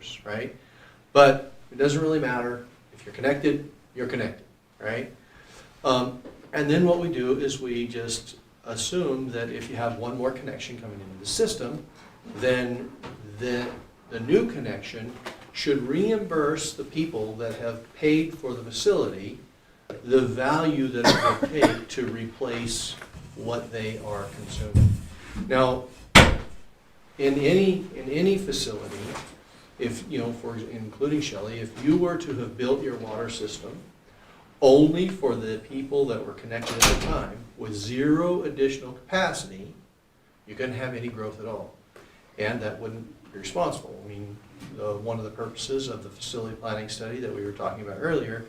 years, right? But it doesn't really matter. If you're connected, right? And then what we do is we just assume that if you have one more connection coming into the system, then the new connection should reimburse the people that have paid for the facility the value that it would take to replace what they are consuming. Now, in any facility, if including Shelley, if you were to have built your water system only for the people that were connected at the time with zero additional capacity, you couldn't have any growth at all, and that wouldn't be responsible. I mean, one of the purposes of the facility planning study that we were talking about earlier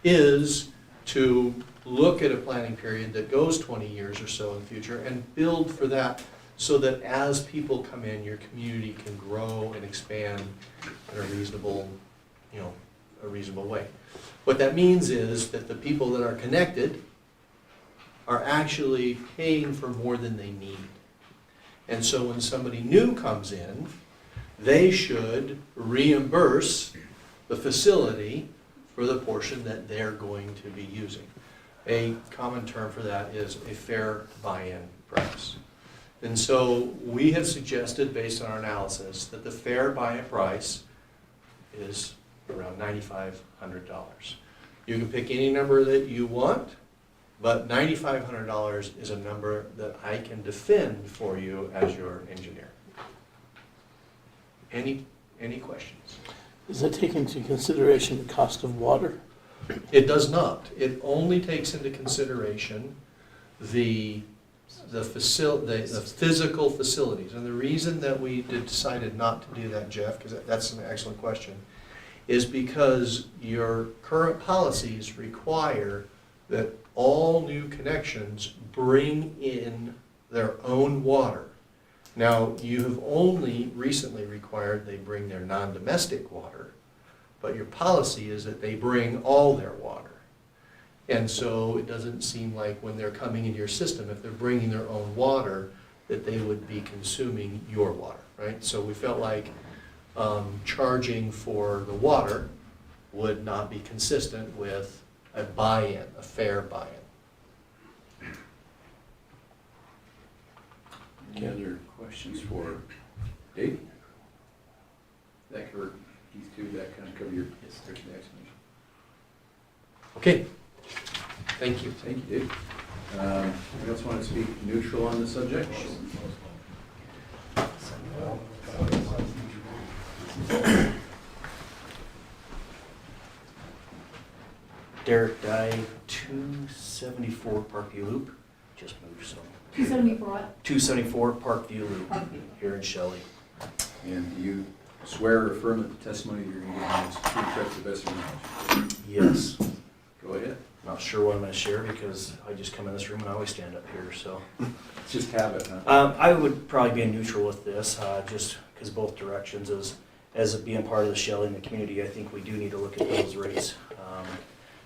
is to look at a planning period that goes 20 years or so in the future and build for that, so that as people come in, your community can grow and expand in a reasonable way. What that means is that the people that are connected are actually paying for more than they need. And so when somebody new comes in, they should reimburse the facility for the portion that they're going to be using. A common term for that is a fair buy-in price. And so we have suggested, based on our analysis, that the fair buy-in price is around $9,500. You can pick any number that you want, but $9,500 is a number that I can defend for you as your engineer. Any questions? Does that take into consideration the cost of water? It does not. It only takes into consideration the physical facilities. And the reason that we decided not to do that, Jeff, because that's an excellent question, is because your current policies require that all new connections bring in their own water. Now, you have only recently required they bring their non-domestic water, but your policy is that they bring all their water. And so it doesn't seem like when they're coming into your system, if they're bringing their own water, that they would be consuming your water, right? So we felt like charging for the water would not be consistent with a buy-in, a fair buy-in. Any other questions for Dave? That covered these two, that kind of cover your explanation. Okay, thank you. Thank you, Dave. Anyone else want to speak neutral on the subject? Derek Dye, 274 Parkview Loop, just moved, so. 274 what? 274 Parkview Loop, Parkview. here in Shelley. And do you swear or affirm that the testimony you're going to give is true, correct, to the best of your knowledge? Yes. Go ahead. Not sure what I'm going to share because I just come in this room and I always stand up here, so. It's just habit, huh? I would probably be neutral with this, just because both directions, as being part of the Shelley and the community, I think we do need to look at those rates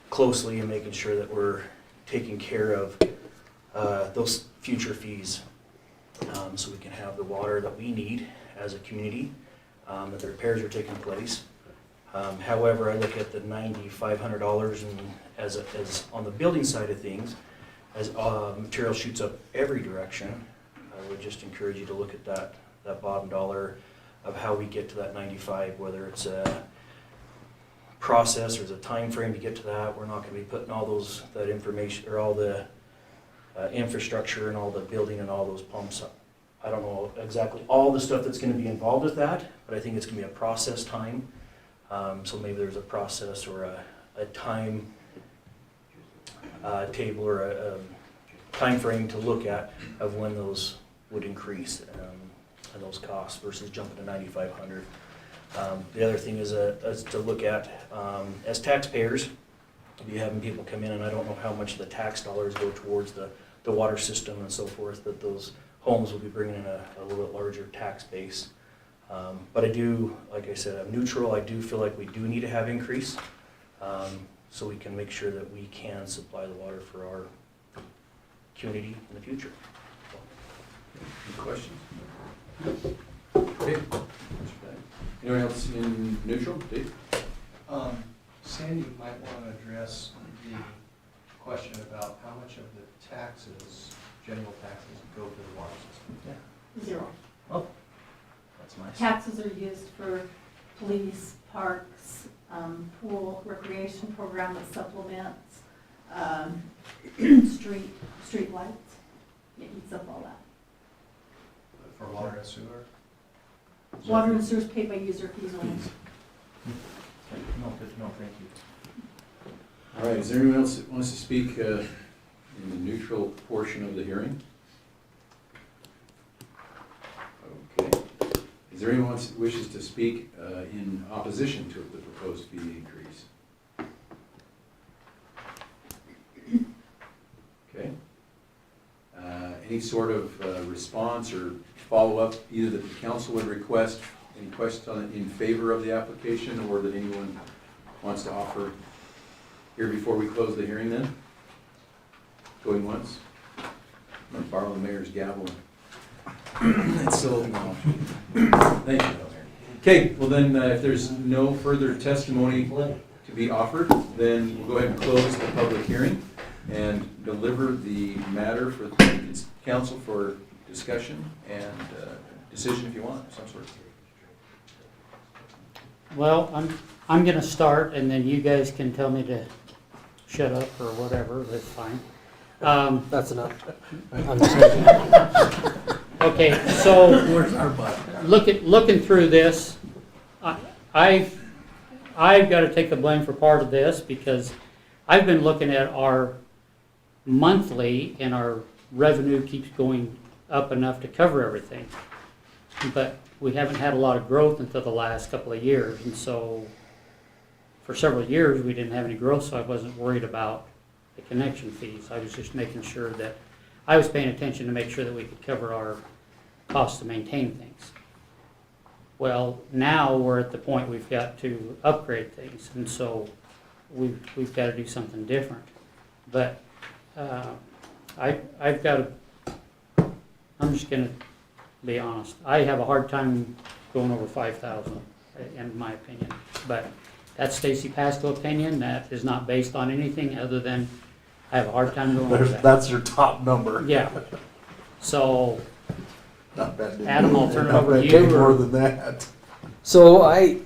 closely and making sure that we're taking care of those future fees, so we can have the water that we need as a community, that the repairs are taking place. However, I look at the $9,500 and as on the building side of things, as material shoots up every direction, I would just encourage you to look at that bottom dollar of how we get to that 95, whether it's a process or there's a time frame to get to that. We're not going to be putting all that information or all the infrastructure and all the building and all those pumps up. I don't know exactly all the stuff that's going to be involved with that, but I think it's going to be a process time. So maybe there's a process or a time table or a time frame to look at of when those would increase and those costs versus jumping to 9,500. The other thing is to look at as taxpayers, if you're having people come in, and I don't know how much of the tax dollars go towards the water system and so forth, that those homes will be bringing in a little bit larger tax base. But I do, like I said, I'm neutral. I do feel like we do need to have increase, so we can make sure that we can supply the water for our community in the future. Any questions? Okay. Anyone else in neutral? Dave? Sandy might want to address the question about how much of the taxes, general taxes, go to the water system. Zero. Oh, that's nice. Taxes are used for police, parks, pool, recreation program that supplements, street lights. It eats up all that. For water and sewer? Water and sewer is paid by user fees only. No, good to know, thank you. All right, is there anyone else that wants to speak in the neutral portion of the hearing? Okay. Is there anyone else that wishes to speak in opposition to the proposed fee increase? Okay. Any sort of response or follow-up, either that the council would request, any questions on in favor of the application, or that anyone wants to offer here before we close the hearing then? Going once? I'm going to borrow the mayor's gavel. It's still open now. Thank you. Okay, well then, if there's no further testimony to be offered, then we'll go ahead and close the public hearing and deliver the matter for the council for discussion and decision if you want, some sort. Well, I'm gonna start, and then you guys can tell me to shut up or whatever, that's fine. That's enough. Okay, so, Where's our butt? looking through this, I've gotta take the blame for part of this, because I've been looking at our monthly, and our revenue keeps going up enough to cover everything. But we haven't had a lot of growth until the last couple of years, and so for several years, we didn't have any growth, so I wasn't worried about the connection fees. I was just making sure that, I was paying attention to make sure that we could cover our costs to maintain things. Well, now we're at the point we've got to upgrade things, and so we've got to do something different. But I've got to, I'm just gonna be honest, I have a hard time going over 5,000, in my opinion. But that's Stacy Pasco opinion, that is not based on anything other than I have a hard time going over that. That's your top number. Yeah, so Not bad. Adam, I'll turn it over to Take you, more or- than that. So I've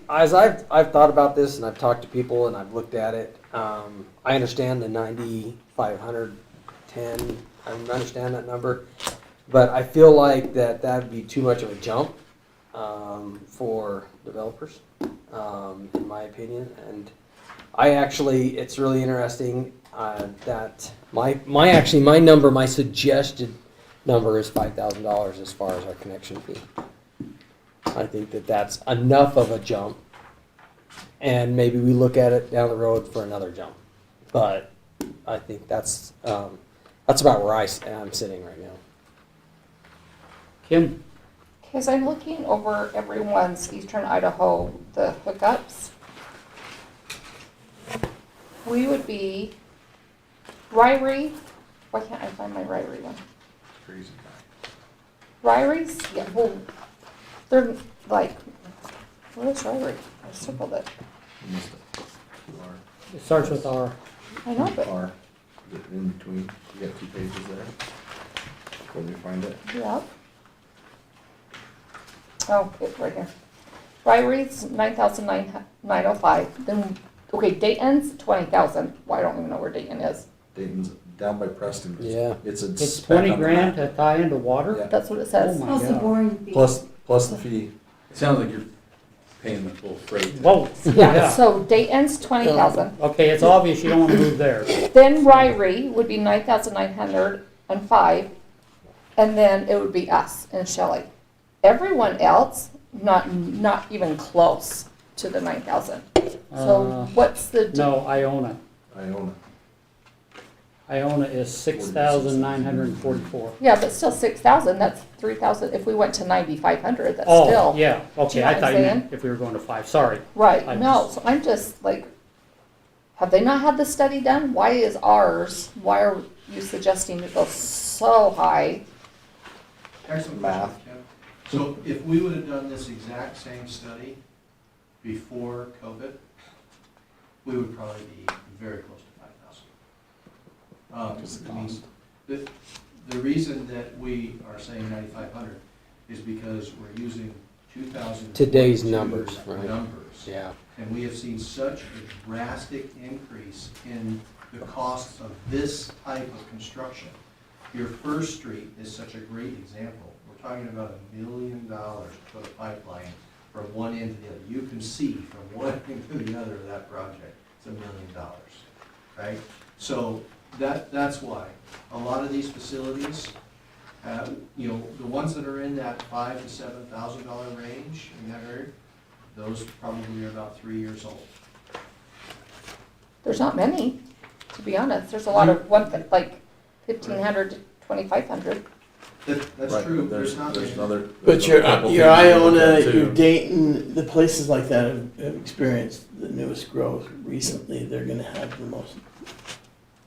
thought about this and I've talked to people and I've looked at it. I understand the 9,510. I understand that number, but I feel like that would be too much of a jump for developers, in my opinion. And it's really interesting that my suggested number is $5,000 as far as our connection fee. I think that's enough of a jump, and maybe we look at it down the road for another jump. But I think that's about where I'm sitting right now. Kim? Because I'm looking over everyone's Eastern Idaho, the hookups. We would be Ryrie. Why can't I find my Ryrie one? Crazy. Ryrie's, yeah, well, they're like, what is Ryrie? I circled it. It starts with R. I know, but, R, in between, you got 2 pages there. Where do you find it? yeah. Oh, it's right here. Ryrie's 9,905. Then, okay, Dayton's 20,000. Well, I don't even know where Dayton is. Dayton's down by Preston. Yeah. It's a It's speck 20 on the grand map. to tie into water? Yeah. That's what it says. Oh my Plus the God. boring fee. Plus the fee. It sounds like you're paying the full freight. Whoa, Yeah, yeah. so Dayton's 20,000. Okay, it's obvious you don't want to move there. Then Ryrie would be 9,905, and then it would be us and Shelley. Everyone else, not even close to the 9,000. So what's the? No, Iona. I own it. Iona is 6,944. Yeah, but still 6,000. That's 3,000. If we went to 9,500, that's Oh, still yeah, okay, know I what thought I'm you meant saying? if we were going to 5, sorry. right. I'm No, just- so I'm just like, have they not had the study done? Why is ours? Why are you suggesting to go so high? Excellent Math. question, Kim. So if we would have done this exact same study before COVID, we would probably be very close to 5,000. Just the I mean, cost. the reason that we are saying 9,500 is because we're using 2000. Today's numbers, right? Numbers. Yeah. And we have seen such a drastic increase in the cost of this type of construction. Your First Street is such a great example. We're talking about $1 million to put a pipeline from one end to the other. You can see from one end to the other of that project, it's $1 million, right? So that's why. A lot of these facilities, you know, the ones that are in that $5,000 to $7,000 range in that area, those probably are about 3 years old. There's not many, to be honest. There's a lot of like 1,500 to 2,500. That's Right, true. but there's not there's many. another. But there's your a couple your things to look Iona, at, too. your Dayton, the places like that have experienced the newest growth recently. They're going to have the most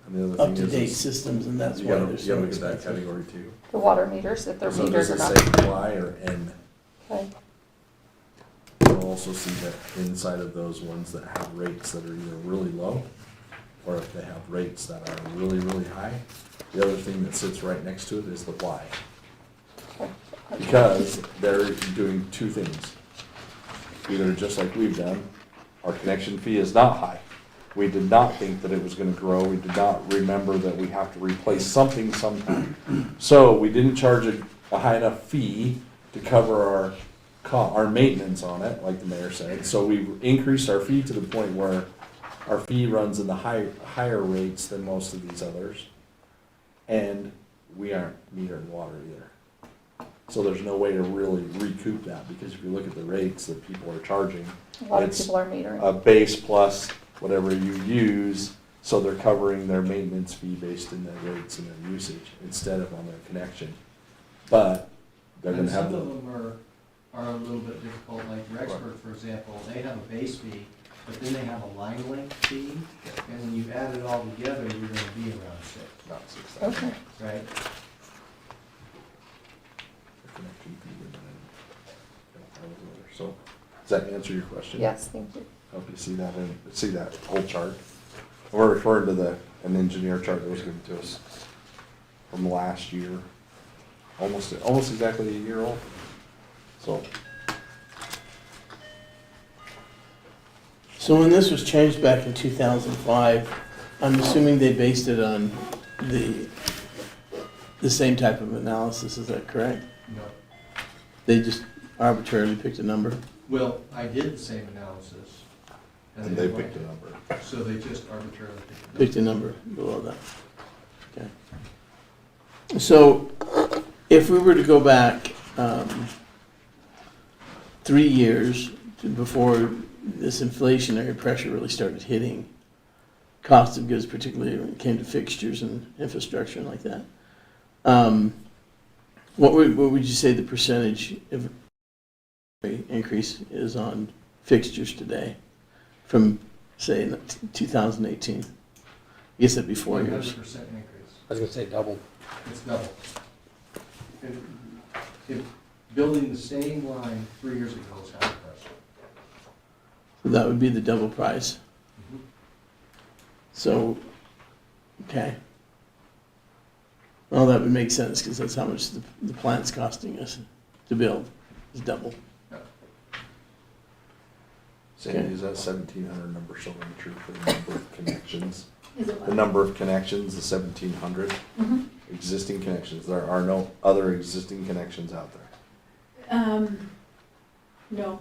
And the other up thing to is, date is systems, and that's you why gotta, they're you so gotta look at that expensive. category too. The water meters, if they're So meters does or it not. say Y or N? Okay. You'll also see that inside of those ones that have rates that are either really low, or if they have rates that are really, really high, the other thing that sits right next to it is the Y. Because they're doing two things. Either just like we've done, our connection fee is not high. We did not think that it was gonna grow, we did not remember that we have to replace something sometime. So we didn't charge a high enough fee to cover our maintenance on it, like the mayor said. So we increased our fee to the point where our fee runs in the higher rates than most of these others. And we aren't metering water either. So there's no way to really recoup that, because if you look at the rates that people are charging, A lot of it's people are metering. a base plus whatever you use, so they're covering their maintenance fee based in their rates and their usage instead of on their connection. But they're gonna And have some the, of them are a little bit difficult, like Rexburg, for example, they have a base fee, but then they have a line length fee, and when you add it all together, you're gonna be around 6, not 6,000. Okay. right? Connection fee and then- So, does that answer your question? Yes, thank you. Hope you see that see that whole chart. We're referring to an engineer chart that was given to us from last year, almost exactly a year old. So, So when this was changed back in 2005, I'm assuming they based it on the same type of analysis. Is that correct? No. They just arbitrarily picked a number. Well, I did the same analysis. and they didn't picked a like number. it. So they just arbitrarily picked Picked a number below that. Okay. So if we were to go back 3 years before this inflationary pressure really started hitting cost of goods, particularly when it came to fixtures and infrastructure and like that, what would you say the percentage of increase is on fixtures today from, say, 2018? I guess that'd be 4 years. 100% increase. I was gonna say double. It's double. If building the same line 3 years ago is half the price. So that would be the double price. Mhm. So, okay. Well, that would make sense, because that's how much the plant's costing us to build, is double. Sandy, is that 1,700 number still ring true for the number of connections? Is it The number of connections, the 1,700 Mhm. existing connections, there are no other existing connections out there. No,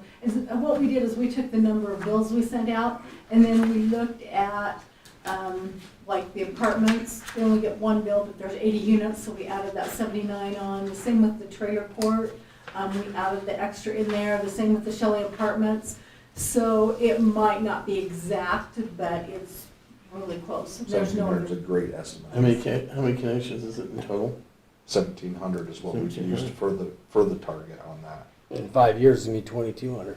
what we did is we took the number of bills we sent out, and then we looked at, like the apartments, they only get one bill, but there's 80 units, so we added that 79 on. The same with the trailer court, we added the extra in there, the same with the Shelley apartments. So it might not be exact, but it's really close. There's no. 1,700 is a great estimate. How many connections is it in total? 1,700 is what we used for the target on that. In 5 years, it's gonna be 2,200.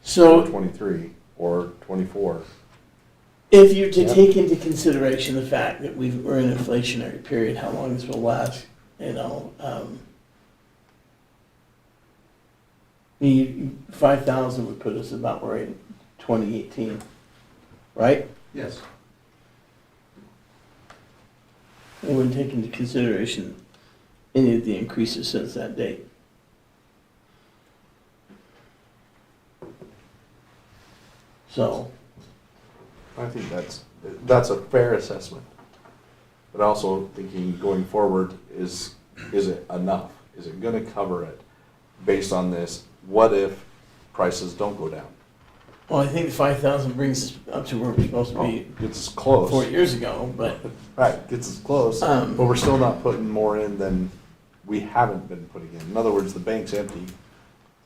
So 23 or 24. if you're to Yep. take into consideration the fact that we're in an inflationary period, how long this will last, 5,000 would put us about right in 2018, right? Yes. It wouldn't take into consideration any of the increases since that date. So, I think that's a fair assessment. But also thinking going forward, is it enough? Is it gonna cover it based on this? What if prices don't go down? well, I think 5,000 brings us up to where we're supposed to be Gets us close. 4 years ago, but, Right, gets us close, but we're still not putting more in than we haven't been putting in. In other words, the bank's empty.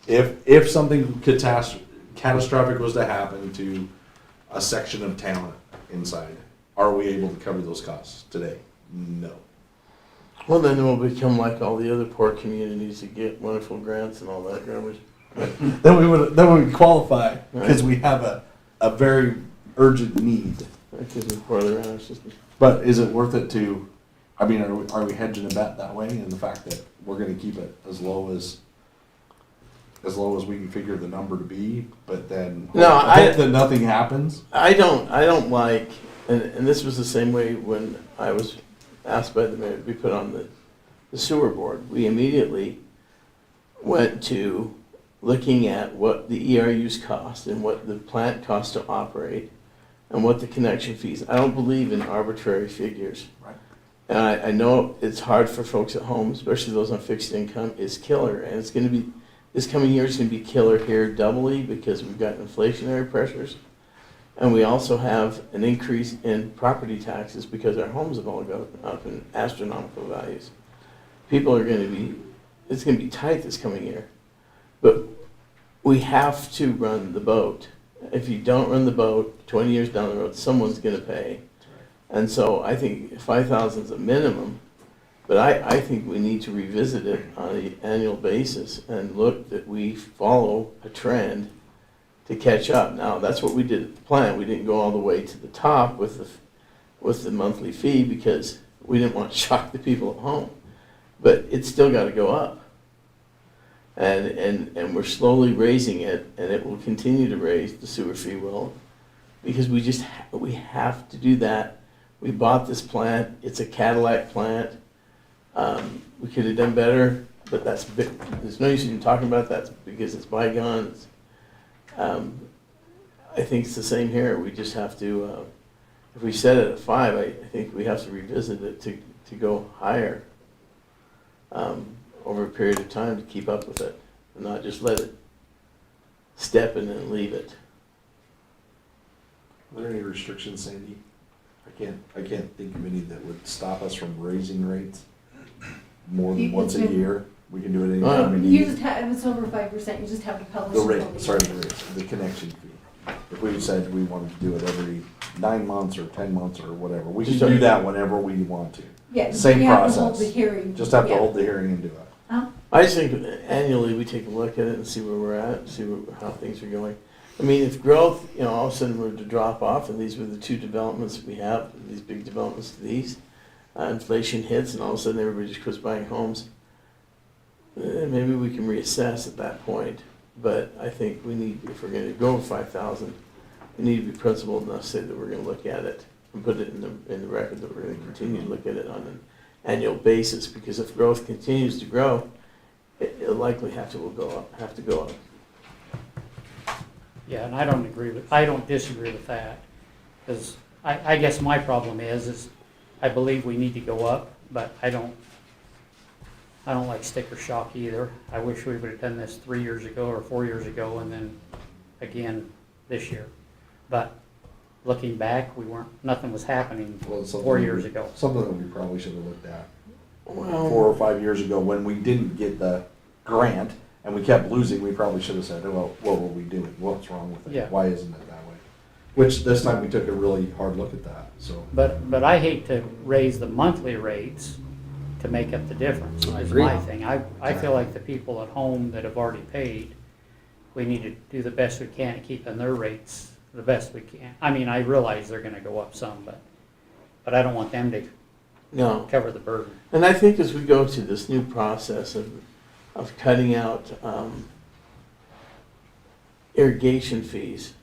If something catastrophic was to happen to a section of town inside, are we able to cover those costs today? No. well, then we'll become like all the other poor communities that get wonderful grants and all that garbage. Then we would qualify, because we have a very urgent need. Because we're part of the honor system. But is it worth it to, I mean, are we hedging a bet that way, in the fact that we're gonna keep it as low as we can figure the number to be, but then No, hope that nothing happens? I don't like, and this was the same way when I was asked by the mayor to be put on the sewer board. We immediately went to looking at what the ERUs cost and what the plant costs to operate and what the connection fees. I don't believe in arbitrary figures. Right. And I know it's hard for folks at home, especially those on fixed income. It's killer, and it's going to be, this coming year is going to be killer here doubly because we've got inflationary pressures. And we also have an increase in property taxes because our homes have all gone up in astronomical values. People are going to be, it's going to be tight this coming year. But we have to run the boat. If you don't run the boat, 20 years down the road, someone's going to pay. And so I think 5,000 is a minimum, but I think we need to revisit it on an annual basis and look that we follow a trend to catch up. Now, that's what we did at the plant. We didn't go all the way to the top with the monthly fee because we didn't want to shock the people at home. But it's still got to go up. And we're slowly raising it, and it will continue to raise, the sewer fee will, because we have to do that. We bought this plant, it's a Cadillac plant. We could have done better, but that's big, there's no use in talking about that because it's bygones. I think it's the same here, we just have to, if we set it at 5, I think we have to revisit it to go higher. Over a period of time to keep up with it, and not just let it step in and leave it. Are there any restrictions, Sandy? I can't think of any that would stop us from raising rates more than once a year. We can do it anytime we You need. just have, if it's over 5%, you just have to publish. The it. rate, sorry, the connection fee. If we decided we wanted to do it every 9 months or 10 months or whatever, we can do that whenever we want to. Yeah, Same you have to hold process. the hearing. Just have to Yeah. hold the hearing and do it. I just think annually we take a look at it and see where we're at, see how things are going. I mean, if growth, all of a sudden were to drop off, and these were the two developments we have, these big developments to these, inflation hits, and all of a sudden everybody just quits buying homes, maybe we can reassess at that point. But I think we need, if we're going to go over 5,000, we need to be principled enough to say that we're going to look at it and put it in the record that we're going to continue to look at it on an annual basis, because if growth continues to grow, it'll likely have to go up. Yeah, and I don't disagree with that, because I guess my problem is I believe we need to go up, but I don't like sticker shock either. I wish we would have done this 3 years ago or 4 years ago, and then again this year. But looking back, nothing was happening Well, it's 4 years ago. Something that we probably should have looked at Well, 4 or 5 years ago when we didn't get the grant and we kept losing. We probably should have said, well, what were we doing? What's wrong with it? Yeah. Why isn't it that way? Which this time we took a really hard look at that, so. But I hate to raise the monthly rates to make up the difference, I is agree. my thing. I feel like the people at home that have already paid, we need to do the best we can at keeping their rates the best we can. I mean, I realize they're gonna go up some, but I don't want them to no. cover the burden. And I think as we go to this new process of cutting out irrigation fees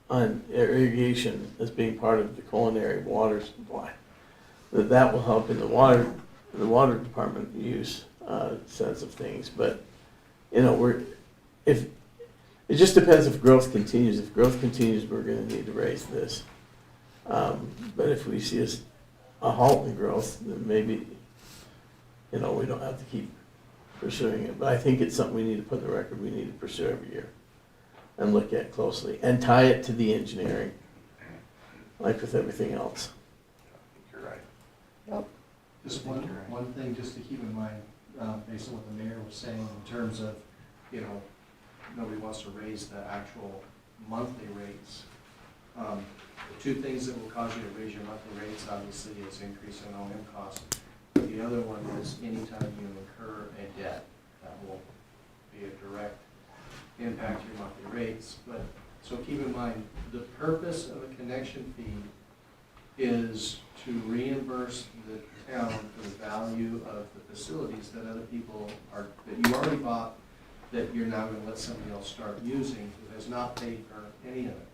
on irrigation as being part of the culinary water supply. That will help in the water department use sense of things, but, you know, it just depends if growth continues. If growth continues, we're gonna need to raise this. But if we see a halt in growth, then maybe, you know, we don't have to keep pursuing it. But I think it's something we need to put in the record, we need to pursue every year and look at closely and tie it to the engineering, like with everything else. You're right. Yep. Just one thing just to keep in mind, based on what the mayor was saying in terms of, you know, nobody wants to raise the actual monthly rates. The two things that will cause you to raise your monthly rates, obviously, is increase in O&M costs. The other one is anytime you incur a debt, that will be a direct impact to your monthly rates. But, so keep in mind, the purpose of a connection fee is to reimburse the town for the value of the facilities that other people are, that you already bought, that you're now gonna let somebody else start using who has not paid for any of it.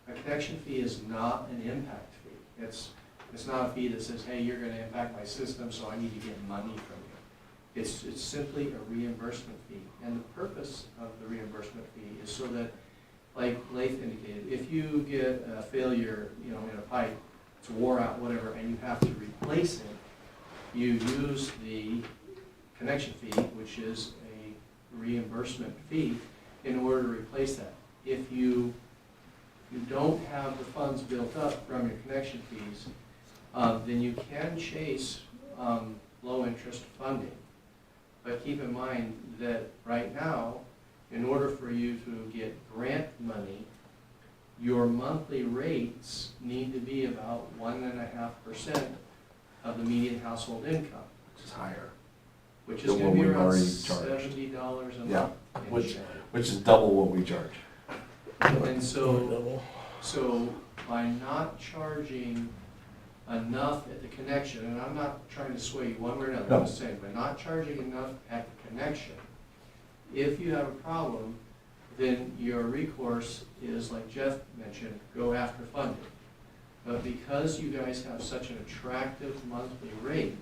A connection fee is not an impact fee. It's not a fee that says, hey, you're gonna impact my system, so I need to get money from you. It's simply a reimbursement fee. And the purpose of the reimbursement fee is so that, like Lath indicated, if you get a failure, you know, in a pipe, it's wore out, whatever, and you have to replace it, you use the connection fee, which is a reimbursement fee, in order to replace that. If you don't have the funds built up from your connection fees, then you can chase low interest funding. But keep in mind that right now, in order for you to get grant money, your monthly rates need to be about 1.5% of the median household income. Which is higher. which is than gonna what be we've around already charged. $70 a Yeah, month. which is double what we charge. And so by not charging enough at the connection, and I'm not trying to sway you one way or another, No. I'm just saying, by not charging enough at the connection, if you have a problem, then your recourse is, like Jeff mentioned, go after funding. But because you guys have such an attractive monthly rate,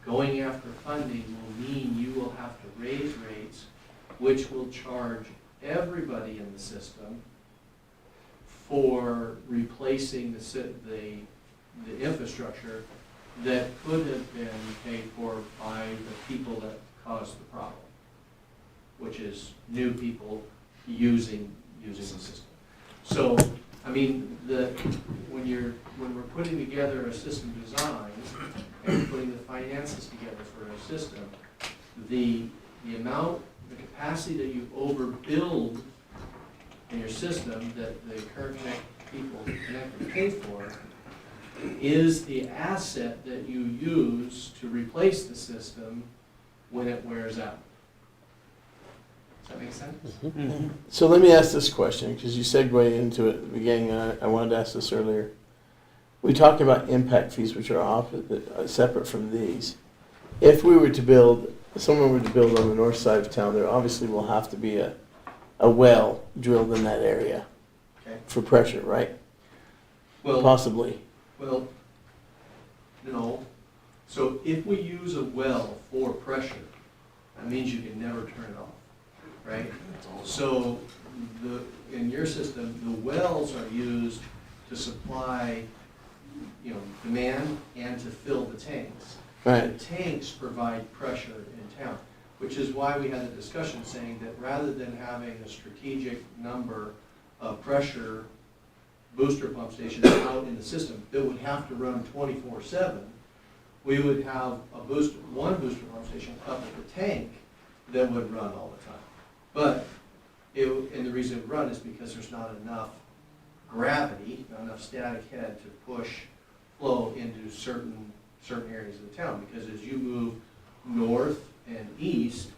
going after funding will mean you will have to raise rates, which will charge everybody in the system for replacing the infrastructure that could have been paid for by the people that caused the problem, which is new people using the system. So, I mean, when we're putting together a system design and putting the finances together for a system, the capacity that you overbuild in your system that the current people connected pay for is the asset that you use to replace the system when it wears out. Does that make sense? So let me ask this question, because you segued into it at the beginning, and I wanted to ask this earlier. We talked about impact fees, which are separate from these. If we were to build, someone were to build on the north side of town, there obviously will have to be a well drilled in that area Okay. for pressure, right? Well, Possibly. well, no. So if we use a well for pressure, that means you can never turn it off, right? So in your system, the wells are used to supply, demand and to fill the tanks. Right. The tanks provide pressure in town, which is why we had a discussion saying that rather than having a strategic number of pressure booster pump stations out in the system that would have to run 24/7, we would have one booster pump station up at the tank that would run all the time. But and the reason it would run is because there's not enough gravity, not enough static head to push flow into certain areas of the town. Because as you move north and east,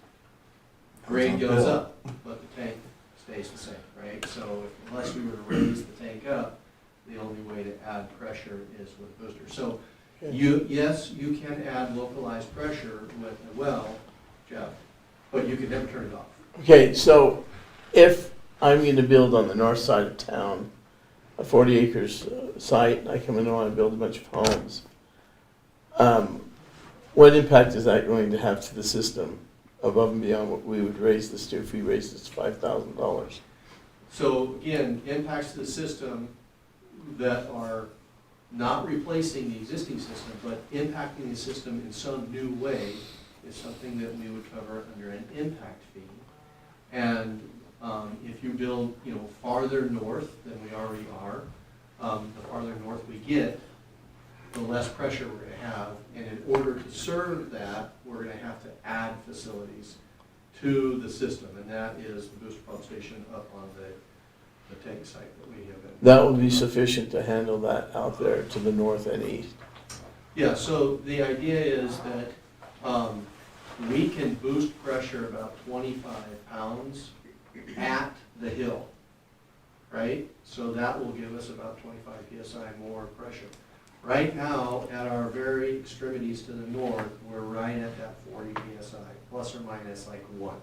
grade goes up, but the tank stays the same, right? So unless we were to raise the tank up, the only way to add pressure is with boosters. So yes, you can add localized pressure with a well, Jeff, but you can never turn it off. Okay, so if I'm gonna build on the north side of town, a 40 acres site, and I come in and wanna build a bunch of homes. What impact is that going to have to the system above and beyond what we would raise this to if we raised this to $5,000? So again, impacts to the system that are not replacing the existing system, but impacting the system in some new way is something that we would cover under an impact fee. And if you build, farther north than we already are, the farther north we get, the less pressure we're gonna have. And in order to serve that, we're gonna have to add facilities to the system, and that is the booster pump station up on the tank site that we have been. That will be sufficient to handle that out there to the north and east. Yeah, so the idea is that we can boost pressure about 25 pounds at the hill, right? So that will give us about 25 PSI more pressure. Right now, at our very extremities to the north, we're right at that 40 PSI, plus or minus like 1.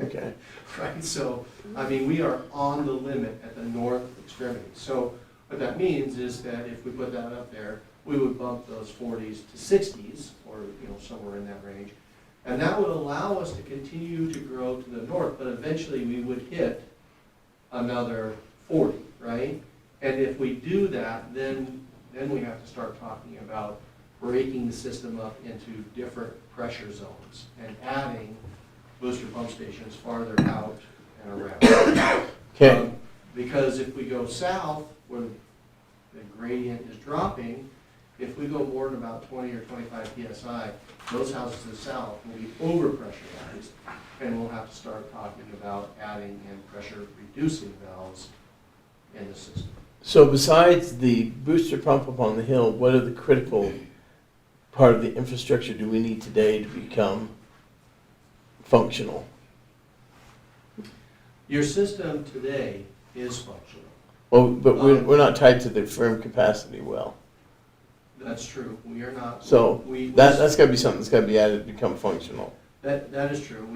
Okay. Right, so, we are on the limit at the north extremity. So what that means is that if we put that up there, we would bump those 40s to 60s, or, somewhere in that range. And that would allow us to continue to grow to the north, but eventually we would hit another 40, right? And if we do that, then we have to start talking about breaking the system up into different pressure zones and adding booster pump stations farther out and around. Okay. Because if we go south, where the gradient is dropping, if we go more than about 20 or 25 PSI, those houses to the south will be over-pressurized, and we'll have to start talking about adding in pressure-reducing valves in the system. So besides the booster pump up on the hill, what are the critical part of the infrastructure do we need today to become functional? Your system today is functional. Well, but we're not tied to the firm capacity well. That's true. We are not. So that's got to be something that's got to be added to become functional. That is true.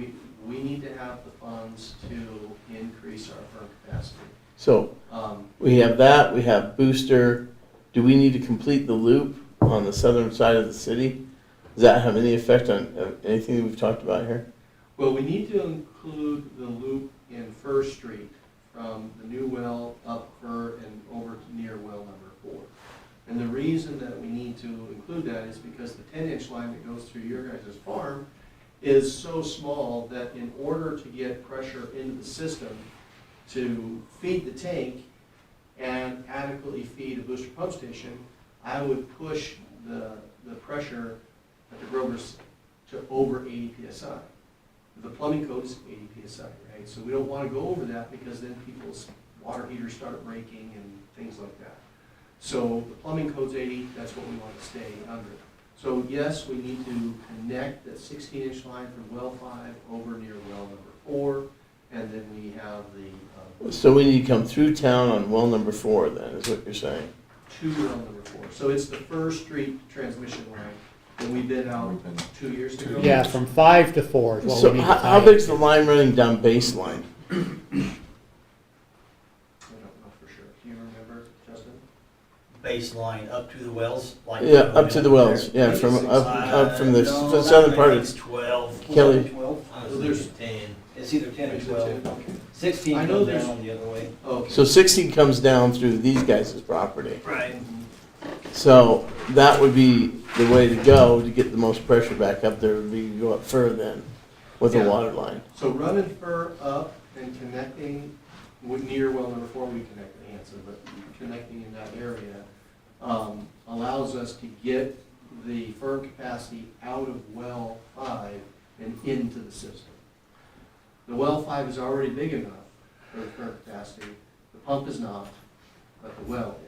We need to have the funds to increase our firm capacity. So we have that, we have booster. Do we need to complete the loop on the southern side of the city? Does that have any effect on anything that we've talked about here? Well, we need to include the loop in First Street from the new well up Fir and over to near well number 4. And the reason that we need to include that is because the 10-inch line that goes through your guys' farm is so small that in order to get pressure into the system to feed the tank and adequately feed a booster pump station, I would push the pressure at the Grovers to over 80 PSI. The plumbing code is 80 PSI, right? So we don't want to go over that because then people's water heaters start breaking and things like that. So the plumbing code's 80, that's what we want to stay under. So yes, we need to connect that 16-inch line from well 5 over near well number 4, and then we have the... So we need to come through town on well number 4 then, is what you're saying? to well number 4. So it's the First Street transmission line that we bid out 2 years ago. Yeah, from 5 to 4 is what So we need to how tie it big's to. the line running down baseline? I don't know for sure. Do you remember, Justin? Baseline up to the wells? Like Yeah, up to the wells, yeah, from up from the southern part It's of 12. Kelly. 12? So there's 10. It's either 10 or Is it 12. 10? Okay. 16 I know goes there's- down the other way. Okay. So 16 comes down through these guys' property. Right. So that would be the way to go to get the most pressure back up there, would be to go up further then with a Yeah. water line. So running Fir up and connecting near well number 4, we connect to Hanson, but connecting in that area allows us to get the firm capacity out of well 5 and into the system. The well 5 is already big enough for the firm capacity. The pump is not, but the well is.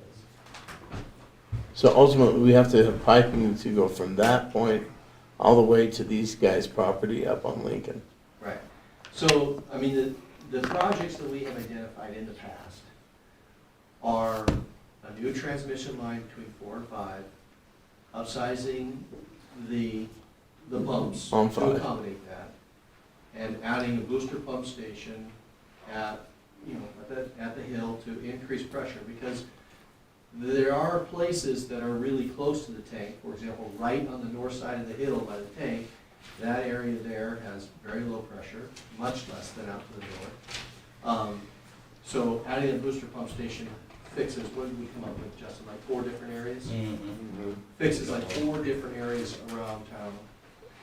So ultimately, we have to have piping to go from that point all the way to these guys' property up on Lincoln. Right. So, I mean, the projects that we have identified in the past are a new transmission line between 4 and 5, upsizing the pumps On to 5. accommodate that, and adding a booster pump station at at the hill to increase pressure, because there are places that are really close to the tank. For example, right on the north side of the hill by the tank, that area there has very low pressure, much less than out to the north. So adding a booster pump station fixes, what did we come up with, Justin, like 4 different areas? Fixes like 4 different areas around town.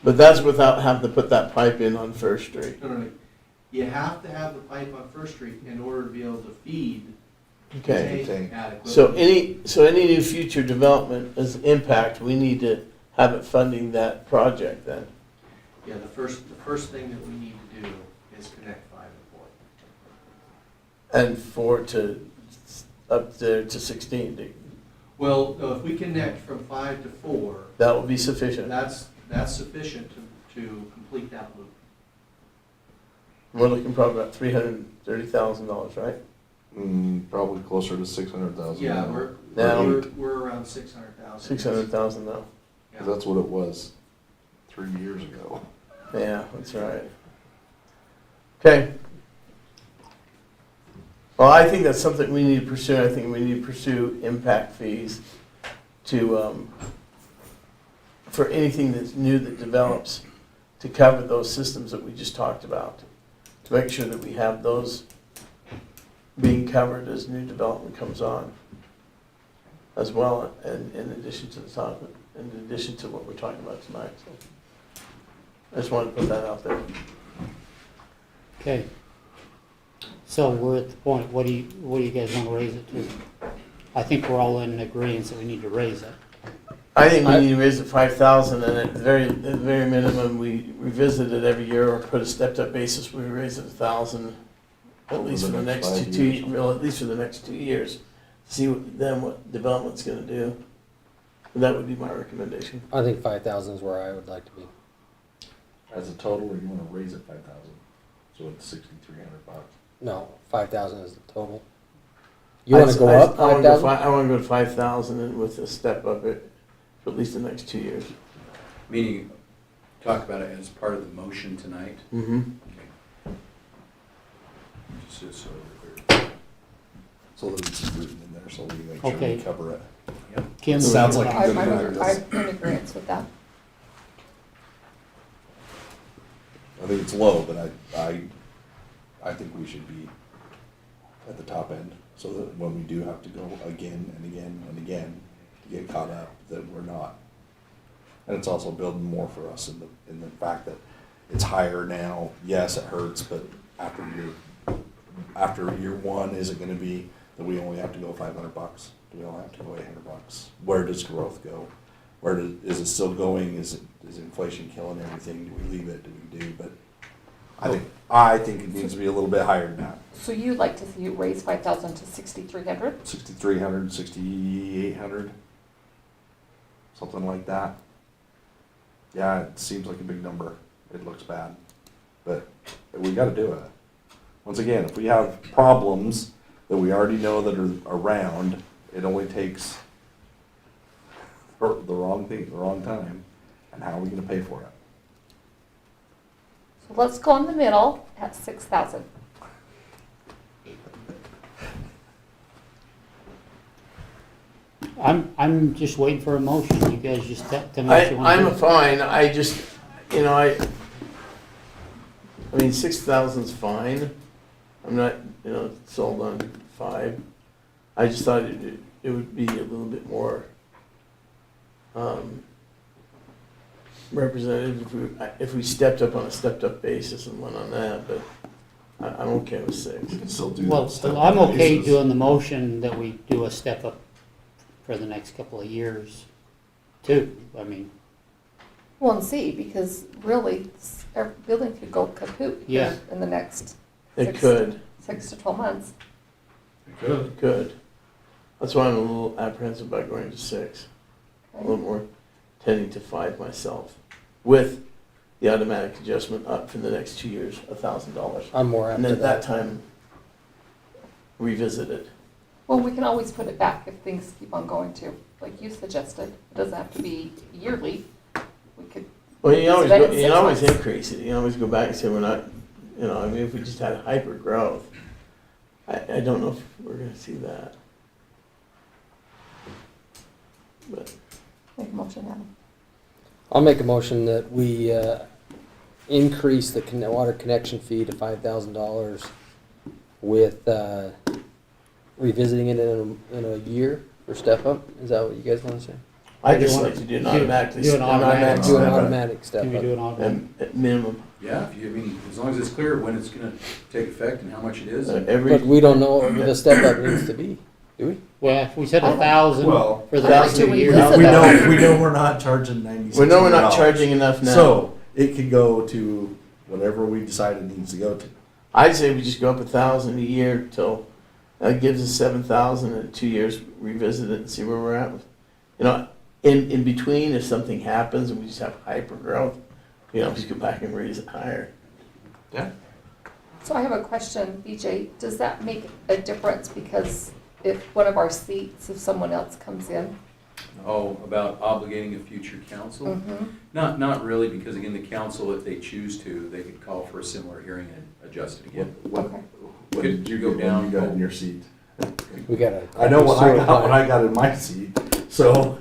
But that's without having to put that pipe in on First Street. No. You have to have the pipe on First Street in order to be able to feed the Okay. tank adequately. So any new future development as impact, we need to have it funding that project then. Yeah, the first thing that we need to do is connect 5 and 4. And 4 to, up there to 16, Well, no, if we connect from 5 to 4, that will be sufficient. that's sufficient to complete that loop. We're looking probably about $330,000, right? Probably closer to 600,000. Yeah, Now- we're around 600,000. 600,000 now. Yeah. That's what it was 3 years ago. Yeah, that's right. Okay. Well, I think that's something we need to pursue. I think we need to pursue impact fees to, for anything that's new that develops, to cover those systems that we just talked about. To make sure that we have those being covered as new development comes on as well, and in addition to the topic, in addition to what we're talking about tonight. So I just wanted to put that out there. Okay. So we're at the point, what do you guys want to raise it to? I think we're all in agreement that we need to raise it. I think we need to raise it 5,000, and at the very minimum, we revisit it every year or put a stepped-up basis, we raise it 1,000, at least for the next 2 years, well, at least for the next 2 years. See what development's gonna do. And that would be my recommendation. I think 5,000 is where I would like to be. As a total, or you wanna raise it 5,000? So it's $6,300. No, 5,000 is the total. You want to go up I wanna 5,000? I wanna go to 5,000 and with a step up it for at least the next 2 years. Meaning, talk about it as part of the motion tonight. Mm-hmm. Okay. Just so we're clear. So that it's written in there, so we make sure Okay. we cover it. Kim? Sounds like I'm a good idea. I'm in agreement with that. I think it's low, but I think we should be at the top end, so that when we do have to go again and again and again to get caught up, that we're not. And it's also building more for us in the fact that it's higher now. Yes, it hurts, but after year 1, is it gonna be that we only have to go $500? Do we only have to go $800? Where does growth go? Is it still going? Is inflation killing everything? Do we leave it? Do we do? But I think it needs to be a little bit higher than that. So you'd like to see it raise 5,000 to 6,300? 6,300, 6,800, something like that. Yeah, it seems like a big number. It looks bad, but we got to do it. Once again, if we have problems that we already know that are around, it only takes the wrong thing, the wrong time, and how are we going to pay for it? So let's go in the middle at 6,000. I'm just waiting for a motion. You guys just tell me what you want to I'm do. fine, I just, I mean, 6,000's fine. I'm not, sold on 5. I just thought it would be a little bit more representative if we stepped up on a stepped-up basis and went on that, but I'm okay with 6. We can still do Well, that step I'm by okay basis. doing the motion that we do a step up for the next couple of years, too. I mean, Well, and see, because really, our building could go kaput Yeah. here in the next It could, 6 to 12 months. it could. That's why I'm a little apprehensive about going to 6. A little more tending to 5 myself, with the automatic adjustment up for the next 2 years, $1,000. I'm more And after then at that that. time, revisit it. Well, we can always put it back if things keep on going too, like you suggested. It doesn't have to be yearly. We could, Well, you always, Spend go, it you 6 always months. increase it, you always go back and say, we're not, if we just had hyper growth, I don't know if we're gonna see that. But Make a motion, Adam. I'll make a motion that we increase the water connection fee to $5,000 with revisiting it in a year for step up. Is that what you guys want to say? I just like to do an automatic. Do an automatic. Do an step up automatic step Can we up. do an automatic? At minimum. Yeah, if you, I mean, as long as it's clear when it's gonna take effect and how much it is. Every, But we don't know what the step up needs to be, do we? Well, if we said 1,000 Well, for the I'd like rest to of the year. revisit we that. know, we know we're not charging $9,600. we know we're not charging enough now. So, it could go to whatever we decide it needs to go to. I'd say we just go up 1,000 a year till, that gives us 7,000 in 2 years, revisit it and see where we're at. You know, in between, if something happens and we just have hyper growth, you know, just go back and raise it higher. So I have a question, BJ. Does that make a difference? Because if one of our seats, if someone else comes in? Oh, about obligating a future council? Mhm. Not really, because again, the council, if they choose to, they could call for a similar hearing and adjust it again. What, Okay. what did you Go go down? down? You got in your seat. We got to. I know what I got when I got in my seat, so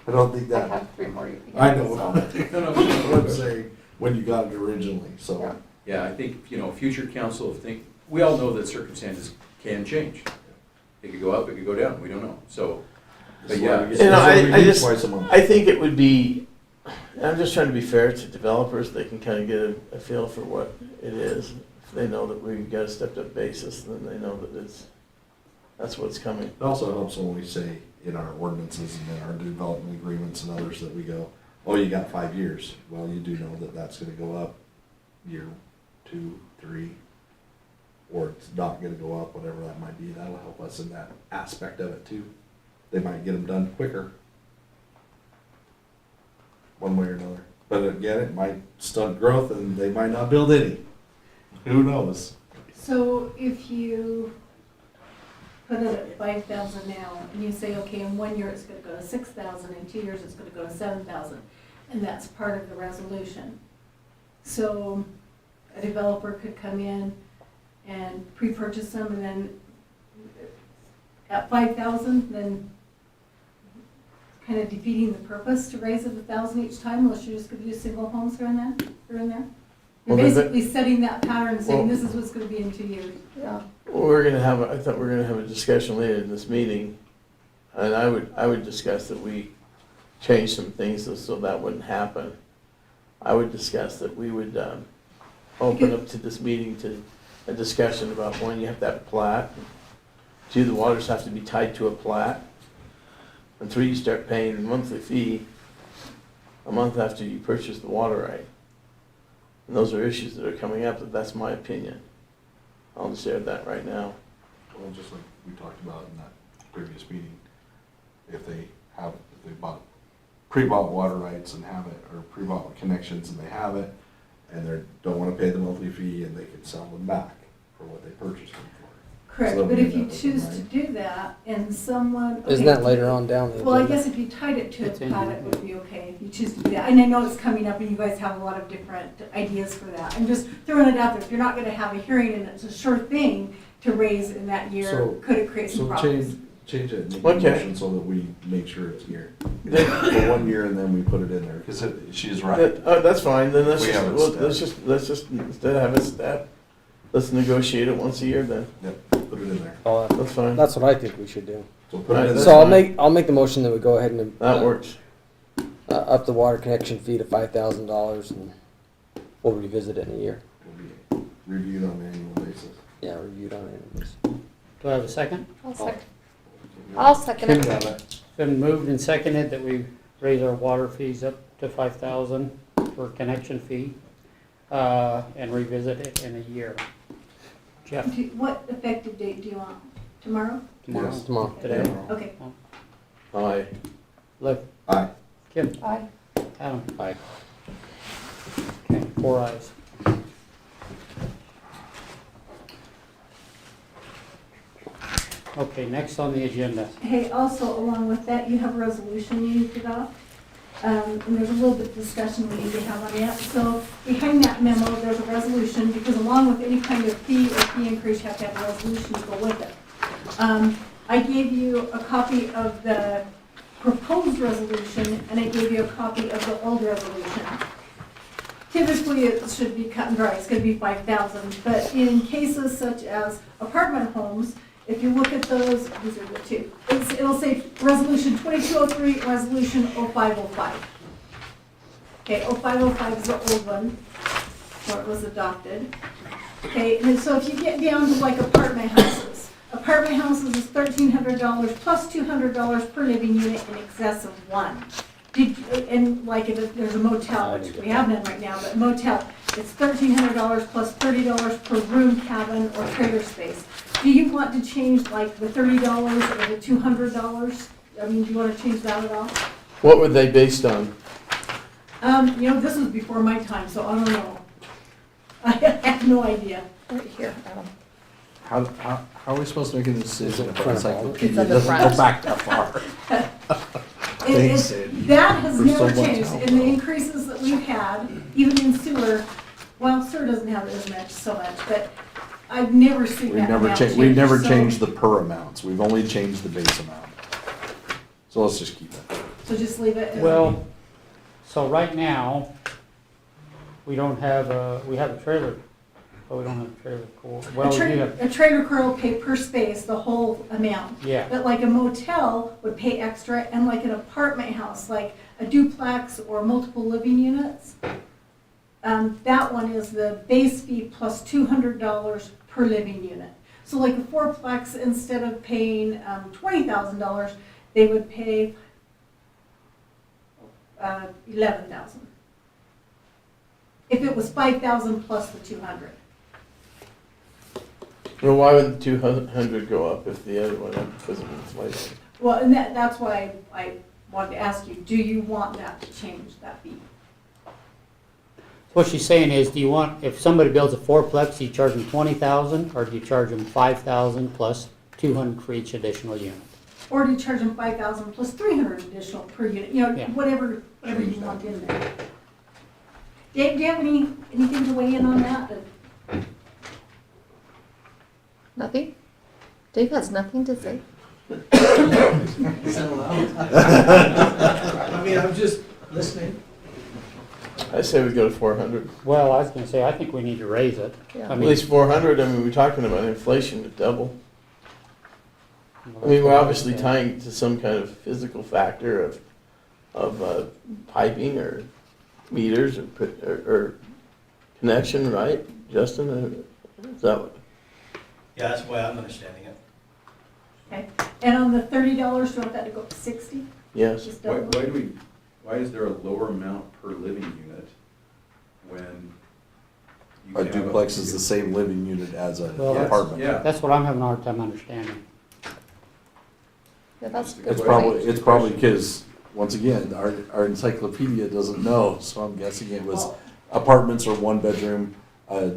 I don't think I that, have 3 more years. I know. so- No, what I'm saying, when you got it originally, so. Yeah. Yeah, I think, future council, we all know that circumstances can change. It could go up, it could go down, we don't know, so, but yeah. You know, I just- Twice a month. I think it would be, I'm just trying to be fair to developers, they can kind of get a feel for what it is. If they know that we've got a stepped up basis, then they know that that's what's coming. It also helps when we say in our ordinances and in our development agreements and others that we go, oh, you got 5 years. Well, you do know that that's gonna go up year 2, 3, or it's not gonna go up, whatever that might be. That'll help us in that aspect of it too. They might get them done quicker, one way or another. But again, it might stunt growth and they might not build any. Who knows? So if you put it at 5,000 now, and you say, okay, in 1 year it's gonna go to 6,000, in 2 years it's gonna go to 7,000, and that's part of the resolution. So a developer could come in and pre-purchase them, and then at 5,000, then kind of defeating the purpose to raise it 1,000 each time, unless you're just gonna do single homes here and there, here and there. You're Well, then that- basically setting that pattern, saying Well- this is what's gonna be in 2 years. Yeah. Well, I thought we were gonna have a discussion later in this meeting, and I would discuss that we change some things so that wouldn't happen. I would discuss that we would, open up to this meeting to a discussion about, one, you have to have a plat. 2, the waters have to be tied to a plat. And 3, you start paying a monthly fee a month after you purchase the water right. And those are issues that are coming up, but that's my opinion. I'll just share that right now. Well, just like we talked about in that previous meeting, if they pre-bought water rights and have it, or pre-bought connections and they have it, and they don't wanna pay the monthly fee, and they can sell them back for what they purchased them for. Correct, So but we if end you up with choose them, to right? do that and someone. Isn't okay, that later on down the Well, I agenda? guess if you tied it to a It's in plat, here. it would be okay, if you choose to do that. And I know it's coming up and you guys have a lot of different ideas for that. I'm just throwing it out there. If you're not gonna have a hearing and it's a sure thing to raise in that year, So- could it create some So problems? change it, make a Okay. motion so that we make sure it's here. For 1 year and then we put it in there, cause she's right. That's fine, then let's We just, have it well, stepped. let's just, instead of having a step, let's negotiate it once a year then. Yep, put it in there. Oh, That's fine. that's what I think we should do. So put it Right, in that's So there. I'll make the motion that we go ahead and That works. up the water connection fee to $5,000, and we'll revisit it in a year. It'll be reviewed on an annual basis. Yeah, reviewed on it. Do I have a second? I'll second Kim it. got it. Been moved and seconded that we raise our water fees up to 5,000 for connection fee, and revisit it in a year. Jeff, What effective date do you want? Tomorrow? tomorrow, Yes. Tomorrow. today, Okay. Aye. Liv, Aye. Kim, Aye. Adam. Aye. Okay, 4 ayes. Okay, next on the agenda. Hey, also along with that, you have a resolution you need to adopt? And there's a little bit of discussion we need to have on it. So behind that memo, there's a resolution, because along with any kind of fee or fee increase, you have to have a resolution to go with it. I gave you a copy of the proposed resolution, and I gave you a copy of the old resolution. Typically, it should be cut and dry, it's gonna be 5,000, but in cases such as apartment homes, if you look at those, these are the two, it'll say resolution 2203, resolution 0505. Okay, 0505 is the old one, where it was adopted. Okay, and so if you get down to like apartment houses is $1,300 plus $200 per living unit in excess of one. And like if there's a motel, which we have none right now, but motel, it's $1,300 plus $30 per room, cabin, or trailer space. Do you want to change like the $30 or the $200? I mean, do you want to change that at all? What were they based on? This was before my time, so I don't know. I have no idea. Right here, Adam. How are we supposed to make a decision if our It's encyclopedia on the doesn't front. go back that far? Thanks, Sandy. That has For so never much changed, help. and the increases that we've had, even in sewer, well, sewer doesn't have it as much, so much, but I've never seen We've that never amount changed, change. we've never So- changed the per amounts, we've only changed the base amount. So let's just keep it. So just leave it. Well, so right now, we don't have we have a trailer, but we don't have a trailer court. Well, we do have, A trailer car will pay per space the whole amount. yeah. But like a motel would pay extra, and like an apartment house, like a duplex or multiple living units, that one is the base fee plus $200 per living unit. So like a fourplex, instead of paying $20,000, they would pay $11,000. If it was $5,000 plus the $200. Well, why would the 200 go up if the other went up because of inflation? Well, and that's why I wanted to ask you, do you want that to change, that fee? What she's saying is, do you want, if somebody builds a fourplex, do you charge them $20,000, or do you charge them $5,000 plus $200 for each additional unit? Or do you charge them $5,000 plus $300 additional per unit, Yeah. whatever you want in there. Dave, do you have anything to weigh in on that? Nothing? Dave has nothing to say. Settle out. I mean, I'm just listening. I say we go to 400. Well, I was gonna say, I think we need to raise it. Yeah. I At mean, least 400, I mean, we're talking about inflation to double. I mean, we're obviously tying it to some kind of physical factor of piping or meters or connection, right, Justin? Is that what? Yeah, that's the way I'm understanding it. Okay, and on the $30, do you want that to go up to 60? Yes. Just Why, double it? why is there a lower amount per living unit when? you A can have duplex is the same living unit as an Well, that's- apartment. Yeah. That's what I'm having a hard time understanding. Yeah, that's a It's good probably- point. It's probably because, once again, our encyclopedia doesn't know, so I'm guessing it was Well, apartments are one bedroom, a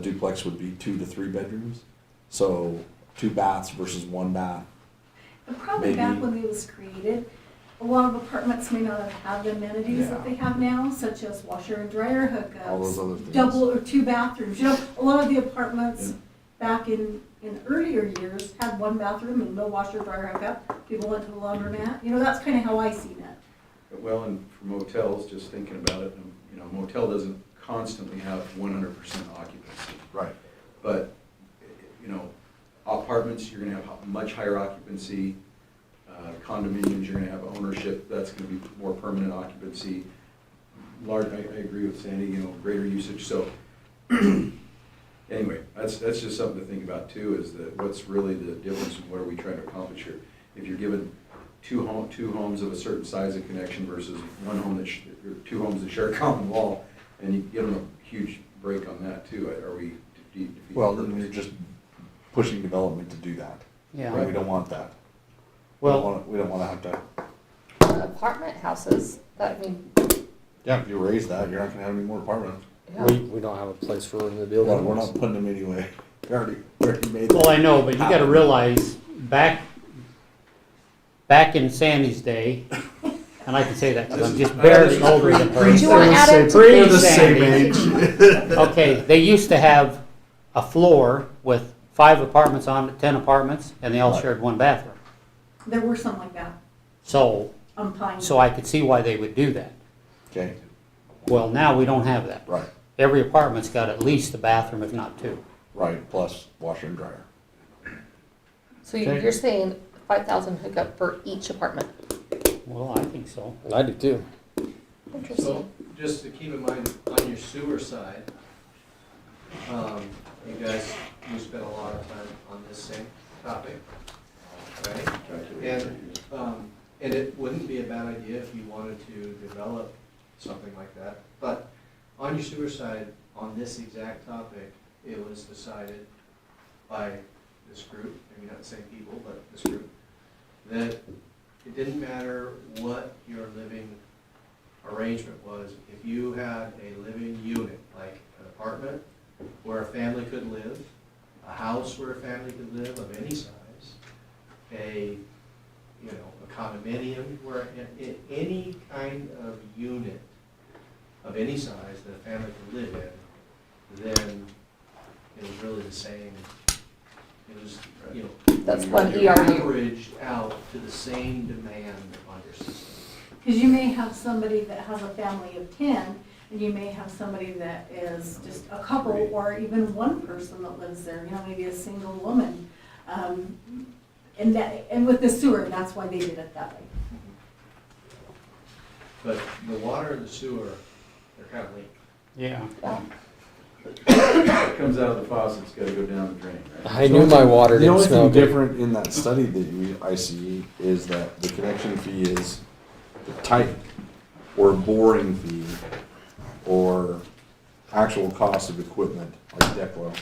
duplex would be 2 to 3 bedrooms. So 2 baths versus 1 bath. and probably back maybe- when it was created, a lot of apartments may not have had the amenities that Yeah. they have now, such as washer and dryer All those hookups, other things. double or 2 bathrooms. A lot of the apartments back in earlier years had 1 bathroom and no washer dryer hookup. People went to the laundromat. That's kind of how I seen it. Well, and for motels, just thinking about it, motel doesn't constantly have 100% occupancy. Right. But, apartments, you're gonna have much higher occupancy. Condominiums, you're gonna have ownership, that's gonna be more permanent occupancy. Large, I agree with Sandy, greater usage, so. Anyway, that's just something to think about too, is that what's really the difference and what are we trying to accomplish here? If you're given two homes of a certain size and connection versus one home or 2 homes that share a common wall, and you give them a huge break on that too, are we? defeating the Well, then purpose? you're just pushing development to do that. Yeah. And we don't want that. Well, We don't wanna have to, Apartment houses, that, I mean, yeah, if you raise that, you're not gonna have any more apartments. yeah. We don't have a place for them to build Well, we're ones. not putting them anyway. We already made that. well, I know, but you gotta realize, back in Sandy's day, And I can say that because I'm just barely older than her. Do you want to add it to Pre They're the same Sandy. Okay, they used to have a floor with 5 apartments on it, 10 apartments, and they all Right. shared one bathroom. There were some like that So, on Pine. so I could see why they would do that. Okay, Well, now we don't have that. right, Every apartment's got at least a bathroom, if not 2. right, plus washer and dryer. So Okay. you're saying 5,000 hookup for each apartment? Well, I think so. I do too. Interesting. So, just to keep in mind, on your sewer side, you guys, you spent a lot of time on this same topic, right? And it wouldn't be a bad idea if you wanted to develop something like that. But on your sewer side, on this exact topic, it was decided by this group, maybe not the same people, but this group, that it didn't matter what your living arrangement was. If you had a living unit, like an apartment where a family could live, a house where a family could live of any size, a condominium where, any kind of unit of any size that a family could live in, then it was really the same. It was, That's one you're ERU. averaged out to the same demand on your system. Because you may have somebody that has a family of 10, and you may have somebody that is just a couple, or even one person that lives there, maybe a single woman. And with the sewer, that's why they did it that way. But the water and the sewer, they're kind of linked. Yeah. It comes out of the faucet, it's gotta go down the drain, right? I knew my water The didn't only smell thing good. different in that study that I see is that the connection fee is the type or boring fee or actual cost of equipment, like Declo.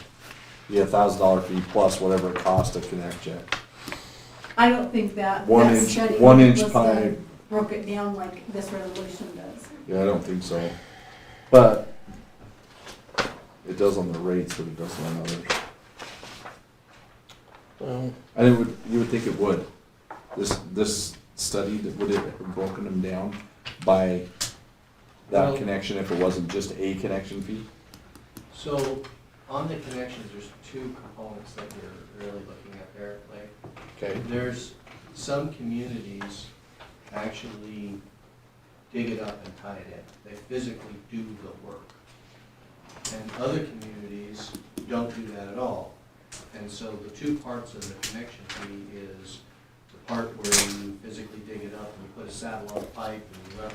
You get $1,000 fee plus whatever it costs to connect you. I don't think that. 1 that inch, study 1 inch was done- pipe. Broke it down like this resolution does. Yeah, I don't think so. But it does on the rates, but it doesn't on others. Well, And it would, you would think it would. This study, would it have broken them down by that Well- connection if it wasn't just a connection fee? So, on the connections, there's 2 components that you're really looking at there, like, Okay. there's some communities actually dig it up and tie it in. They physically do the work. And other communities don't do that at all. And so the 2 parts of the connection fee is the part where you physically dig it up and you put a saddle on a pipe and you run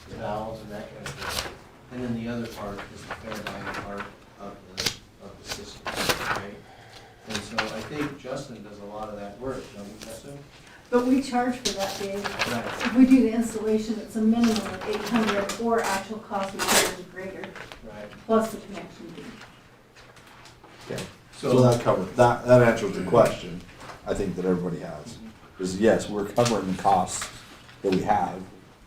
the valves and that kind of thing. And then the other part is the fair buying part of the system, right? And so I think Justin does a lot of that work, don't you, Justin? But we charge for that, Dave. Right. If we do the installation, it's a minimum of 800, or actual cost we charge is greater, Right. plus the connection fee. Okay. So that covers, that answers the question, I think that everybody has. Is yes, we're covering the costs that we have,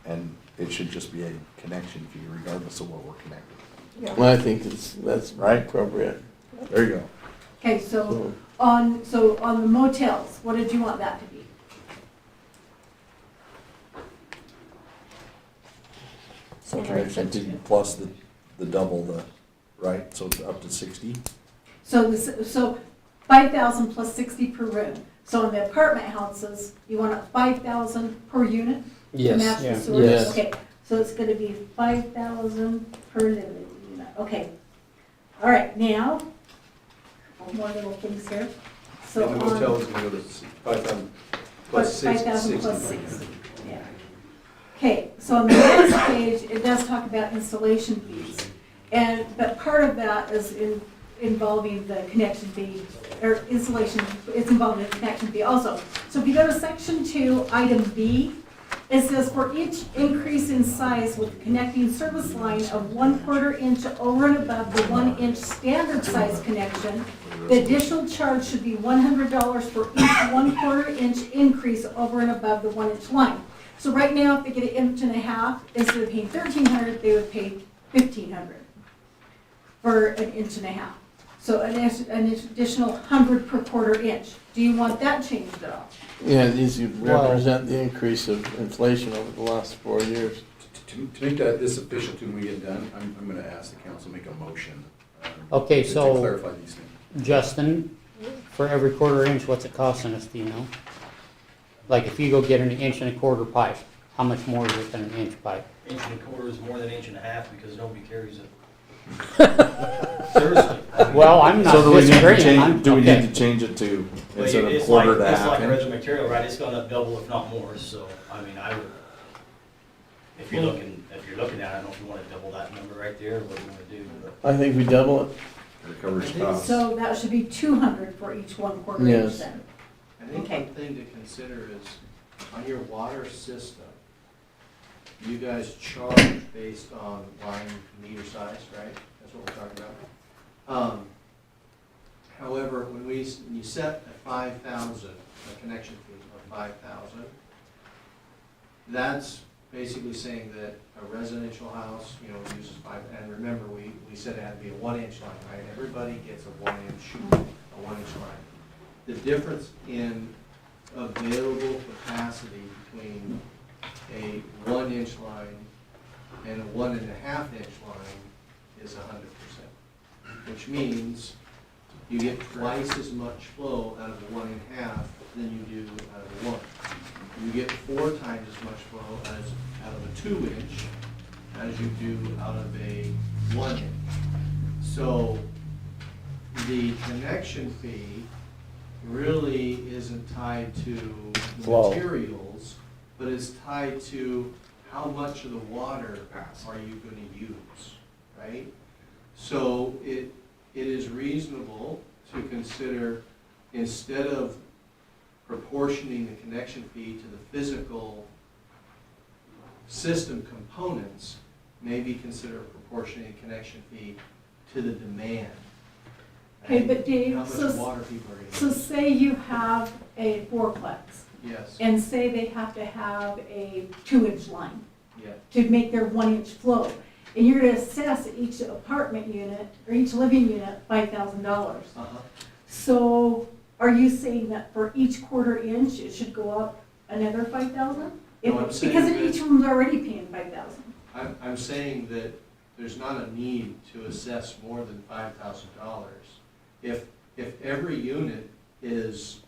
and it should just be a connection fee regardless of what we're connecting. I think that's Right. appropriate. There you go. Okay, so on the motels, what did you want that to be? So rates Connection it fee to- plus the double the, right, so up to 60? So 5,000 plus 60 per room. So in the apartment houses, you want it 5,000 per unit? To Yes. match Yeah. the sewer? Yes. Okay, so it's gonna be 5,000 per living unit, okay. All right, now, one more little things here. So And the on- motel is gonna go to 5,000 plus 5,000 plus 60. 60, yeah. Okay, so on the next page, it does talk about installation fees. But part of that is involving the connection fee, or installation, it's involved in the connection fee also. So if you go to section 2, item B, it says for each increase in size with connecting service line of 1/4 inch over and above the 1 inch standard size connection, the additional charge should be $100 for each 1/4 inch increase over and above the 1 inch line. So right now, if they get an inch and a half, instead of paying $1,300, they would pay $1,500 for an inch and a half. So an additional 100 per 1/4 inch. Do you want that changed at all? Yeah, these Well- represent the increase of inflation over the last 4 years. To make that this official to when we get done, I'm gonna ask the council to make a motion. Okay, to so- clarify these things. Justin, for every quarter inch, what's it costing us, do you know? Like if you go get an 1.25 inch pipe, how much more is it than an inch pipe? 1.25 is more than 1.5 inches because nobody carries it. Seriously. Well, I'm not So do we need to disagreeing. change, I'm- do we okay. need to change it to, Well, instead of it's quarter like- to It's half like inch? regular material, right? It's gonna double if not more, so, I mean, I would, if you're looking at it, I don't know if you wanna double that number right there, or what you wanna do, but. I think we double it. It covers I think costs. So that should be 200 for each 1/4 inch Yes. then. I think Okay. one thing to consider is, on your water system, you guys charge based on line meter size, right? That's what we're talking about. However, when you set a 5,000, a connection fee of 5,000, that's basically saying that a residential house, uses 5, and remember, we said it had to be a 1-inch line, right? Everybody gets a 1-inch line. The difference in available capacity between a 1-inch line and a 1.5-inch line is 100%, which means you get twice as much flow out of a 1.5 than you do out of a 1. You get 4 times as much flow out of a 2-inch as you do out of a 1-inch. So the connection fee really isn't tied to Flow. materials, but it's tied to how much of the water are you going to use, right? So it is reasonable to consider, instead of proportioning the connection fee to the physical system components, maybe consider proportioning the connection fee to the demand. Okay, and but Dave, how much water people are so using. say you have a fourplex, Yes, and say they have to have a 2-inch line yeah. to make their 1-inch flow. And you're gonna assess each apartment unit, or each living unit, $5,000. Uh-huh. So are you saying that for each 1/4 inch, it should go up another 5,000? No, I'm saying Because that- each one's already paying 5,000. I'm saying that there's not a need to assess more than $5,000. If every unit is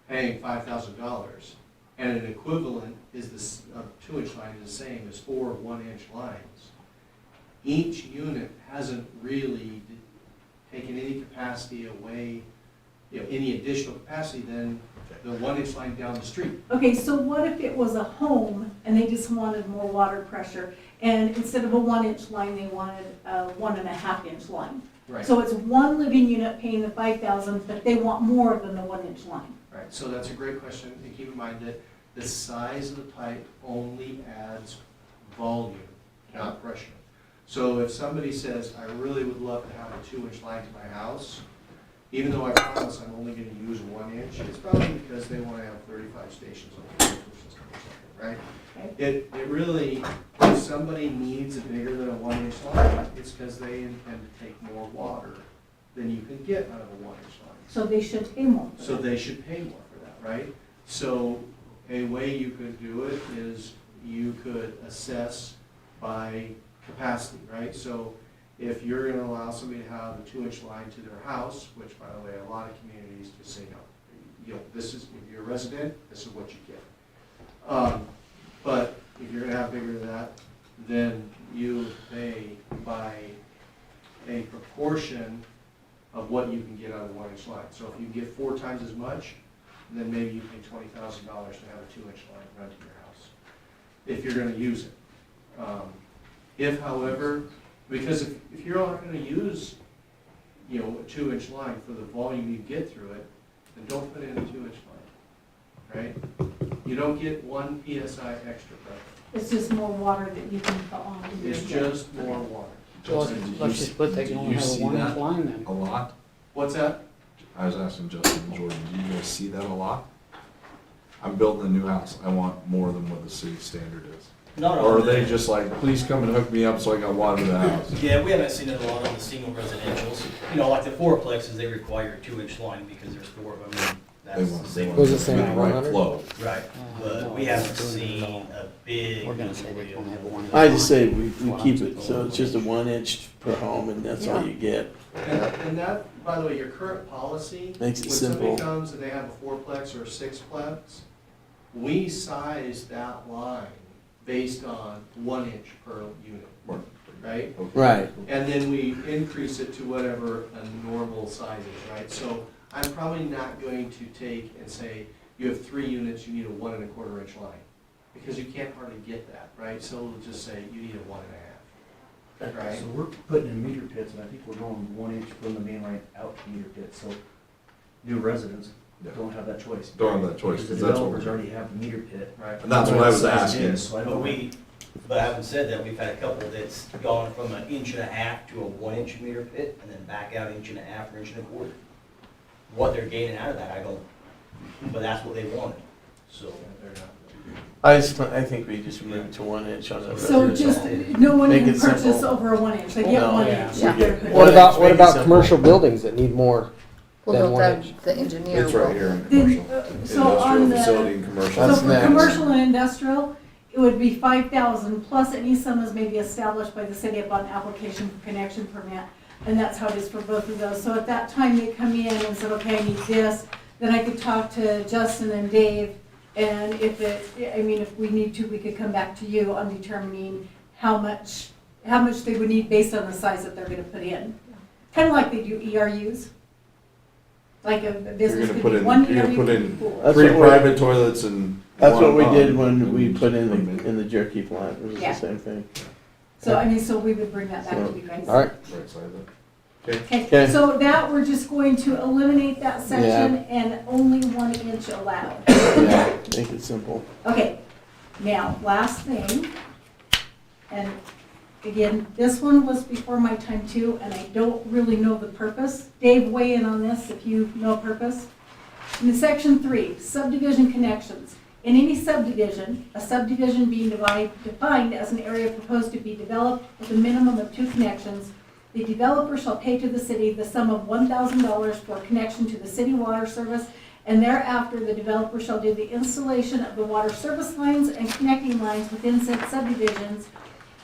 paying $5,000, and an equivalent is a 2-inch line is the same as 4 1-inch lines, each unit hasn't really taken any capacity away, any additional capacity than the 1-inch line down the street. Okay, so what if it was a home and they just wanted more water pressure, and instead of a 1-inch line, they wanted a 1.5-inch line? Right. So it's one living unit paying the 5,000, but they want more than the 1-inch line. Right, so that's a great question, and keep in mind that the size of the pipe only adds volume, not pressure. So if somebody says, I really would love to have a 2-inch line to my house, even though I promise I'm only gonna use 1-inch, it's probably because they wanna have 35 stations on the sprinkler system or something, right? Okay. It really, if somebody needs a bigger than a 1-inch line, it's because they intend to take more water than you can get out of a 1-inch line. So they should pay more. for So that. they should pay more for that, right? So a way you could do it is you could assess by capacity, right? So if you're gonna allow somebody to have a 2-inch line to their house, which by the way, a lot of communities just say no. This is, if you're a resident, this is what you get. But if you're gonna have bigger than that, then you pay by a proportion of what you can get out of a 1-inch line. So if you get 4 times as much, then maybe you pay $20,000 to have a 2-inch line run to your house, if you're gonna use it. If however, because if you're not gonna use, a 2-inch line for the volume you get through it, then don't put in a 2-inch line, right? You don't get 1 PSI extra pressure. It's just more water that you can put on. to It's your- just more water. Well, Justin, did let's you just put they did can you only have a see 1-inch that line then. A lot? What's that? I was asking Justin and Jordan, do you guys see that a lot? I'm building a new house, I want more than what the city standard is. Not Or are on they the- just like, please come and hook me up so I got water to the house? Yeah, we haven't seen it a lot on the single residentials. Like the fourplexes, they require a 2-inch line because there's 4 of them. That's They the want, they same. want Was it the saying right 100? flow. Right, but we haven't seen a big. We're gonna say they won't have one. I just say we keep it, so it's just a 1 inch per home and that's all you get. And that, by the way, your current policy, when Makes it simple. somebody comes and they have a 4-plex or a 6-plex, we size that line based on 1 inch per unit, right? Right. And then we increase it to whatever a normal size is, right? So I'm probably not going to take and say, you have 3 units, you need a 1 1/4 inch line. Because you can't hardly get that, right? So we'll just say, you need a 1 1/2, right? So we're putting in meter pits, and I think we're going 1 inch from the main line out to meter pits, so new residents Yeah. don't have that choice. Don't have that choice, Because the 'cause that's what developers we're- already have the meter pit. Right. And that's what I was Size it asking. is, So I don't. But having said that, we've had a couple that's gone from an 1 1/2 to a 1 inch meter pit, and then back out 1 1/2 or 1 1/4. What they're gaining out of that, I don't, but that's what they wanted, so. I think we just move it to 1 inch on the. So just, no one Make can it purchase simple. over a 1 inch, they get No. 1 Yeah. inch. Yeah. They're- What Make about, it what about simple. commercial buildings that need more? Well, Then no, one the, inch. the engineer It's right will. here in Then, commercial. so on Industrial the, facility and commercial. so That's for next. commercial and industrial, it would be 5,000 plus any sums may be established by the city upon application for connection permit. And that's how it is for both of those. So at that time, they come in and said, okay, I need this, then I could talk to Justin and Dave. And if if we need to, we could come back to you on determining how much they would need based on the size that they're gonna put in. Kind of like they do ERUs. Like a business gonna could put be in- one you're gonna ERU, put could in- be four. That's 3 what we- private toilets and That's what we one did pump. when we put in And- in the jerky plant, it was Yeah. the same thing. So, so we would bring that back to you guys. All right, Right side of it. Okay, Okay. so that, we're just going to eliminate that section and only 1 inch allowed. Yeah, make it simple. Okay, now, last thing, and again, this one was before my time too, and I don't really know the purpose. Dave, weigh in on this if you know purpose. In section 3, subdivision connections. In any subdivision, a subdivision being defined as an area proposed to be developed with a minimum of 2 connections, the developer shall pay to the city the sum of $1,000 for connection to the city water service, and thereafter the developer shall do the installation of the water service lines and connecting lines within said subdivisions,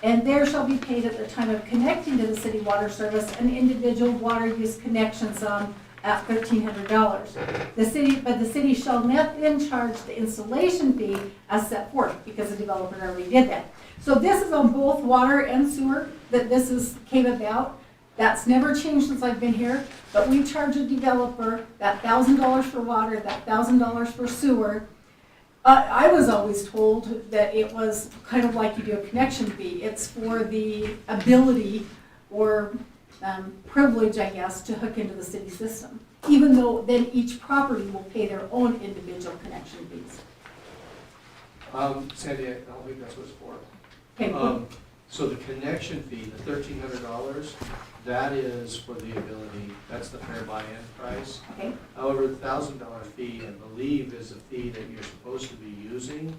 and there shall be paid at the time of connecting to the city water service an individual water use connection sum at $1,300. The city shall not then charge the installation fee as set forth, because the developer already did that. So this is on both water and sewer that came about. That's never changed since I've been here, but we charge a developer that $1,000 for water, that $1,000 for sewer. I was always told that it was kind of like you do a connection fee. It's for the ability or privilege, I guess, to hook into the city system, even though then each property will pay their own individual connection fees. Sandy, I don't think that's what it's for. Okay, So the connection fee, the $1,300, that is for the ability, that's the fair buy-in price. okay, However, the $1,000 fee, I believe, is a fee that you're supposed to be using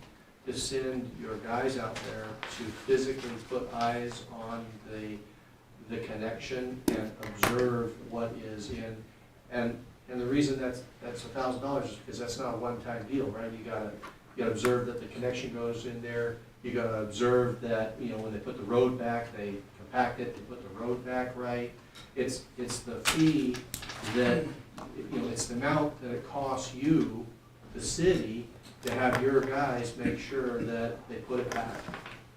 to send your guys out there to physically put eyes on the connection and observe what is in. And the reason that's $1,000 is because that's not a one-time deal, right? You gotta observe that the connection goes in there. You gotta observe that, when they put the road back, they compact it, they put the road back right. It's the fee that, it's the amount that it costs you, the city, to have your guys make sure that they put it back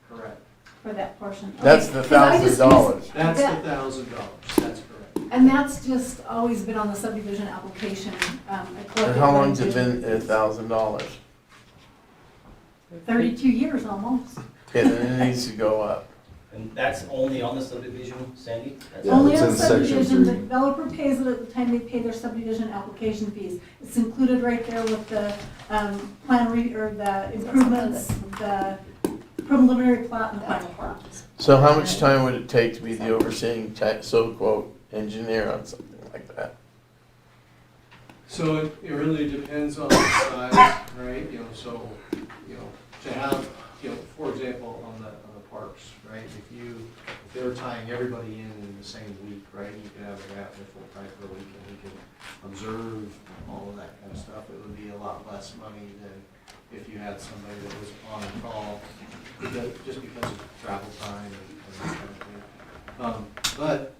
correct. for that portion. That's Okay, the 'cause I just $1,000. missed That's that. the $1,000, that's correct. And that's just always been on the subdivision application. And how long's it been $1,000? 32 years almost. Okay, then it needs to go up. And that's only on the subdivision, Sandy? That's- Yeah, Only it's on in section subdivision, the 3. developer pays it at the time they pay their subdivision application fees. It's included right there with the or the improvements, the preliminary plat and the final plat. So how much time would it take to be the overseeing so-quote engineer on something like that? So it really depends on the size, right? To have, for example, on the parks, right? If they're we're tying everybody in the same week, right? You could have a guy out there full time for a week and he can observe all of that kind of stuff. It would be a lot less money than if you had somebody that was on call, just because of travel time and that kind of thing. But,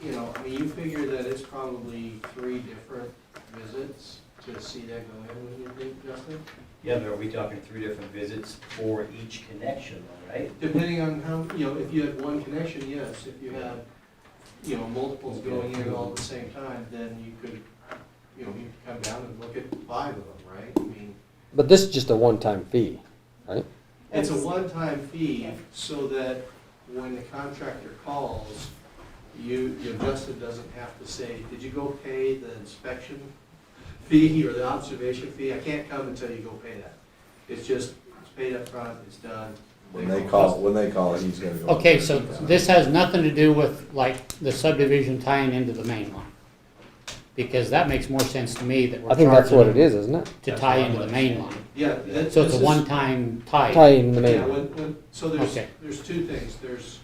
you know, I mean, you figure that it's probably 3 different visits to see that go in, when you think, Justin? Yeah, but are we talking 3 different visits for each connection though, right? Depending on how, you know, if you had one connection, yes. If you had, you know, multiples going in all at the same time, then you could, you know, you could come down and look at 5 of them, right? I mean, But this is just a one-time fee, right? it's a one-time fee so that when the contractor calls, Justin doesn't have to say, did you go pay the inspection fee or the observation fee? I can't come until you go pay that. It's just, it's paid up front. It's done. When they call, he's gonna go. Okay, so this has nothing to do with like the subdivision tying into the main line? Because that makes more sense to me that we're I think that's what it charging is, isn't it? to tie into the main line. Yeah. So it's a one-time tie. Tie in the main Yeah, line. so Okay. there's 2 things. There's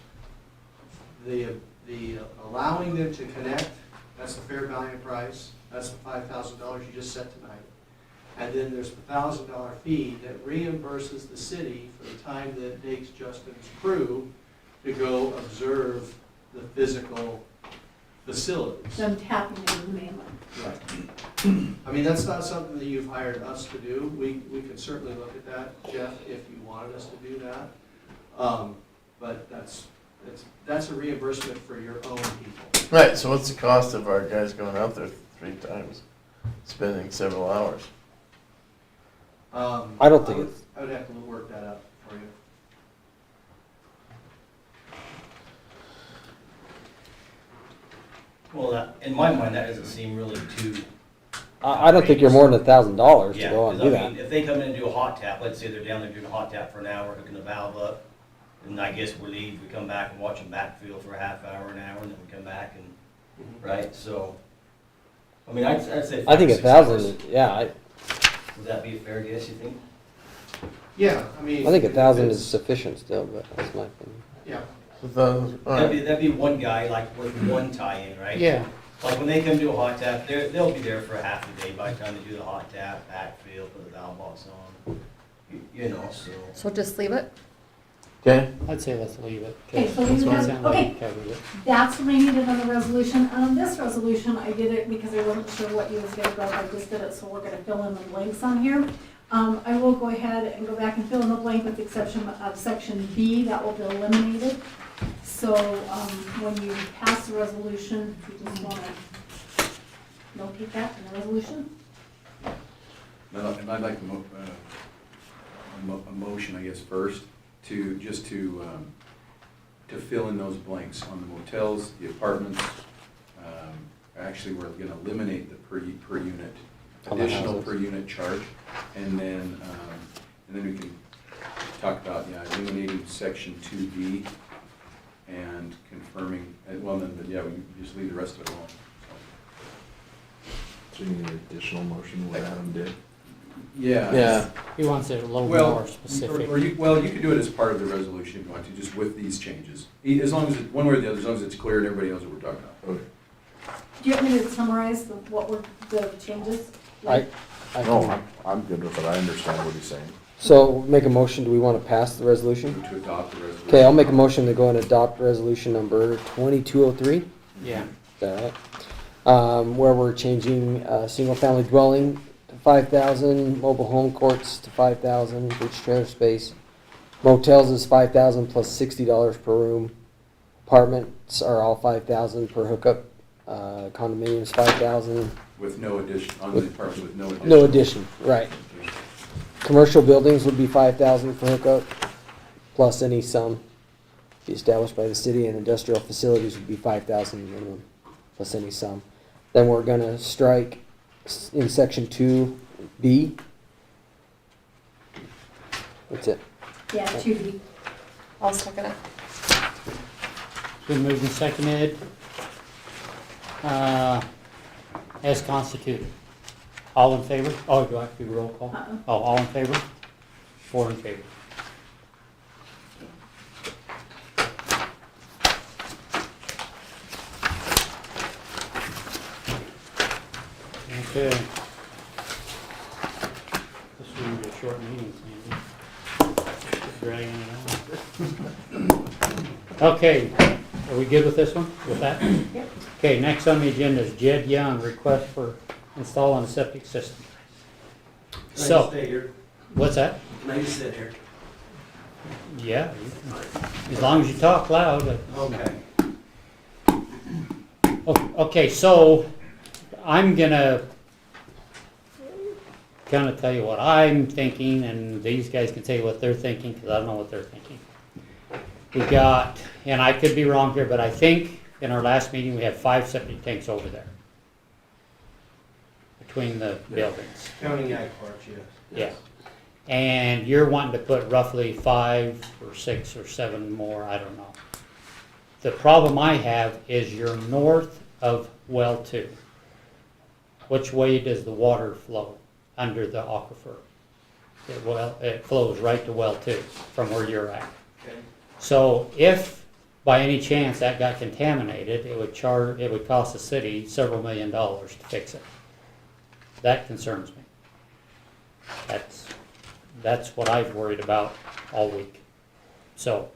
the allowing them to connect, that's the fair value price, that's the $5,000 you just set tonight. And then there's the $1,000 fee that reimburses the city for the time that it takes Justin's crew to go observe the physical facilities. Them tapping into the main line. Right. I mean, that's not something that you've hired us to do. We could certainly look at that, Jeff, if you wanted us to do that. But that's a reimbursement for your own people. Right, so what's the cost of our guys going out there 3 times, spending several hours? I don't think it's, I would have to work that out for you. Well, in my mind, that doesn't seem really too. I don't think you're more than $1,000 to Yeah, go out and because do I mean, that. if they come in and do a hot tap, let's say they're down there doing a hot tap for an hour, hooking the valve up, and I guess we leave, we come back and watch them backfill for a half hour, an hour, and then we come back and, right, so. I mean, I'd say. I think 5 to 6 hours. 1,000, yeah, Would that be a fair guess, you think? Yeah, I mean. I think 1,000 it's- is sufficient still, but that's my opinion. Yeah. All right. That'd be one guy, like with one tie-in, right? Yeah, Like when they come do a hot tap, they'll be there for a half a day by the time they do the hot tap, backfill, put the valve box on, you know, so. So just leave it? Okay, I'd say let's leave it. Okay, so That's leave it what it as- sounded like okay. you covered it. That's what I needed on the resolution. This resolution, I did it because I wasn't sure what you was gonna go, I just did it, so we're gonna fill in the blanks on here. I will go ahead and go back and fill in the blank with the exception of section B, that will be eliminated. So, when you pass the resolution, you just wanna notate that in the resolution. And I'd like a motion, I guess, first, to fill in those blanks on the motels, the apartments. Actually, we're gonna eliminate the per unit, On the additional houses. per unit charge. And then we can talk about, eliminating section 2B and confirming, but yeah, we just leave the rest of it alone. So you need an additional motion, what Adam did? yeah, He wants it a little Well, more specific. or you could do it as part of the resolution if you want to, just with these changes. As long as, one way or the other, as long as it's clear and everybody knows what we're talking about. Okay. Do you want me to summarize what were the changes? I No, can- I'm good with it, I understand what he's saying. So, make a motion, do we want to pass the resolution? To adopt the resolution. Okay, I'll make a motion to go and adopt resolution number 2203. Yeah, Is that right? Where we're changing, single-family dwelling to 5,000, mobile home courts to 5,000 for each trailer space. Motels is 5,000 plus $60 per room. Apartments are all 5,000 per hookup. Condominiums 5,000. With no addition, on the apartment with no addition. No addition, right. Commercial buildings would be 5,000 for hookup, plus any sum be established by the city, and industrial facilities would be 5,000 minimum, plus any sum. Then we're gonna strike in section 2B. That's it. Yeah, 2B. I'll second it. been moved and seconded, as constituted. All in favor? Oh, do I have to do roll call? Uh-uh. Oh, all in favor? 4 in favor. Okay. This is gonna be a short meeting, Sandy. Dragging it on. Okay, are we good with this one, with that? Yep. Okay, next on the agenda is Jed Young, request for installing a septic system. Can I just So, stay here? what's that? Can I just sit here? Yeah, you can- as long as you talk loud. Okay. Okay, so I'm gonna kind of tell you what I'm thinking, and these guys can tell you what they're thinking, because I don't know what they're thinking. We got, and I could be wrong here, but I think in our last meeting, we had 5 septic tanks over there between the buildings. Counting ag parks, yes. Yeah. And you're wanting to put roughly 5 or 6 or 7 more, I don't know. The problem I have is you're north of well 2. Which way does the water flow under the aquifer? It flows right to well 2 from where you're at. Okay. So if by any chance that got contaminated, it would cost the city several $1 million to fix it. That concerns me. That's what I've worried about all week. So,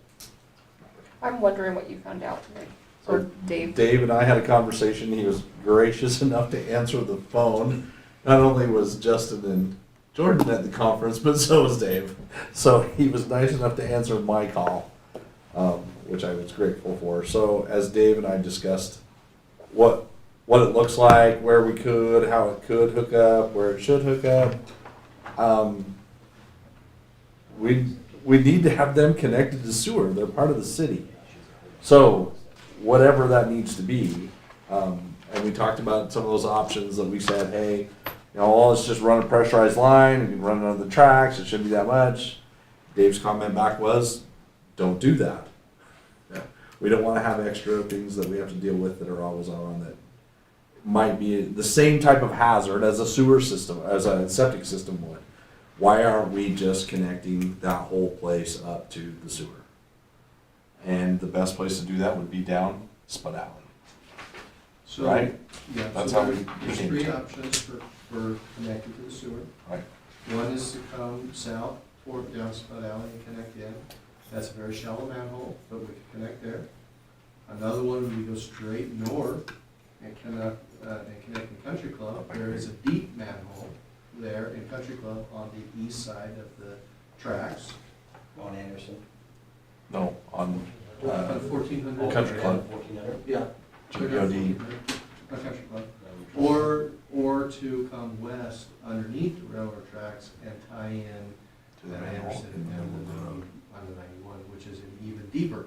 I'm wondering what you found out, Rick, or Dave. Dave and I had a conversation. He was gracious enough to answer the phone. Not only was Justin and Jordan at the conference, but so was Dave. So he was nice enough to answer my call, which I was grateful for. So as Dave and I discussed what it looks like, where we could, how it could hook up, where it should hook up, we need to have them connected to sewer. They're part of the city. So whatever that needs to be, and we talked about some of those options that we said, hey, you know, let's just run a pressurized line, we can run it on the tracks, it shouldn't be that much. Dave's comment back was, don't do that. We don't want to have extra things that we have to deal with that are always on that might be the same type of hazard as a sewer system, as a septic system would. Why aren't we just connecting that whole place up to the sewer? And the best place to do that would be down Spud Alley. So, Right? yeah, That's so how we there's came 3 to it. options for connecting to the sewer. Right. One is to come south toward down Spud Alley and connect in. That's a very shallow manhole, but we can connect there. Another one would be go straight north and connect in Country Club. There is a deep manhole there in Country Club on the east side of the tracks. On Anderson. No, on On 1400. Country Club. 1400. Yeah. GPOD. Country Club. Or to come west underneath the railroad tracks and tie in To the at manhole Anderson in the and middle of the road. on the 91, which is an even deeper,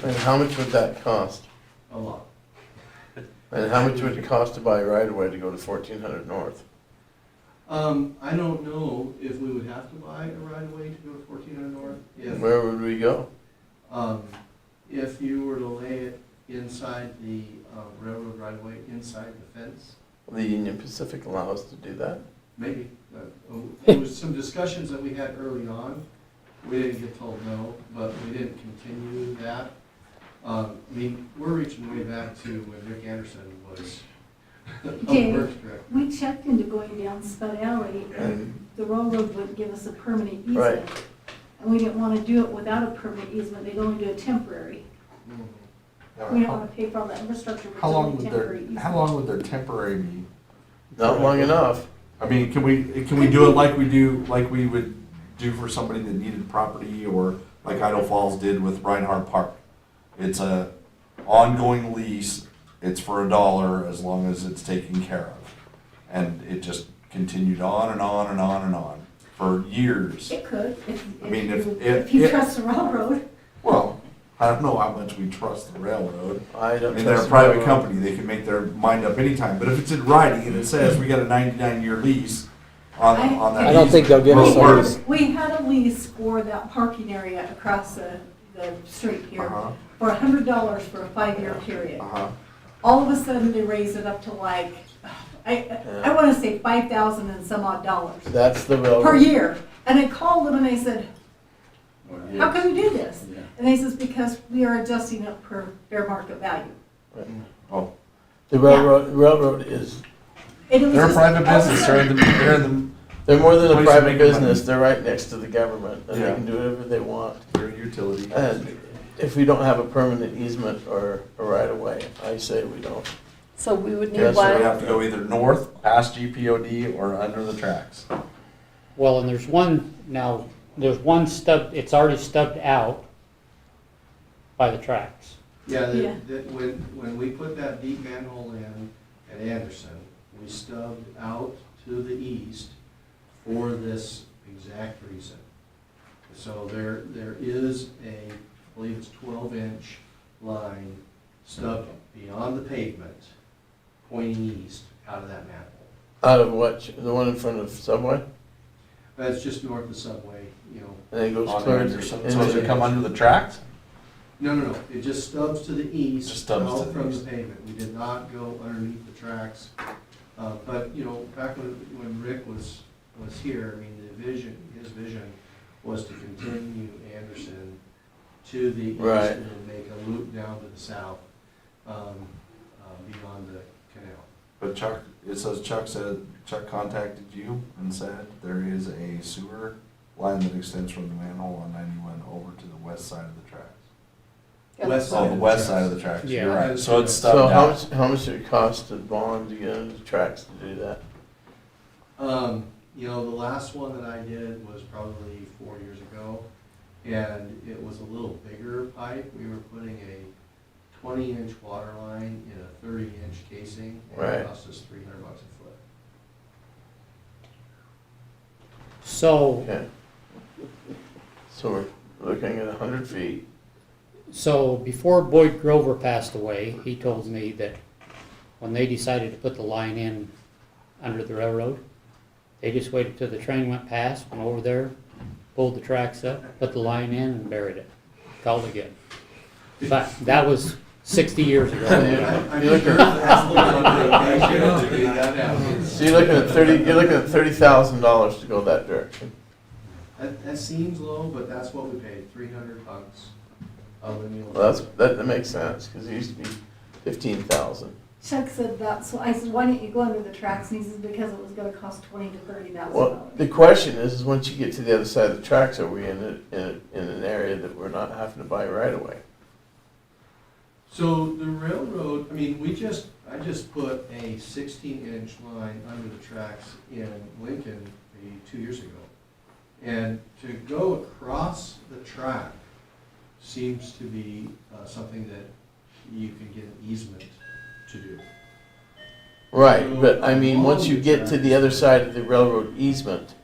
And how much would that cost? a lot. And how much would it cost to buy a right of way to go to 1400 North? I don't know if we would have to buy a right of way to go to 1400 North. Where would we go? If you were to lay it inside the railroad right of way, inside the fence, Will the Union Pacific allow us to do that? maybe. There was some discussions that we had early on. We didn't get told no, but we didn't continue that. I mean, we're reaching way back to when Rick Anderson was Okay. Works Director. We checked into going down Spud Alley, and the railroad wouldn't give us a permanent Right. easement. And we didn't want to do it without a permanent easement, they'd only do a temporary. We don't want to pay for all the infrastructure, but How it's long only would temporary their, easement. how long would their temporary be? Not long enough. I mean, can we do it like we would do for somebody that needed property, or like Idaho Falls did with Reinhardt Park? It's a ongoing lease, it's for $1 as long as it's taken care of. And it just continued on and on and on and on for years. It could, I mean, if you trust the railroad. Well, I don't know how much we trust the railroad. I I don't mean, they're a trust private railroad. company, they can make their mind up anytime, but if it's in writing and it says we got a 99-year lease on that. I don't think they'll give us easement, a will lease. work. We had a lease for that parking area across the street here Uh-huh, for $100 for a 5-year period. uh-huh. All of a sudden, they raised it up to like, I want to say 5,000 and some odd dollars That's the per railroad. year. And I called them and I said, how come you do this? And they says, because we are adjusting it per fair market value. Oh, The railroad is, And it was They're a just private business, us. they're in they're more than a Place to private make money. business, they're right next to the government, and they Yeah. can do whatever they want. they're a utility. And if we don't have a permanent easement or a right of way, I say we don't. So we would need Yes, So we one, have to go either north, past GPOD, or under the tracks. Well, and there's one stub, it's already stubbed out by the tracks. Yeah, Yeah. when we put that deep manhole in at Anderson, we stubbed out to the east for this exact reason. So there is I believe it's 12-inch line stubbed beyond the pavement, pointing east out of that manhole. Out of what, the one in front of Subway? That's just north of Subway, you know. And it goes On clear Anderson. into So does it the- come under the tracks? No, it just stubs to the east, Just stubs to out the from the east. pavement. We did not go underneath the tracks. But, you know, back when Rick was here, I mean, his vision was to continue Anderson to the east Right. and then make a loop down to the south, beyond the canal. But Chuck, it says Chuck contacted you and said there is a sewer line that extends from the manhole on 91 over to the west side of the tracks. West Oh, side the of west tracks. side of the tracks, Yeah. you're right. So it's So stubbed out. how much did it cost to bond to get into the tracks to do that? You know, the last one that I did was probably 4 years ago, and it was a little bigger pipe. We were putting a 20-inch water line in a 30-inch casing, and Right. it cost us $300 a foot. So, Okay. So we're looking at 100 feet. so before Boyd Grover passed away, he told me that when they decided to put the line in under the railroad, they just waited till the train went past, went over there, pulled the tracks up, put the line in and buried it. Called it good. But that was 60 years ago. I'm sure that's the one they did that out. So you're looking at $30,000 to go that direction. That seems low, but that's what we paid, $300 of the meal. Well, that makes sense, because it used to be 15,000. Chuck said that, so I said, why didn't you go under the tracks? And he says, because it was gonna cost $20,000 to $30,000. Well, the question is once you get to the other side of the tracks, are we in an area that we're not having to buy right away? So the railroad, I mean, I just put a 16-inch line under the tracks in Lincoln maybe 2 years ago. And to go across the track seems to be something that you can get an easement to do. Right, but I mean, once you get to the other side of the railroad easement,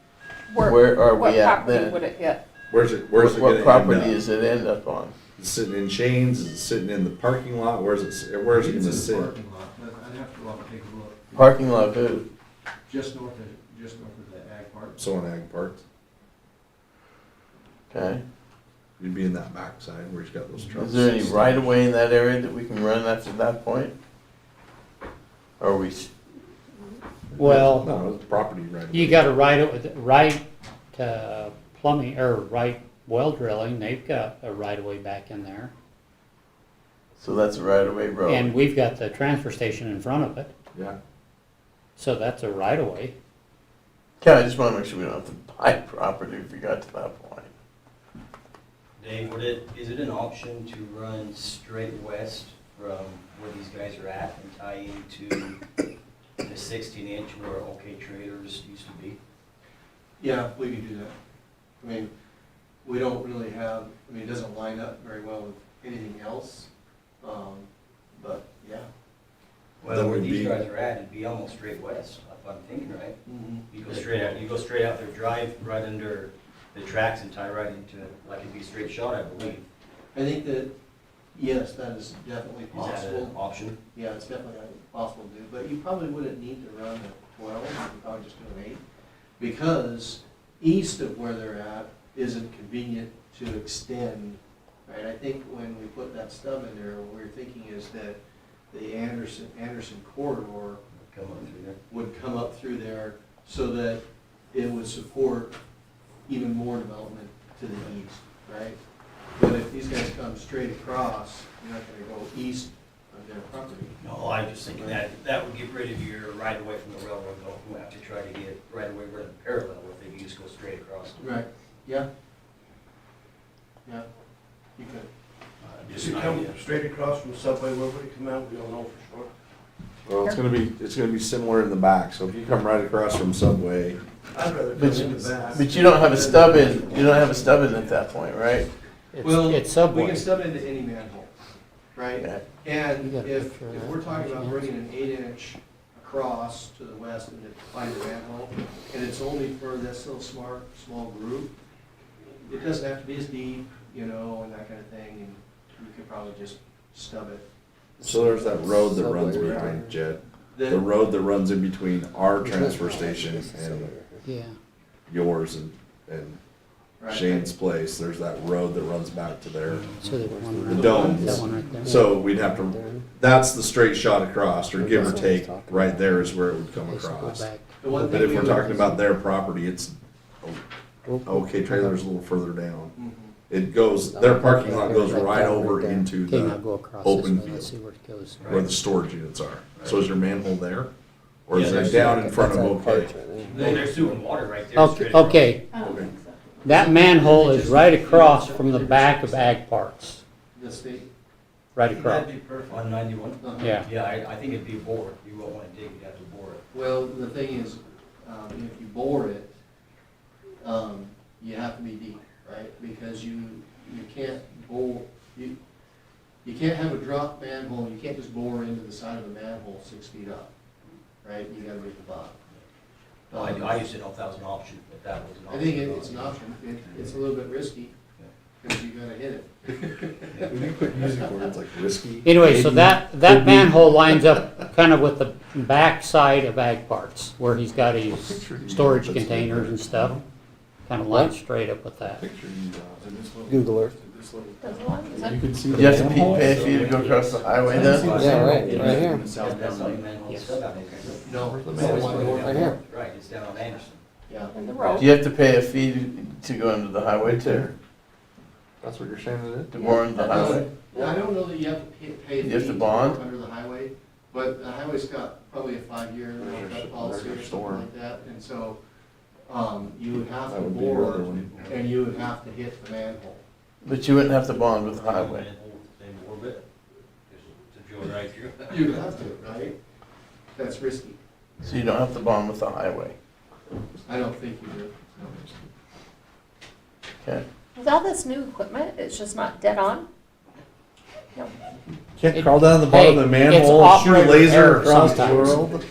where are what we at property then? would it hit? Where's it What gonna end property up? does it end up on? Is it sitting in chains? Is it sitting in the parking lot? Where's it gonna It's in the sit? parking lot, but I'd have to go out and take a look. Parking lot of who? Just north of the ag park. So in ag parks, Okay. you'd be in that backside where he's got those trucks. Is there any right of way in that area that we can run after that point? Or are we, Well, No, it's property right. you got a right plumbing, or right well drilling, they've got a right of way back in there. so that's a right of way road? And we've got the transfer station in front of it, Yeah. so that's a right of way. Okay, I just wanna make sure we don't have to buy property if we got to that point. Dave, is it an option to run straight west from where these guys are at and tie into the 16-inch where OK Traders used to be? Yeah, we could do that. I mean, we don't really have, I mean, it doesn't line up very well with anything else, but yeah. Well, That where would these be- guys are at, it'd be almost straight west, if I'm thinking right. Mm-hmm. You go straight out there, drive right under the tracks and tie right into, like it'd be a straight shot, I believe. I think that, yes, that is definitely Is that an possible. option? Yeah, it's definitely possible to do, but you probably wouldn't need to run a 12, you could probably just do an 8. Because east of where they're at isn't convenient to extend, right? I think when we put that stub in there, what we're thinking is that the Anderson corridor Come on through there. would come up through there so that it would support even more development to the east, right? But if these guys come straight across, you're not gonna go east their property. No, I just think that would get rid of your right away from the railroad, though. We have to try to get right away where the parallel, if they just go straight across. Right, yeah. Yeah, you could. Just If you an come idea. straight across from Subway, where would it come out? We don't know for sure. Well, it's gonna be similar in the back, so if you come right across from Subway, I'd rather come But in the back. But you don't have a stub in, you don't have a stub in at that point, right? Well, It's we Subway. can stub into any manhole, right? Yeah. And You gotta if picture that. we're talking about bringing an 8-inch across to the west and to find a manhole, and it's only for this little small group, it doesn't have to be as deep, you know, and that kind of thing, and you could probably just stub it. so there's that road that runs Subway, behind right? Jed. The- The road that runs in between our transfer station and Yeah. yours and right. Shane's place, there's that road that runs back to there. So the one The right, domes. that one right there. So we'd have to, that's the straight shot across, or give or take, right there is where it would come Basically across. back. The one But thing if we we're would- talking about their property, it's, okay, trailer's a little further down. Mhm. It goes, their parking lot goes right over into Okay, now the, go across open this way, let's see field. where it goes. where the storage units are. So is your manhole there? Or is Yeah, it there's- down in front of That's that okay? part right there. Well, there's sewer and water right there. Okay, straight across. okay, I don't think so. that manhole is right across from the back of Ag Parts, The state. right across. That'd be perfect. On 91? Uh-huh. Yeah, Yeah, I think it'd be a bore. You won't want to dig, you'd have to bore it. Well, the thing is, if you bore it, you have to be deep, right? Because you can't bore, you can't have a drop manhole, you can't just bore into the side of a manhole 6 feet up, right? You gotta be at the bottom. Well, I used to know if that was an option, if that was an I option. think it's an option, it's a little bit risky, because you gotta hit it. When you put music words like risky. anyway, so maybe, that could be- manhole lines up kind of with the back side of Ag Parts, where he's got his storage containers and stuff. Kind of lines straight up with that. Picture you, Google Earth. That's the one, is you it? can see You the have to manhole. pay a fee to go across the highway then? Yeah, right here. That's not even manhole Yes. stuff out there. No. the it's manhole? one door. Right here. Right, it's down on Anderson. Yeah. In the Do road. you have to pay a fee to go into the highway too? That's what you're saying it is? To bore into the highway? Well, I don't know that you have to pay a You have fee to to bond? go under the highway, but the highway's got probably a 5-year policy or something like that, and so, you would have to That would be your bore, other one. and you would have to hit the manhole. But you wouldn't have to bond with the highway. Same orbit. Just to drill right through. You would have to, right? That's risky. So you don't have to bond with the highway. I don't think you do. Okay. With all this new equipment, it's just not dead on. No. Can't crawl down the bottom of the It- it's manhole, shoot a operator laser error across the sometimes. world.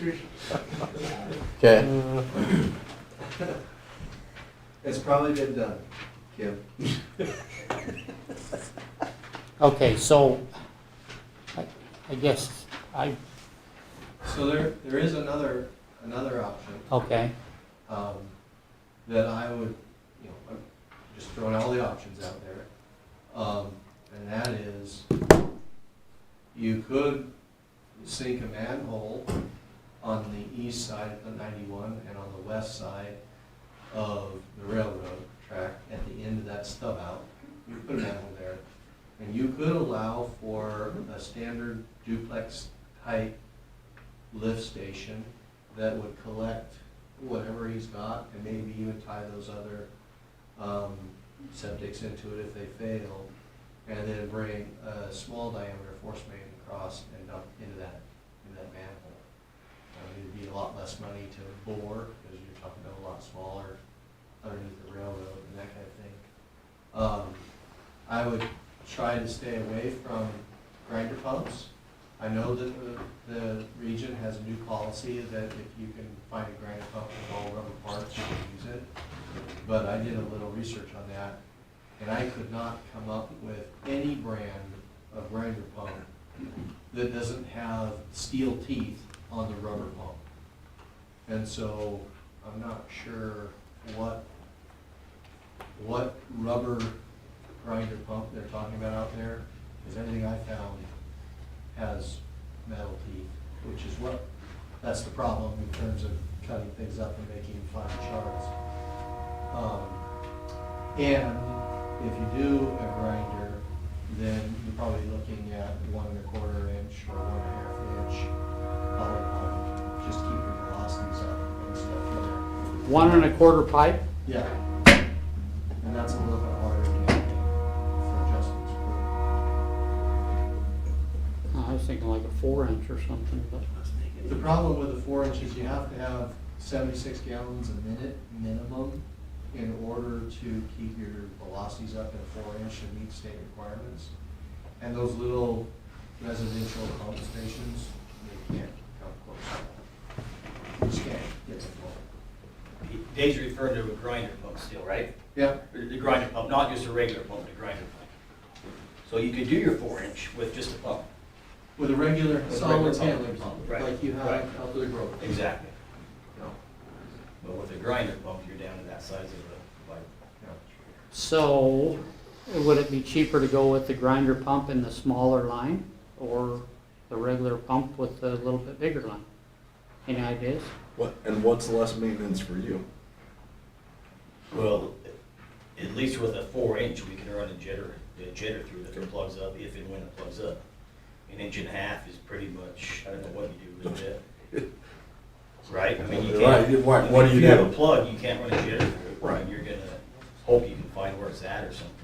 Okay. It's probably been done, Kim. Okay, so, I guess, So there is another option, okay, that I would, I'm just throwing all the options out there. And that is, you could sink a manhole on the east side of 91 and on the west side of the railroad track at the end of that stub out. You could put a manhole there. And you could allow for a standard duplex type lift station that would collect whatever he's got and maybe even tie those other septics into it if they fail, and then bring a small diameter force main across and dump into that manhole. It'd be a lot less money to bore because you're talking about a lot smaller underneath the railroad and that kind of thing. I would try to stay away from grinder pumps. I know that the region has a new policy that if you can find a grinder pump with all rubber parts, you can use it. But I did a little research on that, and I could not come up with any brand of grinder pump that doesn't have steel teeth on the rubber pump. And so I'm not sure what rubber grinder pump they're talking about out there, because everything I found has metal teeth, which is that's the problem in terms of cutting things up and making fine shards. And if you do a grinder then you're probably looking at 1¼ inch or 1½ inch poly pump, just to keep your velocities up and stuff in there. 1¼ pipe? Yeah. And that's a little bit harder to get for adjustments. I was thinking like a 4-inch or something, but. The problem with the 4 inches, you have to have 76 gallons a minute minimum in order to keep your velocities up in a 4 inch to meet state requirements. And those little residential pump stations, they can't come close. You just can't get the flow. Dave's referring to a grinder pump still, right? Yeah. The grinder pump, not just a regular pump, the grinder pump. So you could do your 4 inch with just a pump. With a regular With a solids regular handling pump, pump, right, like you have right. out to the grove. Exactly. No, But with a grinder pump, you're down to that size of a pipe. no. So, would it be cheaper to go with the grinder pump in the smaller line, or the regular pump with the little bit bigger line? Any ideas? And what's less maintenance for you? Well, at least with a 4 inch, we can run a jetter through that plugs up if and when it plugs up. 1½ inch is pretty much, I don't know what you do with it. Right? I mean, you Right, can't. what do If you you have a do? plug, you can't run a jetter through it. Right. You're gonna hope you can find where it's at or something.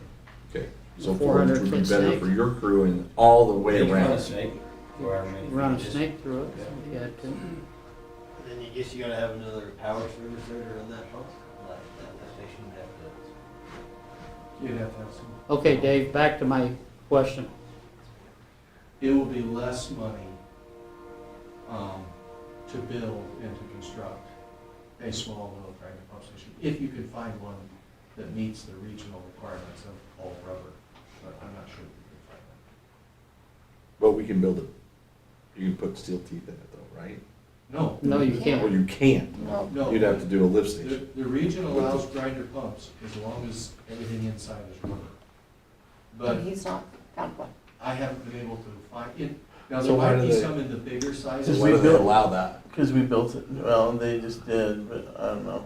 Okay, so 400 4 inch would be foot better snake. for your crew and all the way You can run a around. snake, or however many Run a feet it is. snake through it, if you had to. Then you guess you gotta have another power service there to run that pump, like that station would have to. You'd have to have some. Okay, Dave, back to my question. It will be less money to build and to construct a small little grinder pump station, if you could find one that meets the regional requirements of all rubber, but I'm not sure we can find that. But we can build it. You can put steel teeth in it though, right? No. No, you Or can't. you can't. No. No. You'd have to do a lift station. The region allows grinder pumps as long as everything inside is rubber. But And he's not found one. I haven't been able to find it. Now, So there why might do be they- some in the bigger Just sizes. Why do they built- allow that? Because we built it, well, they just did, but I don't know.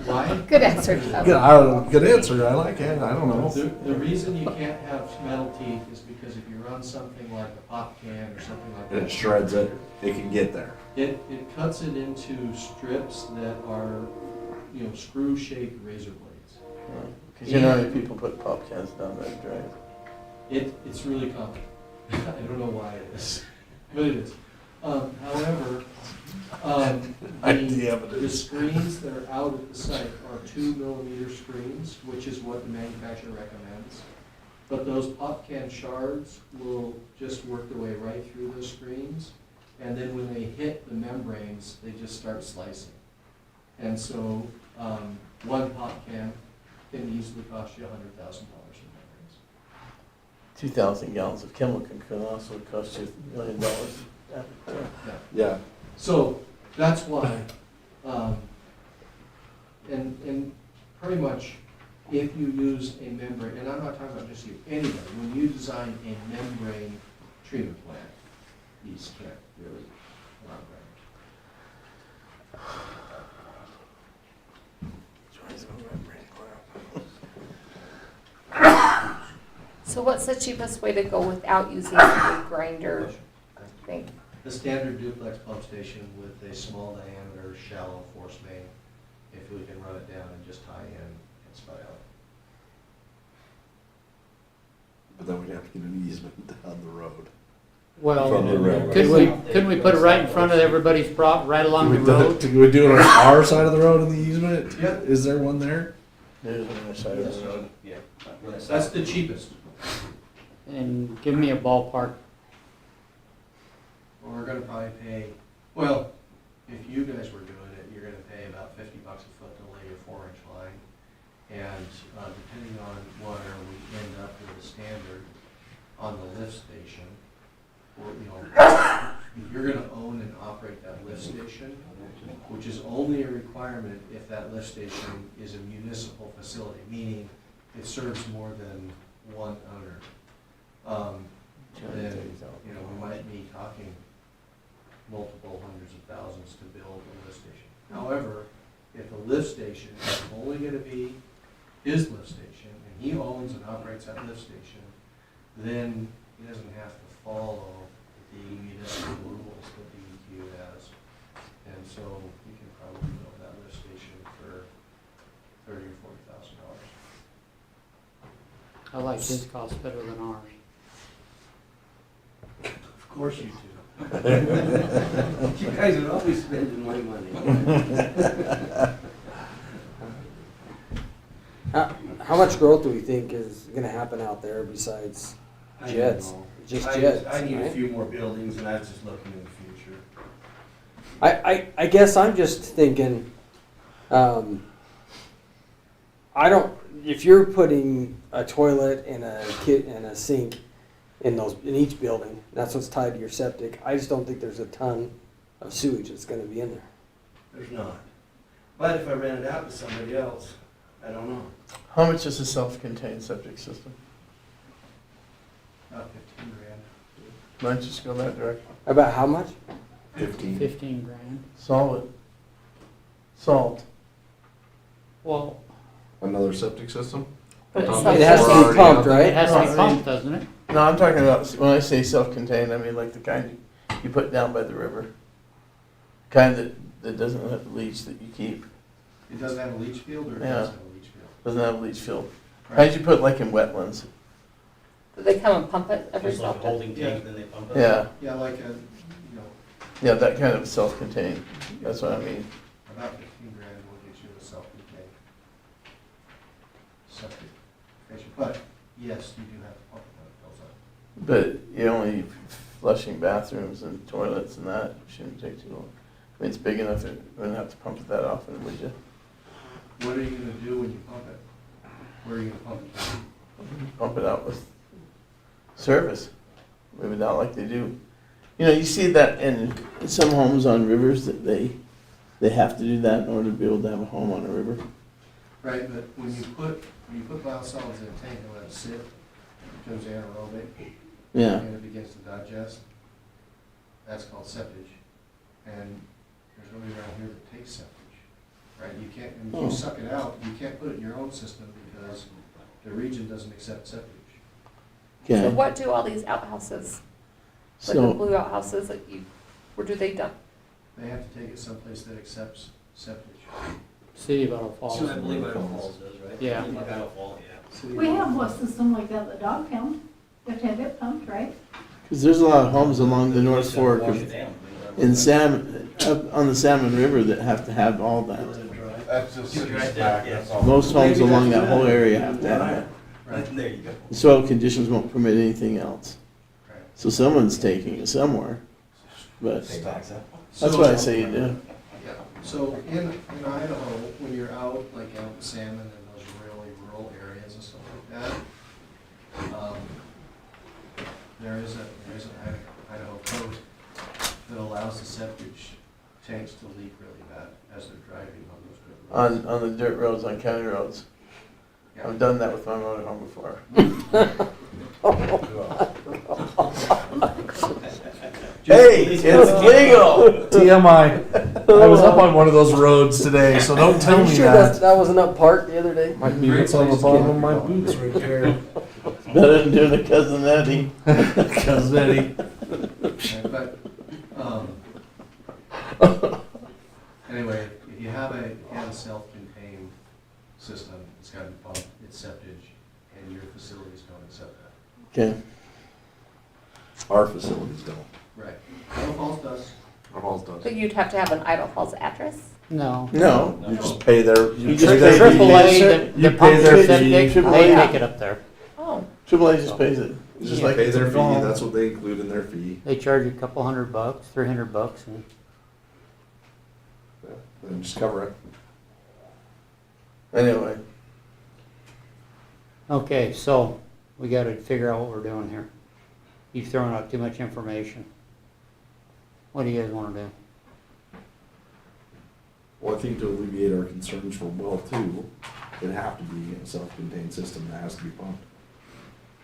Why? Good answer, Jeff. I don't know, good answer, I like it, I don't know. The reason you can't have metal teeth is because if you run something like a pop can or something like that. And it shreds it, it can get there. It cuts it into strips that are, screw-shaped razor blades. Because you know how many people put pop cans down that drain. It's really common. I don't know why it is, but it is. However, the screens that are out at the site are 2mm screens, which is what the manufacturer recommends. But those pop can shards will just work their way right through those screens. And then when they hit the membranes, they just start slicing. And so, one pop can easily cost you $100,000 in membranes. 2,000 gallons of chemical can also cost you $1 million. Yeah. So that's why, and pretty much if you use a membrane, and I'm not talking about just you, anybody, when you design a membrane treatment plant, these can't really run So what's the cheapest way to go without using a grinder thing? The standard duplex pump station with a small diameter, shallow force main, if we can run it down and just tie in and spud out. But then we'd have to get an easement down the road. Well, From the railroad. couldn't we put it right in front of everybody's right along the road? Can we do it on our side of the road in the easement? Yeah. Is there one there? There's on the side of the road. Yeah. That's the cheapest. And give me a ballpark. Well, we're gonna probably pay, well, if you guys were doing it, you're gonna pay about $50 a foot to lay your 4-inch line. And depending on where we end up with the standard on the lift station, or, you're gonna own and operate that lift station, which is only a requirement if that lift station is a municipal facility, meaning it serves more than one owner. Then, we might be talking multiple hundreds of thousands to build a lift station. However, if the lift station is only gonna be his lift station, and he owns and operates that lift station, then he doesn't have to follow the municipal rules that DEQ has. And so you can probably build that lift station for $30,000 or $40,000. I like his cost better than ours. Of course you do. You guys are always spending my money. How much growth do we think is gonna happen out there besides I don't jets? know. Just I- jets, I need a right? few more buildings, and I was just looking in the future. I guess I'm just thinking, I don't, if you're putting a toilet and a kit and a sink in each building, that's what's tied to your septic, I just don't think there's a ton of sewage that's gonna be in there. There's not. But if I rent it out to somebody else, I don't know. How much is a self-contained septic system? About 15 grand. Might just go that direction. About how much? 15 grand. Solid. Salt. Well, Another septic system? But it's It It has to self-contained. be pumped, it right? has to No, I be mean- pumped, doesn't it? No, I'm talking about, when I say self-contained, I mean like the kind you put down by the river. Kind that doesn't have leach that you keep, It doesn't have a leach field, or it Yeah. does have a leach field? doesn't have a leach field. Right. Kind you put like in wetlands. Do they come and pump it every Just so like a often? holding tank, then they pump it. Yeah, Yeah, like yeah, that kind of self-contained, that's what I mean. about 15 grand will get you a self-contained septic station. But yes, you do have to pump it when it fills up. But you only flushing bathrooms and toilets and that shouldn't take too long. I mean, it's big enough, you wouldn't have to pump it that often, would you? What are you gonna do when you pump it? Where are you gonna pump it to? Pump it out with service, move it out like they do. You know, you see that in some homes on rivers that they have to do that in order to be able to have a home on a river. Right, but when you put biosolids in a tank and let it sit, it becomes anaerobic, Yeah, and it begins to digest. That's called septage. And there's nobody around here that takes septage, right? You can't, and if Oh. you suck it out, you can't put it in your own system because the region doesn't accept septage. So okay. what do all these outhouses, like the So, blue outhouses that where do they dump? They have to take it someplace that accepts septage. City of Idaho Falls. So I believe Idaho Falls does, right? Yeah. I believe Idaho Falls, yeah. We have a system like that, the dog pound. You have to have it pumped, right? because there's a lot of homes along the North Fork Wash of, it down. in Salmon, up on the Salmon River that have to have all that. That's just You're right there, yes. Most homes along that whole area have to have that. Right. There you go. The soil conditions won't permit anything else. Right. So someone's taking it somewhere, but that's So- what I say you do. Yeah, so in Idaho, when you're out, like out in Salmon and those really rural areas and stuff like that, there is an Idaho code that allows the septic tanks to leak really bad as they're driving on those good roads. On the dirt roads, on county roads. Yeah. I've done that with my motorhome before. Hey, it's legal! TMI. I was up on one of those roads today, so don't tell Are you me sure that. that wasn't up park the other day? Might be what's on the bottom of my boots right there. Better than doing a cousin Eddie. Cousin Eddie. But, anyway, if you have a self-contained system, it's got to be pumped, it's septic, and your facilities don't accept that. Okay, Our facilities don't. Right. Idaho Falls does. Our halls does. But you'd have to have an Idaho Falls address? No. no, You just pay their, You you just pay pay their triple fee. A. The You pump pay their septic, fee. they Yeah. take it up there. Oh, AAA just pays it. It's just Yeah. like Pay it's a their fee, phone. that's what they include in their fee. They charge you a couple $100, $300, and Then just cover it. Anyway, okay, so we gotta figure out what we're doing here. You've thrown out too much information. What do you guys wanna do? Well, I think to alleviate our concerns for well two, it'd have to be a self-contained system that has to be pumped.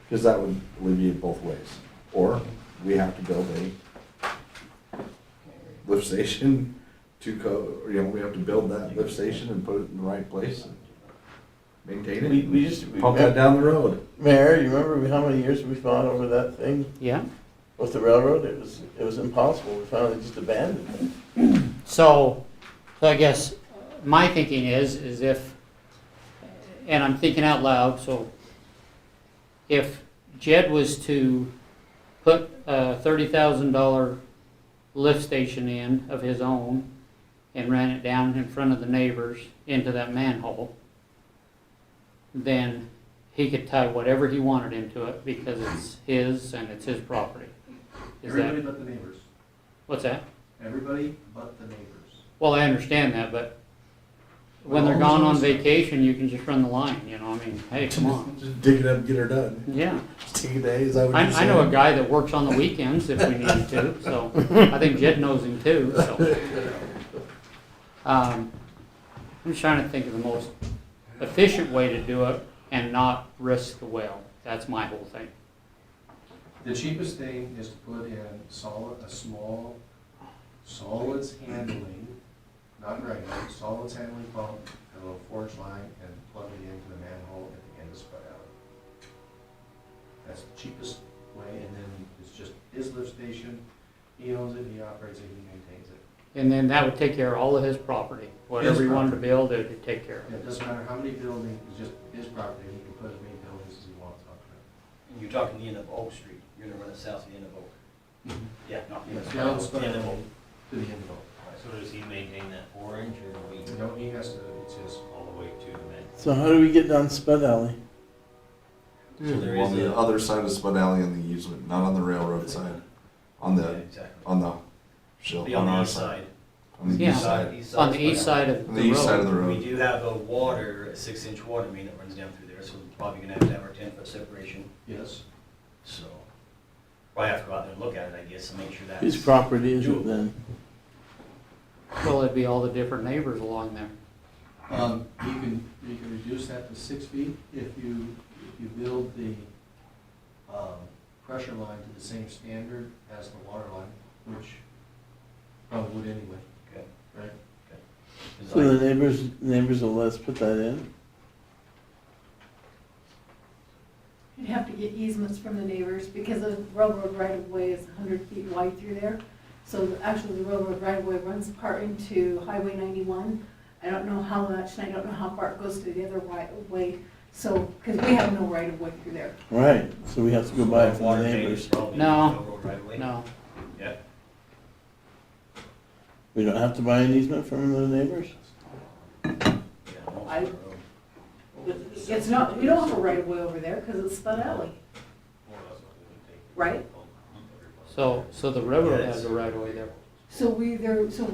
Because that would alleviate both ways. Or we have to build a lift station to we have to build that lift station and put it in the right place. Maintain it. We just, Pump that down the road. Mayor, you remember how many years we fought over that thing Yeah. with the railroad? It was impossible. We finally just abandoned it. So I guess my thinking is if, and I'm thinking out loud, so if Jed was to put a $30,000 lift station in of his own and ran it down in front of the neighbors into that manhole, then he could tie whatever he wanted into it because it's his and it's his property. Is Everybody that, but the neighbors. what's that? Everybody but the neighbors. Well, I understand that, but when they're Well, gone on almost- vacation, you can just run the line, you know, I mean, hey, come on. Just dig it up and get her done. Yeah, Take a day, is that what you're I saying? know a guy that works on the weekends if we needed to, so I think Jed knows him too, so. I'm just trying to think of the most efficient way to do it and not risk the well. That's my whole thing. The cheapest thing is to put in a small solids handling, not granular, solids handling pump, and a little forage line, and plug it into the manhole at the end of Spud Alley. That's the cheapest way, and then it's just his lift station, he owns it, he operates it, he maintains it. And then that would take care of all of his property. Whatever he wanted to build, it would take care of Yeah, it. it doesn't matter how many buildings, it's just his property, he can put as many buildings as he wants on it. And you're talking the end of Oak Street, you're gonna run it south to the end of Oak. Yeah, not the end of Yeah, Oak, it's the end of Oak. to the end of it. So does he maintain that 4-inch or do we No, he has to, it's his. all the way to the man? So how do we get down Spud Alley? So there is On the a, other side of Spud Alley on the easement, not on the railroad side. On yeah, the, exactly. on the, shell, Be on on the our east side. side. On the Yeah. east side. On the east side of On the the east side of road. the We road. do have a 6-inch water main that runs down through there, so we're probably gonna have our 10-foot separation, Yes. so. Probably have to go out there and look at it, I guess, and make sure that's. Whose property is it doable. then? Well, it'd be all the different neighbors along there. You can reduce that to 6 feet if you build the pressure line to the same standard as the water line, which probably would anyway. Okay. Right? 'Cause So I- the neighbors will let us put that in? You'd have to get easements from the neighbors because the railroad right of way is 100 feet wide through there. So actually the railroad right of way runs part into Highway 91. I don't know how much, and I don't know how far it goes to the other right of way. So, because we have no right of way through there. Right, so we have to go buy it from the Water main is neighbors. probably No. railroad right away. No, Yeah. We don't have to buy an easement from the neighbors? Yeah, no, I- it's the road. It's not, we don't have a right of way over there because it's Spud Alley, right? so the railroad has a right of way there. So we either, so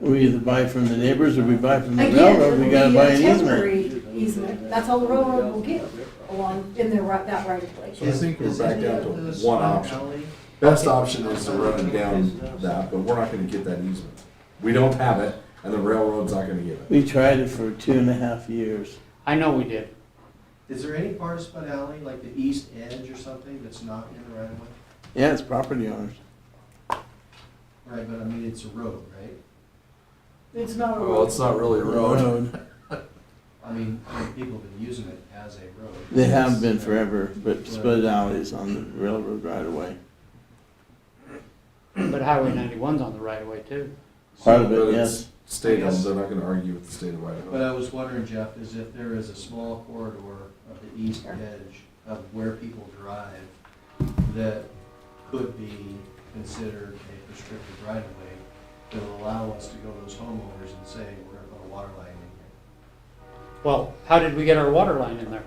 We either buy from the neighbors or we buy from the again, railroad, we gotta it'll buy be an a easement. temporary easement. That's all the railroad will get along in their, that right of way. So I think we're Is back any down of to the one Spud option. Alley- Best option is to run it down that, but we're not gonna get that easement. We don't have it, and the railroad's not gonna get it. We tried it for 2.5 years. I know we did. Is there any part of Spud Alley, like the east edge or something, that's not in the right of way? Yeah, it's property owners. Right, but I mean, it's a road, right? It's not a Well, road. it's not really a road. I mean, people have been using it as a road. They have been forever, but Spud Alley is on the railroad right away. But Highway 91's on the right of way too. Part of But it, it's yes. state owned, Yes. they're not gonna argue with the state of But Idaho. I was wondering, Jeff, is if there is a small corridor of the east edge of where people drive that could be considered a prescriptive right of way that will allow us to go to those homeowners and say, we're gonna put a water line in here. Well, how did we get our water line in there?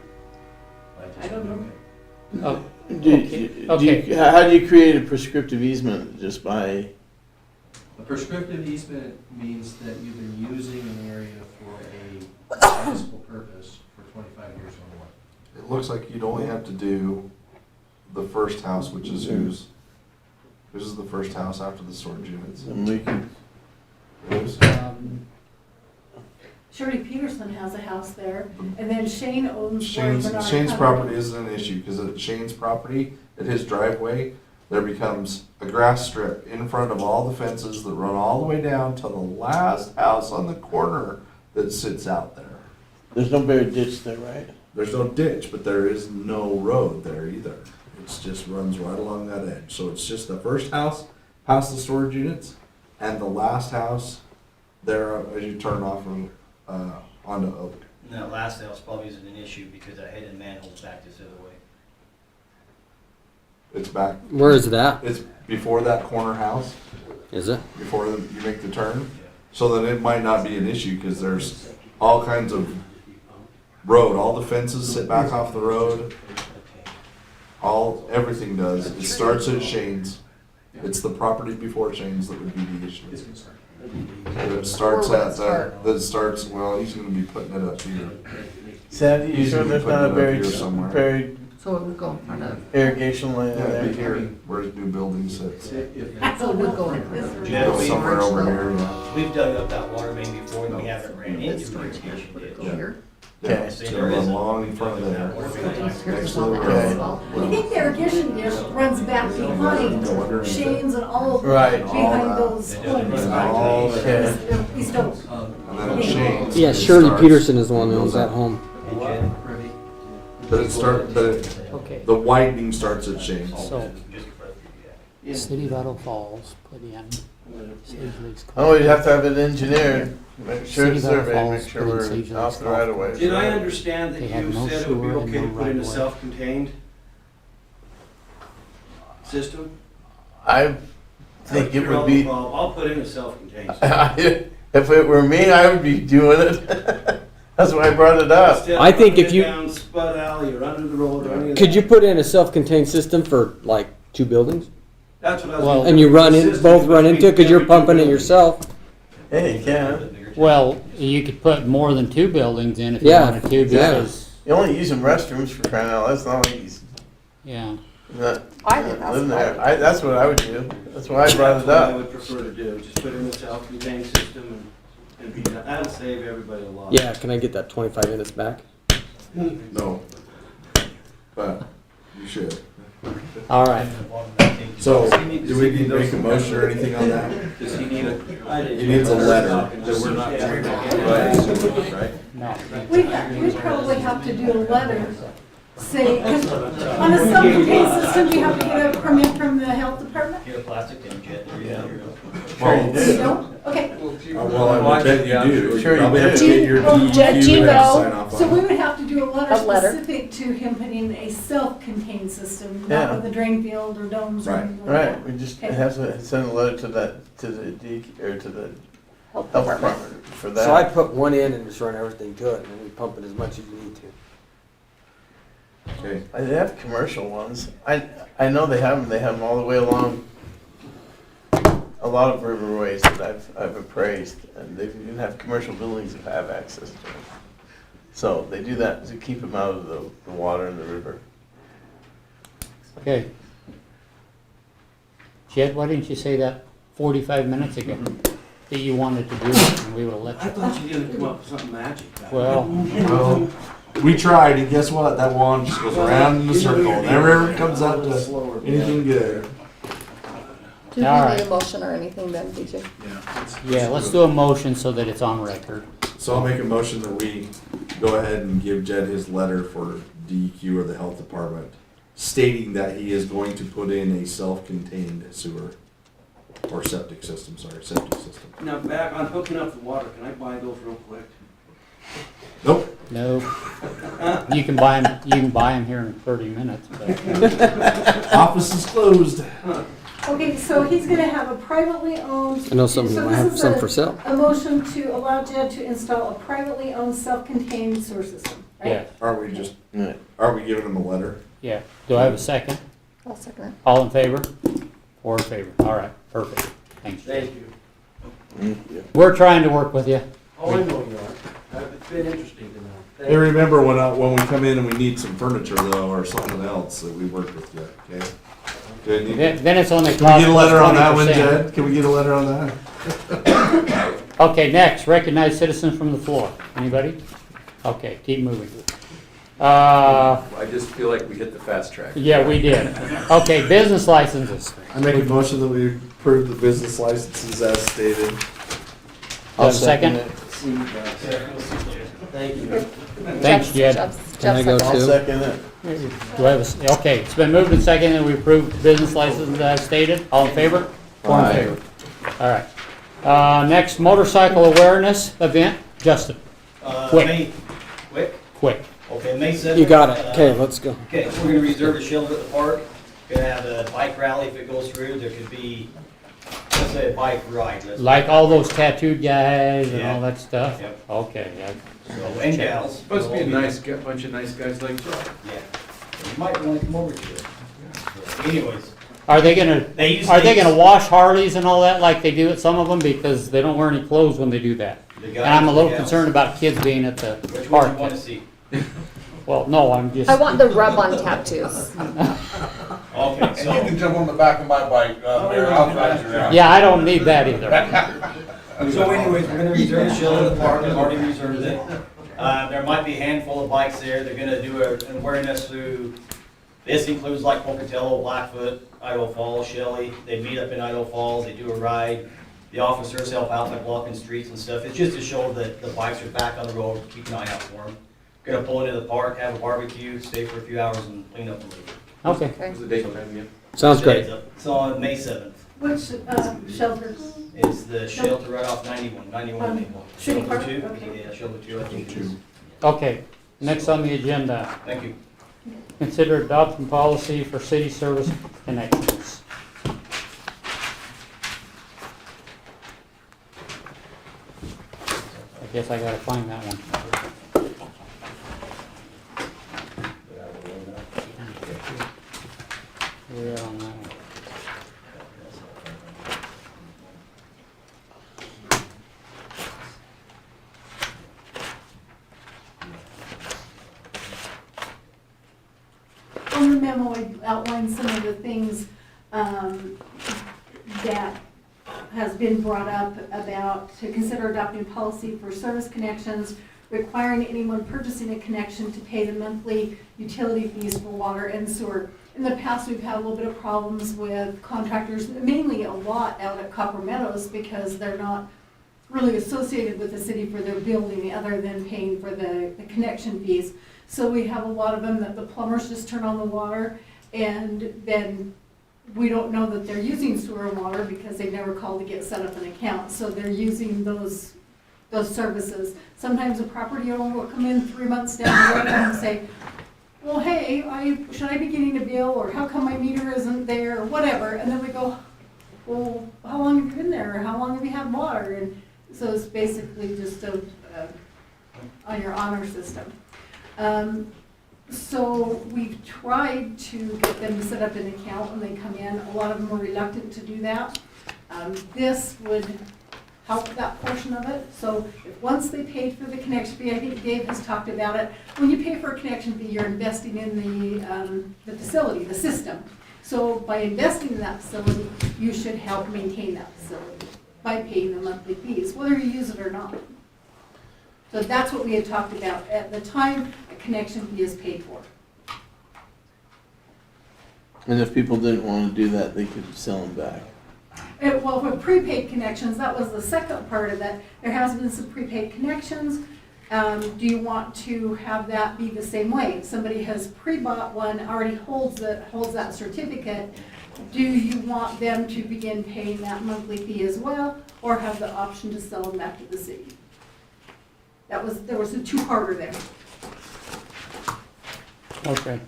I don't know. Oh, How do you create a prescriptive easement? Just by, A prescriptive easement means that you've been using an area for a municipal purpose for 25 years or more. It looks like you'd only have to do the first house, which is whose? This is the first house after the storage units. and we can, Whose? Shirley Peterson has a house there, and then Shane owns where Bernard Shane's Hubbard- property isn't an issue, because at Shane's property, at his driveway, there becomes a grass strip in front of all the fences that run all the way down to the last house on the corner that sits out there. There's no buried ditch there, right? There's no ditch, but there is no road there either. It's just runs right along that edge. So it's just the first house past the storage units and the last house there as you turn off from, onto Oak. And that last house probably isn't an issue because that hidden manhole's back this other way. It's back, Where is that? it's before that corner house, Is it? before you make the turn. So then it might not be an issue because there's all kinds of road, all the fences sit back off the road. Everything does. It starts at Shane's. It's the property before Shane's that would be the issue. It starts Where would it at start? that starts, well, he's gonna be putting it up here. Sandy, you He's sure gonna there's put not it a up buried, here somewhere. buried So it would go in front of, irrigation line in Yeah, it'd be there? here, where his new building sits. I so it don't would know. go in front of. Yeah, Go somewhere over here, yeah. We've dug up that water main before and we haven't ran into irrigation Would it ditch. go here? Yeah, it's gonna run long in front of there. Next to the road. I think the irrigation dish runs back behind Go underneath it. Shane's and all, Right. behind those homes. All Okay. East Oak. And then at Shane's. Yeah, it Shirley starts- Peterson is the one who owns that home. But Okay, the widening starts at Shane's. so City of Idaho Falls put in Sage Lake's. Oh, you'd have to have it engineered, make sure City it's of Idaho surveyed, Falls make sure put in we're Sage off Lake's the right of way. golf Did I understand They that have you no said it would be sewer and okay to no put in a right-of-way. self-contained system? I think it would be, I'll put in a self-contained system. if it were me, I would be doing it. That's why I brought it up. Instead of I think putting if it you- down Spud Alley or under the road or any of Could you that. put in a self-contained system for like 2 buildings? That's what I was. Well- thinking. And you run in, System both run between into it because you're every two pumping it buildings. yourself. Hey, you can. Well, you could put more than 2 buildings in if you Yeah, wanted to, yeah. because, You only use them restrooms for crying out loud. That's not like he's yeah. not I think that's living there. fine. That's what I would do. That's why I brought That's it what I up. would prefer to do, just put in a self-contained system and be done. That'll save everybody a lot. Yeah, can I get that 25 minutes back? No. But you should. All right, So, do we need to make a motion or anything on that? Does he need a? He needs a letter that we're not treating it right? no. We probably have to do a letter, say, 'cause on a self-contained system, we have to get a permit from the health department? Get a plastic tank jet. Sure you You do. don't? Okay. Well, I would bet you do. You Sure you probably have to do. get your Well, DEQ do you to know- sign off So on we it. would have to do a A letter. letter specific to him putting a self-contained system, Yeah. not with a drain field or domes or Right. anything like that. Right, we just have to send a letter to that, to the DEQ, or to the Health health department. department for So I that. put one in and just run everything to it, and then we pump it as much as you need to. Okay. They have commercial ones. I know they have them. They have them all the way along a lot of riverways that I've appraised, and they even have commercial buildings that have access to them. So they do that to keep them out of the water and the river. Okay. Jed, why didn't you say that 45 minutes ago, that you wanted to do it, and we would've let I you? thought you were gonna come up with something magic. back Well, Well, we tried, and guess what? That wand just goes around in the circle. Never ever comes out to anything good. Do we All need right. a motion or anything then, DJ? yeah, let's do a motion so that it's on record. So I'll make a motion that we go ahead and give Jed his letter for DEQ or the health department, stating that he is going to put in a self-contained sewer, or septic system, sorry, septic system. Now, back on hooking up the water, can I buy those real quick? Nope, No. You can buy them here in 30 minutes, but, office is closed. Okay, so he's gonna have a privately owned. I know some of so them this have is some a- for sale. A motion to allow Jed to install a privately owned self-contained sewer system, right? yeah, Aren't we just, Right. aren't we giving him a letter? yeah. Do I have a second? I'll second it. All in favor? 4 in favor. All right, perfect. Thanks. Thank you. We're trying to work with you. Oh, I know you are. It's been interesting to know. Hey, remember when we come in and we need some furniture though, or something else, that we work with you, okay? Good. Then it's only Can we cost get a letter on that one, 20%. Jed? Can we get a letter on that? Okay, next, recognize citizens from the floor. Anybody? Okay, keep moving. I just feel like we hit the fast track. Yeah, we did. Okay, business licenses. I make a motion that we approve the business licenses as stated. Have a second? it. Thank you. Thanks, Jed. Can I go I'll too? second it. Do I have a, okay, it's been moved and seconded, and we approve the business license as stated. All in favor? Four in Aye. favor. All right. Next, motorcycle awareness event. Justin, Quick. Quick? quick. Okay, May 7th. You got it. Okay, let's go. Okay, we're gonna reserve a shelter at the park. Gonna have a bike rally if it goes through. There could be, let's say, a bike ride. Like all those tattooed guys and Yeah. all that stuff? Yep. Okay, yeah. So, and gals. Supposed to be a nice, bunch of nice guys like Joe. Yeah. You might wanna come over to it. So, anyways, Are they gonna, they use. are they gonna wash Harleys and all that like they do at some of them? Because they don't wear any clothes when they do that. The guys And I'm a and little gals. concerned about kids being at the Which one do park. you wanna see? Well, no, I'm just. I want the rub-on tattoos. Okay, so, jump on the back of my bike, Mayor, I'll drive you around. Yeah, I don't need that either. so anyways, we're gonna reserve a shelter at the park. We've already reserved it. There might be a handful of bikes there. They're gonna do an awareness through, this includes like Pocatello, Blackfoot, Idaho Falls, Shelley. They meet up in Idaho Falls, they do a ride. The officers help out by blocking streets and stuff. It's just to show that the bikes are back on the road, keep an eye out for them. Gonna pull into the park, have a barbecue, stay for a few hours and clean up and leave. Okay. Okay. What's the date time again? Sounds great. It's on May 7th. Which, shelter? It's the shelter right off 91 Maple. City Park? Shelter 2? Okay. Yeah, Shelter 2, I think it is. Okay, next on the agenda, Thank you. consider adopting policy for city service connections. I guess I gotta find that one. We're on that one. On the memo, I outlined some of the things that has been brought up about to consider adopting policy for service connections, requiring anyone purchasing a connection to pay the monthly utility fees for water and sewer. In the past, we've had a little bit of problems with contractors, mainly a lot out at Copper Meadows, because they're not really associated with the city for their building other than paying for the connection fees. So we have a lot of them that the plumbers just turn on the water, and then we don't know that they're using sewer and water because they never called to get set up an account. So they're using those services. Sometimes a property owner will come in 3 months down the road and say, well, hey, should I be getting a bill, or how come my meter isn't there, or whatever. And then we go, well, how long have you been there, or how long have you had water? And so it's basically just on your honor system. So we've tried to get them to set up an account when they come in. A lot of them are reluctant to do that. This would help that portion of it. So if once they paid for the connection fee, I think Dave has talked about it, when you pay for a connection fee, you're investing in the facility, the system. So by investing in that facility, you should help maintain that facility by paying the monthly fees, whether you use it or not. So that's what we had talked about. At the time, a connection fee is paid for. And if people didn't want to do that, they could sell them back. Well, for prepaid connections, that was the second part of that. There has been some prepaid connections. Do you want to have that be the same way? If somebody has pre-bought one, already holds that certificate, do you want them to begin paying that monthly fee as well, or have the option to sell them back to the city? There was a two-parter there. Okay.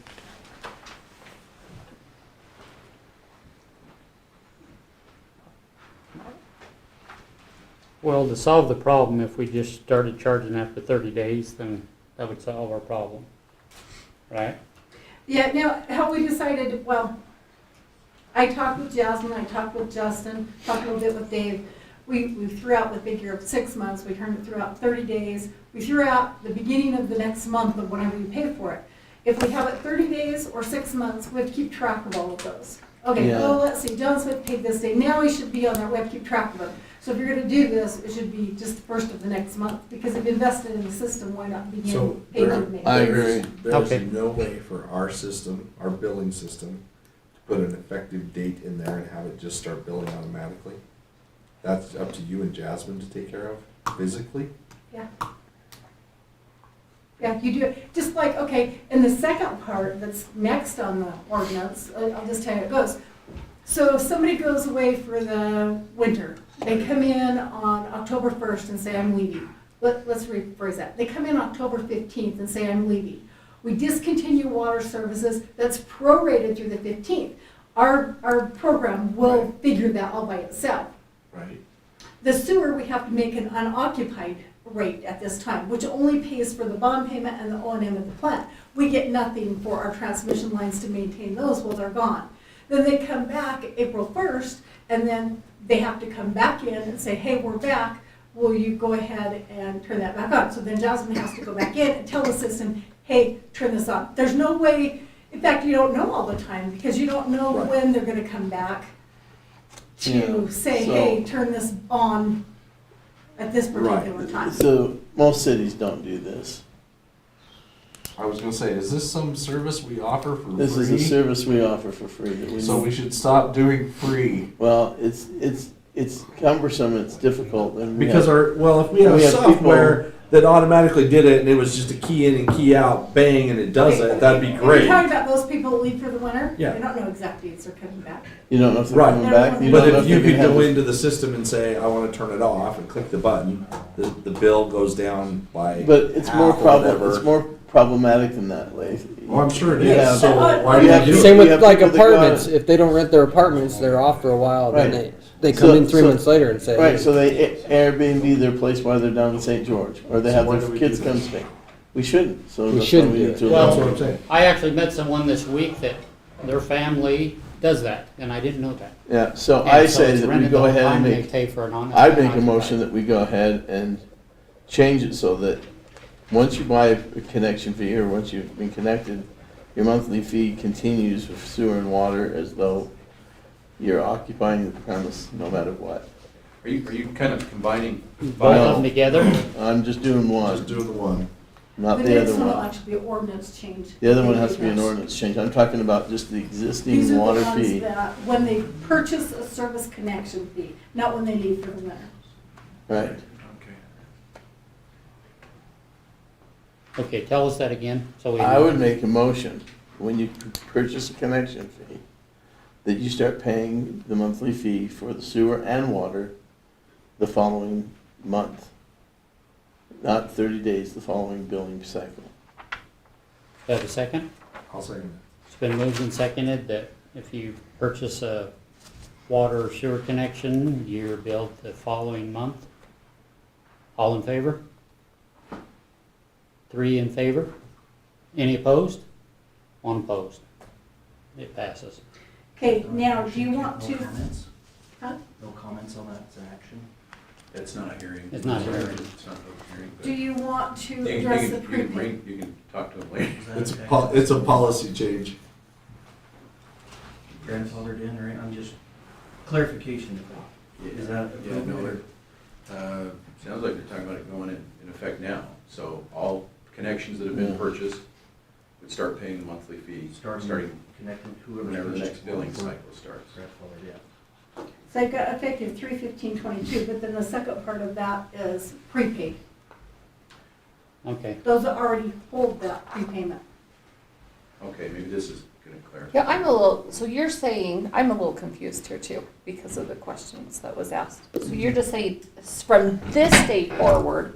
Well, to solve the problem, if we just started charging after 30 days, then that would solve our problem, right? Yeah, now, how we decided, well, I talked with Jasmine, I talked with Justin, talked a little bit with Dave. We threw out the figure of 6 months, we threw out 30 days, we threw out the beginning of the next month of whenever you pay for it. If we have it 30 days or 6 months, we have to keep track of all of those. Okay, Yeah. well, let's see, John Smith paid this day, now he should be on there, we have to keep track of them. So if you're gonna do this, it should be just the first of the next month, because if you invested in the system, why not begin So, payment May? I agree. There's Okay. no way for our system, our billing system, to put an effective date in there and have it just start billing automatically. That's up to you and Jasmine to take care of physically. Yeah. Yeah, you do it, just like, okay, and the second part that's next on the ordinance, I'll just tell you how it goes. So if somebody goes away for the winter, they come in on October 1st and say, I'm leaving. Let's rephrase that. They come in October 15th and say, I'm leaving. We discontinue water services, that's prorated through the 15th. Our program will figure that all by itself. Right. The sewer, we have to make an unoccupied rate at this time, which only pays for the bond payment and the O&M of the plant. We get nothing for our transmission lines to maintain those while they're gone. Then they come back April 1st, and then they have to come back in and say, hey, we're back, will you go ahead and turn that back on? So then Jasmine has to go back in and tell the system, hey, turn this on. There's no way, in fact, you don't know all the time, because you don't know Right. when they're gonna come back to Yeah, say, so- hey, turn this on at this particular time. So most cities don't do this. I was gonna say, is this some service we offer for free? This is a service we offer for free that we So we should stop doing free. Well, it's cumbersome, it's difficult, and we Because have, if we have we have software that automatically did it and it was just a key in and key out, bang, and it does it, that'd be If great. you're talking about those people that leave for the winter, Yeah. they don't know exactly if they're coming back. you don't know if they're Right. coming back. You But don't know if you they could can have go a- into the system and say, I wanna turn it off, and click the button, the bill goes down by But it's more half or whatever. it's more problematic than that, Lace. Well, I'm sure it You is, have- so why you do have you do Same it? we with have like people that go apartments, out- if they don't rent their apartments, they're off for a while, then Right. they come So- in 3 so- months later and say, Right, hey, so they Airbnb their place while they're down in St. George, or they So have why their do we kids do come this? stay. We shouldn't, so We that's why shouldn't we do need it. to. Well- That's what I'm saying. I actually met someone this week that their family does that, and I didn't know that. Yeah, so And I so say it's that we rented go the whole ahead and time, they make, pay for an on. I'd make a motion that we go ahead and change it so that once you buy a connection fee, or once you've been connected, your monthly fee continues with sewer and water as though you're occupying the premise no matter what. Are you kind of combining? Both of them together? I'm just doing one, Just doing the one. not The the next other one will one. actually be an ordinance change. The other one has to be an Yes. ordinance change. I'm talking about just the These existing are the water ones fee. that, when they purchase a service connection fee, not when they leave for the winter. Right. Okay, tell us that again, so we. I would make a motion, when you purchase a connection fee, that you start paying the monthly fee for the sewer and water the following month. Not 30 days, the following billing cycle. Have a second? I'll second It's been moved and seconded that if you purchase a water or sewer connection, you're billed the following month. All in favor? 3 in favor? Any opposed? 1 opposed. It passes. Okay, now, do you want No to, comments? huh? No comments on that, it's an action? It's not a hearing. It's not a hearing. It's not a hearing, but Do you want to you address can- the you can prepaid? bring- You can talk to them later. Is that it. It's okay? it's a policy change. Grandfathered in, right? I'm just, clarification, is that Yeah, no, appropriate? sounds like they're talking about it going in effect now. So all connections that have been Yeah. purchased would start paying the monthly fee, starting Connecting whoever. whenever the next billing cycle starts. Grandfathered, yeah. So I've got effective 3/15/22, but then the second part of that is prepaid. Okay. Those that already hold that prepayment. Okay, maybe this is gonna clarify. Yeah, I'm a little, so you're saying, I'm a little confused here too, because of the questions that was asked. So you're just saying, from this date forward,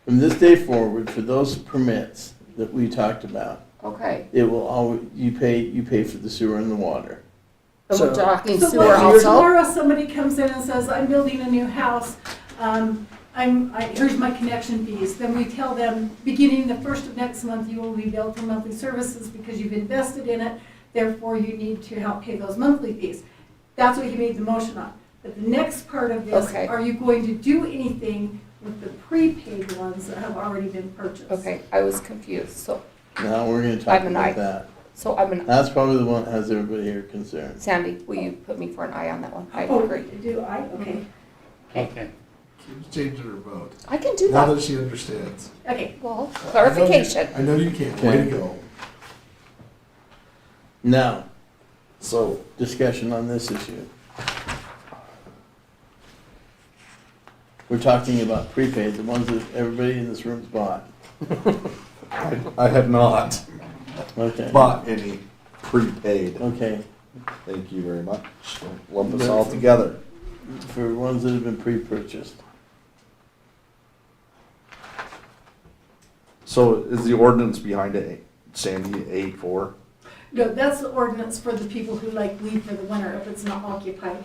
From this day forward, for those permits that we talked about, okay, it will always, you pay for the sewer and the water. and we're So- talking So sewer what if also? tomorrow somebody comes in and says, I'm building a new house, here's my connection fees, then we tell them, beginning the first of next month, you will be billed for monthly services because you've invested in it, therefore you need to help pay those monthly fees. That's what he made the motion on. But the next part of this, Okay. are you going to do anything with the prepaid ones that have already been purchased? Okay, I was confused, so Now, we're gonna talk I'm an aye. about that. I'm an, That's probably the one that has everybody here concerned. Sandy, will you put me for an aye on that one? I Oh, agree. do I? Okay. Okay. Keep changing her vote. I can do Now that. that she understands. Okay. Well, clarification. I know you can. Way to go. Now, So, discussion on this issue. We're talking about prepaid, the ones that everybody in this room's bought. I have not Okay. bought any prepaid. Okay, Thank you very much. Don't lump us all together. for ones that have been pre-purchased. So is the ordinance behind it, Sandy, 8-4? No, that's the ordinance for the people who like leave for the winter if it's not occupied.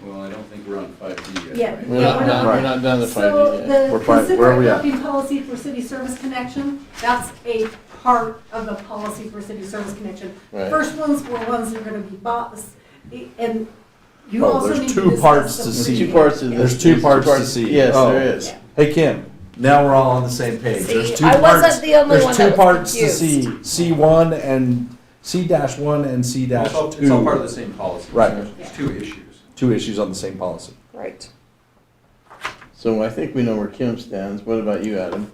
Well, I don't think we're on 5D yet. Yeah. right? We're not done, Right. we're not done the 5D So yet. the We're fine. Where are consider we at? adopting policy for city service connection, that's a part of the policy for city service connection. Right. First ones were ones that are gonna be bought, and you Oh, also there's need to two discuss parts to the- see. Two parts of this. There's two parts to see. Yes, Oh. there is. Yeah. Hey, Kim, now we're all on the same page. See, There's two I parts. wasn't the only one There's two that was parts to confused. see. C1 and C-1 and It's all C-2. part of the same policy. Right. There's two issues. Two issues on the same policy. Right. So I think we know where Kim stands. What about you, Adam?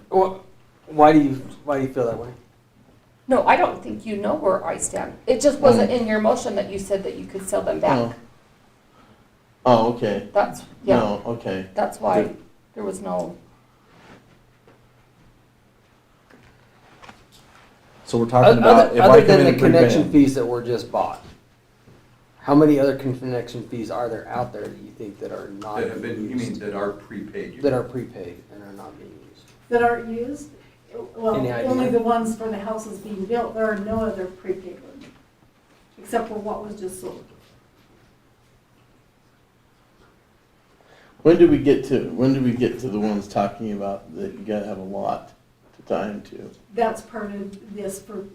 Why do you feel that way? No, I don't think you know where I stand. It just wasn't in your motion that you said that you could sell them back. Oh. Oh, okay. That's, yeah, No, okay. that's why there was no, So we're talking about if I Other come than in the and connection prepay. fees that were just bought, how many other connection fees are there out there that you think that are not That have being been, you mean used? that are prepaid? That are prepaid and are not being used? That aren't used, well, Any idea? only the ones for the houses being built, there are no other prepaid ones, except for what was just sold. When do we get to the ones talking about that you gotta have a lot to tie into? That's part of this for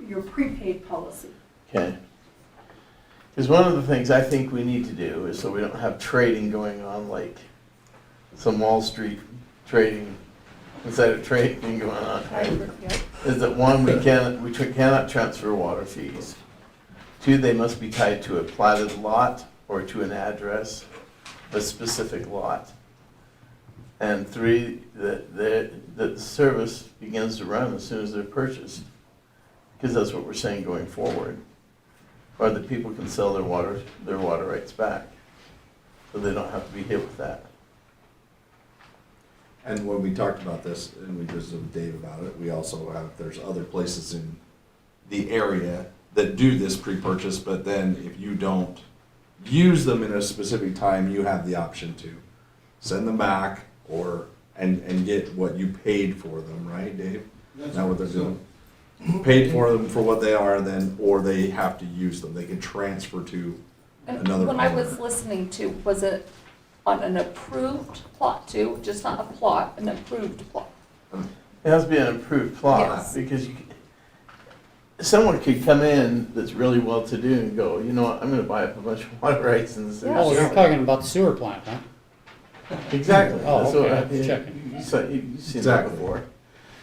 your prepaid policy. Okay. Because one of the things I think we need to do is so we don't have trading going on like some Wall Street trading, instead of trading going on, I agree, yeah. is that one, we cannot transfer water fees. Two, they must be tied to a platted lot or to an address, a specific lot. And three, that the service begins to run as soon as they're purchased. Because that's what we're saying going forward. Or that people can sell their water rights back. So they don't have to be hit with that. And when we talked about this, and we visited with Dave about it, we also have, there's other places in the area that do this pre-purchase, but then if you don't use them in a specific time, you have the option to send them back or, and get what you paid for them, right, Dave? Is that what they're doing? Paid for them for what they are, and then, or they have to use them, they can transfer to And another when I was owner. listening to, was it on an approved plot too? Just not a plot, an approved plot? It has to be an approved plot, Yes. because someone could come in that's really well-to-do and go, you know what, I'm gonna buy up a bunch of water rights in the city. Yeah. Oh, you're talking about the sewer plant, huh? Exactly. Oh, That's what okay, I- I was checking. You've seen that Exactly. before.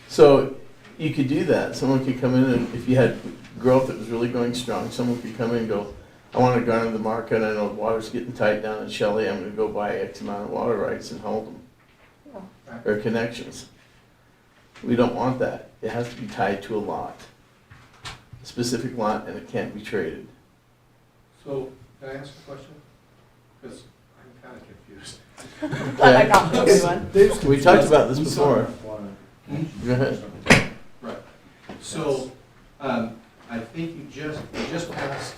So you could do that. Someone could come in and if you had growth that was really going strong, someone could come in and go, I want to garner the market. I know water's getting tight down in Shelley. I'm going to go buy X amount of water rights and hold them. Yeah. Or connections. We don't want that. It has to be tied to a lot. A specific lot, and it can't be traded. So, can I ask a question? Because I'm kind of confused. Glad I got this one. We talked about this before. Go ahead. Right. So, I think you just passed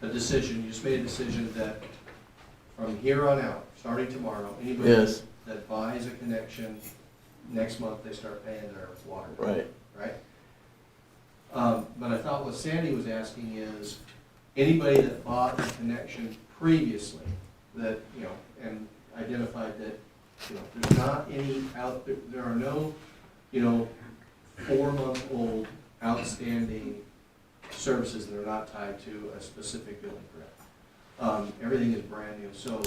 a decision, you just made a decision that from here on out, starting tomorrow, anybody Yes, that buys a connection, next month they start paying their water bill, right. right? But I thought what Sandy was asking is, anybody that bought a connection previously, that, you know, and identified that, you know, there's not any there are no, you know, 4-month-old outstanding services that are not tied to a specific billing grid. Everything is brand new. So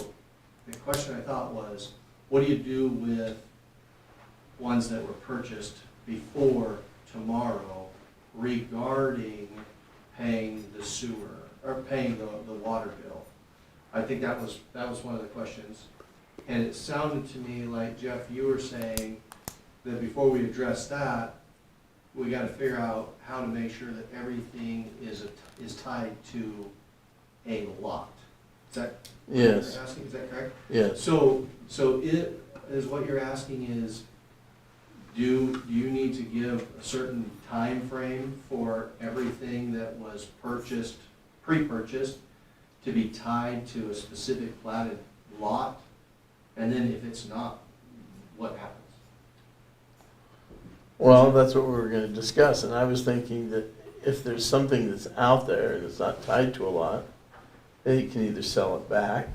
the question I thought was, what do you do with ones that were purchased before tomorrow regarding paying the sewer, or paying the water bill? I think that was one of the questions. And it sounded to me like, Jeff, you were saying that before we address that, we gotta figure out how to make sure that everything is tied to a lot. Is that what you're Yes, asking? Is that correct? yes. So it is what you're asking is, do you need to give a certain time frame for everything that was purchased, pre-purchased, to be tied to a specific platted lot? And then if it's not, what happens? Well, that's what we were gonna discuss, and I was thinking that if there's something that's out there and it's not tied to a lot, they can either sell it back,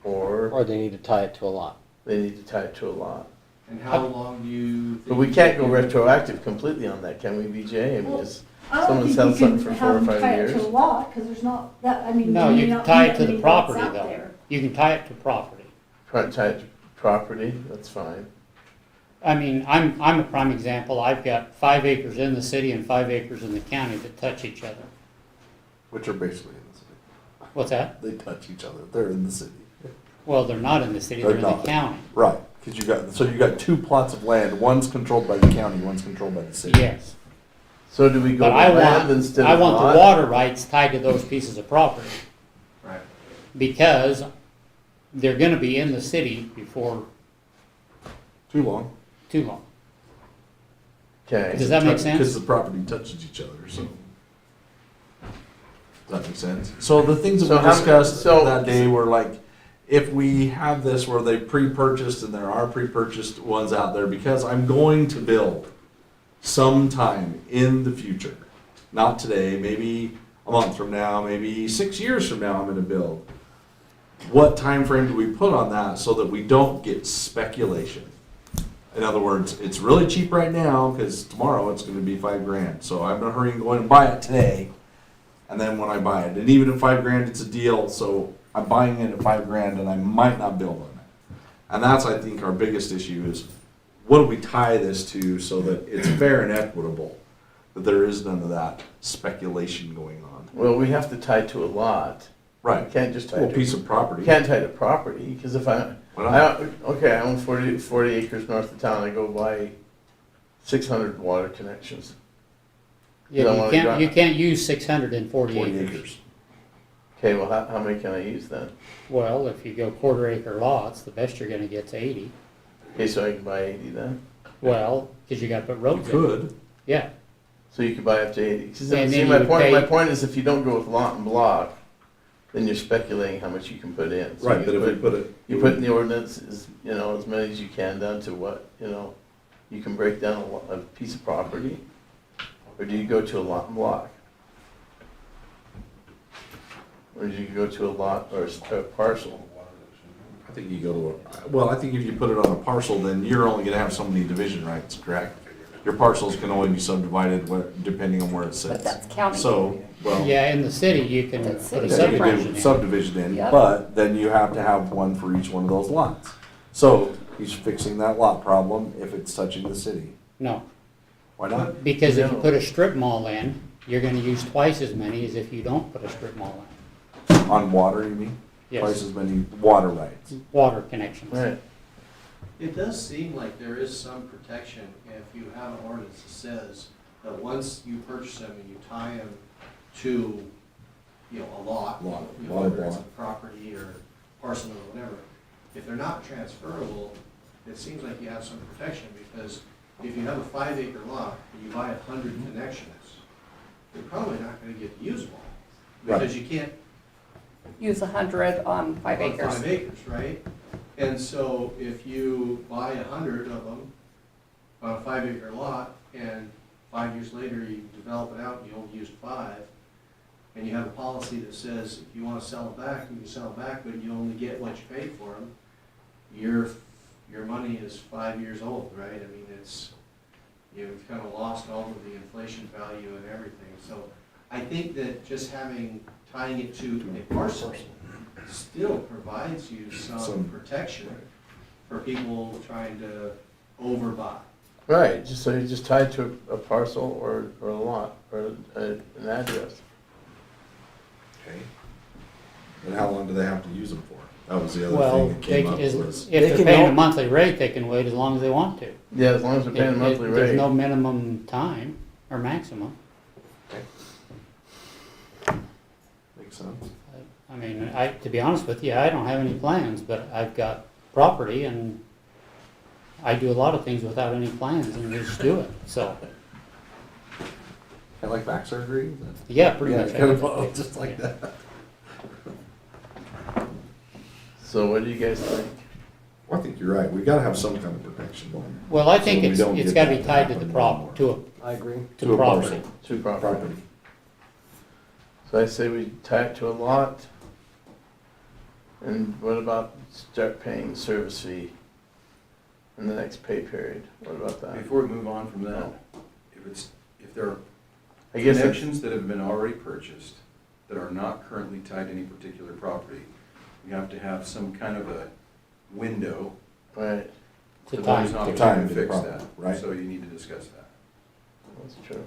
or Or they need to tie it to a lot. they need to tie it to a lot. And how long do you think? But we can't go retroactive completely on that, can we, BJ? I mean, Well, it's, I don't someone think sells you can something for 4 have or them 5 tie it years. to a lot, because there's not, that, I mean. No, may you can not tie be it to the any lots property out though. there. You can tie it to property. Tie it to property, that's fine. I mean, I'm a prime example. I've got 5 acres in the city and 5 acres in the county that touch each other. Which are basically in the city. What's that? They touch each other. They're in the city. Well, they're not in the city, They're they're in the not. county. Right, because you got 2 plots of land. One's controlled by the county, one's controlled by the city. Yes. So do we go But to I land want, instead I of want lot? the water rights tied to those pieces of property. Right. Because they're gonna be in the city before Too long. too long. Okay. Does that make Because sense? the property touches each other, so. Does that make sense? So the things So that we how- discussed so- that day were like, if we have this where they pre-purchased and there are pre-purchased ones out there, because I'm going to build sometime in the future, not today, maybe a month from now, maybe 6 years from now, I'm gonna build. What time frame do we put on that so that we don't get speculation? In other words, it's really cheap right now, because tomorrow it's gonna be $5,000, so I'm in a hurry and go in and buy it today. And then when I buy it, and even at $5,000, it's a deal, so I'm buying it at $5,000 and I might not build on it. And that's, I think, our biggest issue is, what do we tie this to so that it's fair and equitable? That there is none of that speculation going on. Well, we have to tie to a lot. Right. We can't just tie Well, to. piece of property. You can't tie to property, because if Why not? I own 40 acres north of town, I go buy 600 water connections. You don't Yeah, wanna drive- you can't use 640 40 acres. acres. Okay, well, how many can I use then? Well, if you go quarter acre lots, the best you're gonna get's 80. Okay, so I can buy 80 then? Well, because you gotta put You roads in. could. Yeah, So you could buy up to 80. 'Cause And see, then my you would point, my pay- point is if you don't go with lot and block, then you're speculating how much you can put in. So Right, you but if we put it. You put in the ordinance, is, as many as you can down to what, you can break down a piece of property, or do you go to a lot and block? Or do you go to a lot or a parcel? I think you go to well, I think if you put it on a parcel, then you're only gonna have so many division rights, correct? Your parcels can only be subdivided depending on where it sits. But that's county. So, well. yeah, in the city, you can That's put a city. Yeah, you subdivision can do in. subdivision in, Yep. but then you have to have one for each one of those lots. So he's fixing that lot problem if it's touching the city. No, Why not? because if you No. put a strip mall in, you're gonna use twice as many as if you don't put a strip mall in. On water, you mean? Twice Yes, as many water rights. water connections. Right. It does seem like there is some protection if you have an ordinance that says that once you purchase them and you tie them to, a lot, Lot, whether it's a lot. property or parcel or whatever, if they're not transferable, it seems like you have some protection, because if you have a 5-acre lot and you buy 100 connections, you're probably not gonna get to use them all, because you can't Use 100 on 5 on acres. 5 acres, right? And so if you buy 100 of them on a 5-acre lot, and 5 years later you develop it out and you only used 5, and you have a policy that says if you want to sell it back, you can sell it back, but you only get what you paid for them, your money is 5 years old, right? I mean, you've kind of lost all of the inflation value and everything. So I think that just tying it to a parcel still provides you some protection for people trying to overbuy. Right, so you just tie it to a parcel or a lot, or an address. Okay. And how long do they have to use them for? That was the other Well, thing that came up if was. they're can paying a help- monthly rate, they can wait as long as they want to. Yeah, as long as they're paying a monthly There's rate. no minimum time or maximum. Makes sense. I mean, to be honest with you, I don't have any plans, but I've got property and I do a lot of things without any plans and just do it, so, Kind of like back surgery? yeah, pretty Yeah, much. kind of just like that. So what do you guys think? Well, I think you're right. We gotta have some kind of protection going. Well, I think So we don't it's get gotta be that tied to happen the more and more. I agree. to To a property. parcel. To property. Property. So I say we tie it to a lot. And what about start paying service fee in the next pay period? What about that? Before we move on from that, if there are I guess it's- connections that have been already purchased that are not currently tied to any particular property, we have to have some kind of a window. right, To So time. there's not To a time time to to the fix property, that. right. So you need to discuss that. that's true.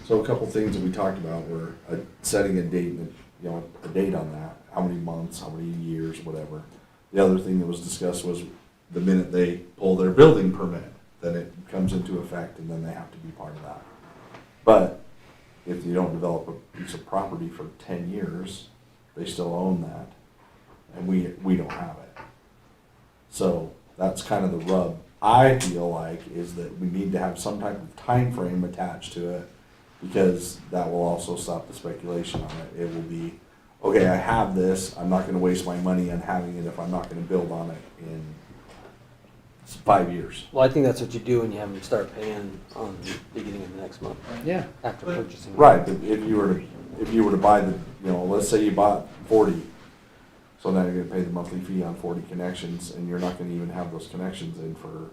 So a couple things that we talked about were setting a date, a date on that, how many months, how many years, whatever. The other thing that was discussed was the minute they pull their building permit, then it comes into effect and then they have to be part of that. But if you don't develop a piece of property for 10 years, they still own that, and we don't have it. So that's kind of the rub, I feel like, is that we need to have some type of time frame attached to it, because that will also stop the speculation on it. It will be, okay, I have this, I'm not gonna waste my money on having it if I'm not gonna build on it in 5 years. Well, I think that's what you do when you have them start paying on the beginning of the next month Yeah, after purchasing. Right, but if you were to buy let's say you bought 40, so now you're gonna pay the monthly fee on 40 connections, and you're not gonna even have those connections in for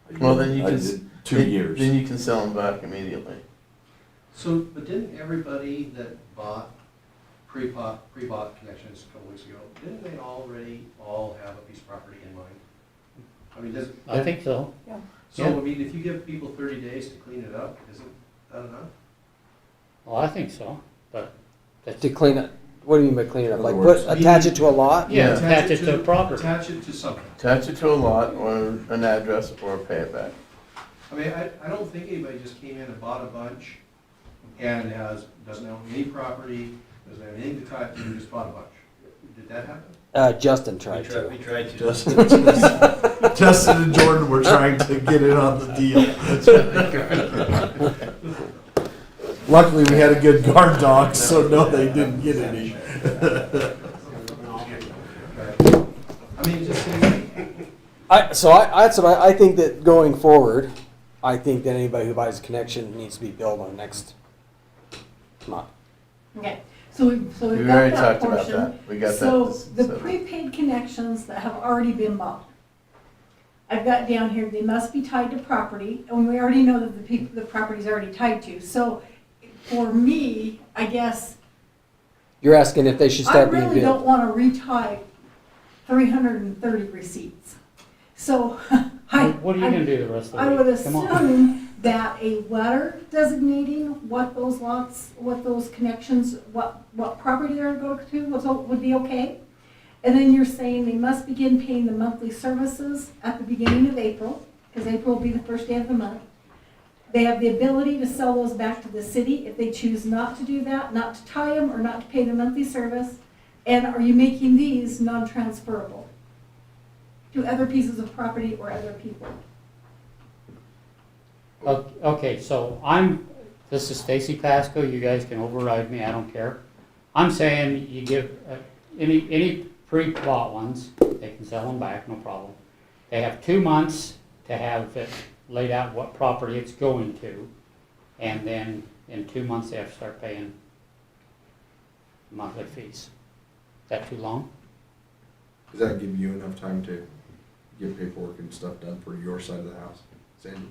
a year, Well, then you can, 2 years. Then you can sell them back immediately. So, but didn't everybody that bought, pre-bought connections a couple weeks ago, didn't they already all have a piece of property in mind? I mean, does, I think so. so, yeah. I mean, if you give people 30 days to clean it up, isn't that enough? Well, I think so, but that's, To clean it, what do you mean by clean it up? In Like other words, attach it to a lot? yeah, attach it to a property. Attach it to something. Attach it to a lot or an address or pay it back. I mean, I don't think anybody just came in and bought a bunch and doesn't own any property, doesn't have anything to tie it to, and just bought a bunch. Did that happen? Justin We tried to. tried to. Justin and Jordan were trying to get in on the deal. Luckily, we had a good guard dog, so no, they didn't get any. I mean, it just seems like, I think that going forward, I think that anybody who buys a connection needs to be billed on next month. Okay, so we've We got already that talked about portion. that. We got So that. the settled. prepaid connections that have already been bought, I've got down here, they must be tied to property, and we already know that the property's already tied to. So for me, I guess, You're asking if they should I start being really don't billed. want to retype 330 receipts. So What are you gonna do the rest of I the would week? Come on. assume that a letter designating what those lots, what those connections, what property they're going to would be okay. And then you're saying they must begin paying the monthly services at the beginning of April, because April will be the first day of the month. They have the ability to sell those back to the city if they choose not to do that, not to tie them or not to pay the monthly service. And are you making these non-transferable to other pieces of property or other people? Okay, so this is Stacy Pasco, you guys can override me, I don't care. I'm saying you give, any pre-bought ones, they can sell them back, no problem. They have 2 months to have it laid out what property it's going to, and then in 2 months they have to start paying monthly fees. Is that too long? Does that give you enough time to get paperwork and stuff done for your side of the house, Sandy?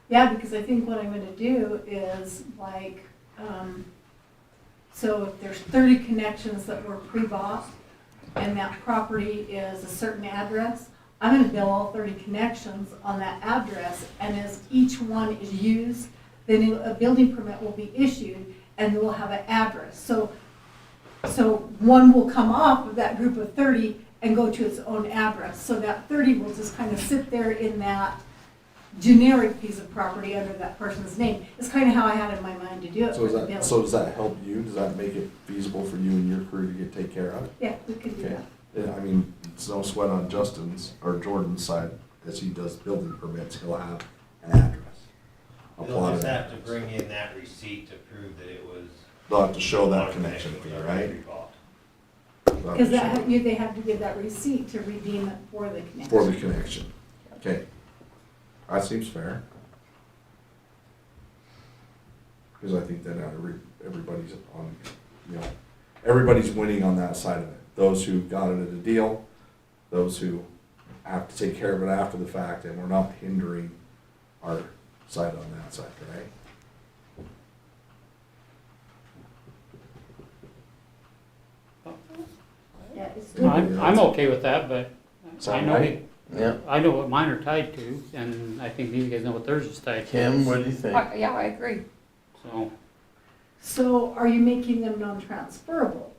Yeah, because I think what I'm gonna do is like, so if there's 30 connections that were pre-bought and that property is a certain address, I'm gonna bill all 30 connections on that address, and as each one is used, then a building permit will be issued and we'll have an address. So one will come off of that group of 30 and go to its own address. So that 30 will just kind of sit there in that generic piece of property under that person's name. It's kind of how I had in my mind to do it. So for the building. does that help you? Does that make it feasible for you and your crew to take care of it? Yeah, we could do Okay. that. Yeah, I mean, it's no sweat on Justin's or Jordan's side, as he does building permits, he'll have an address. A They'll plotted just have to address. bring in that receipt to prove that it was. They'll have to show that one connection fee, was right? already bought. They'll have to Because show it they have to give that receipt to redeem it for the connection. for the connection. Okay. That seems fair. Because I think that everybody's on, everybody's winning on that side of it. Those who got it at a deal, those who have to take care of it after the fact, and we're not hindering our side on that side, right? Yeah, it's I'm okay with that, but I Sound know, right? Yeah. I know what mine are tied to, and I think these guys know what theirs is tied to. Kim, what do you think? Yeah, I agree. So, So are you making them non-transferable?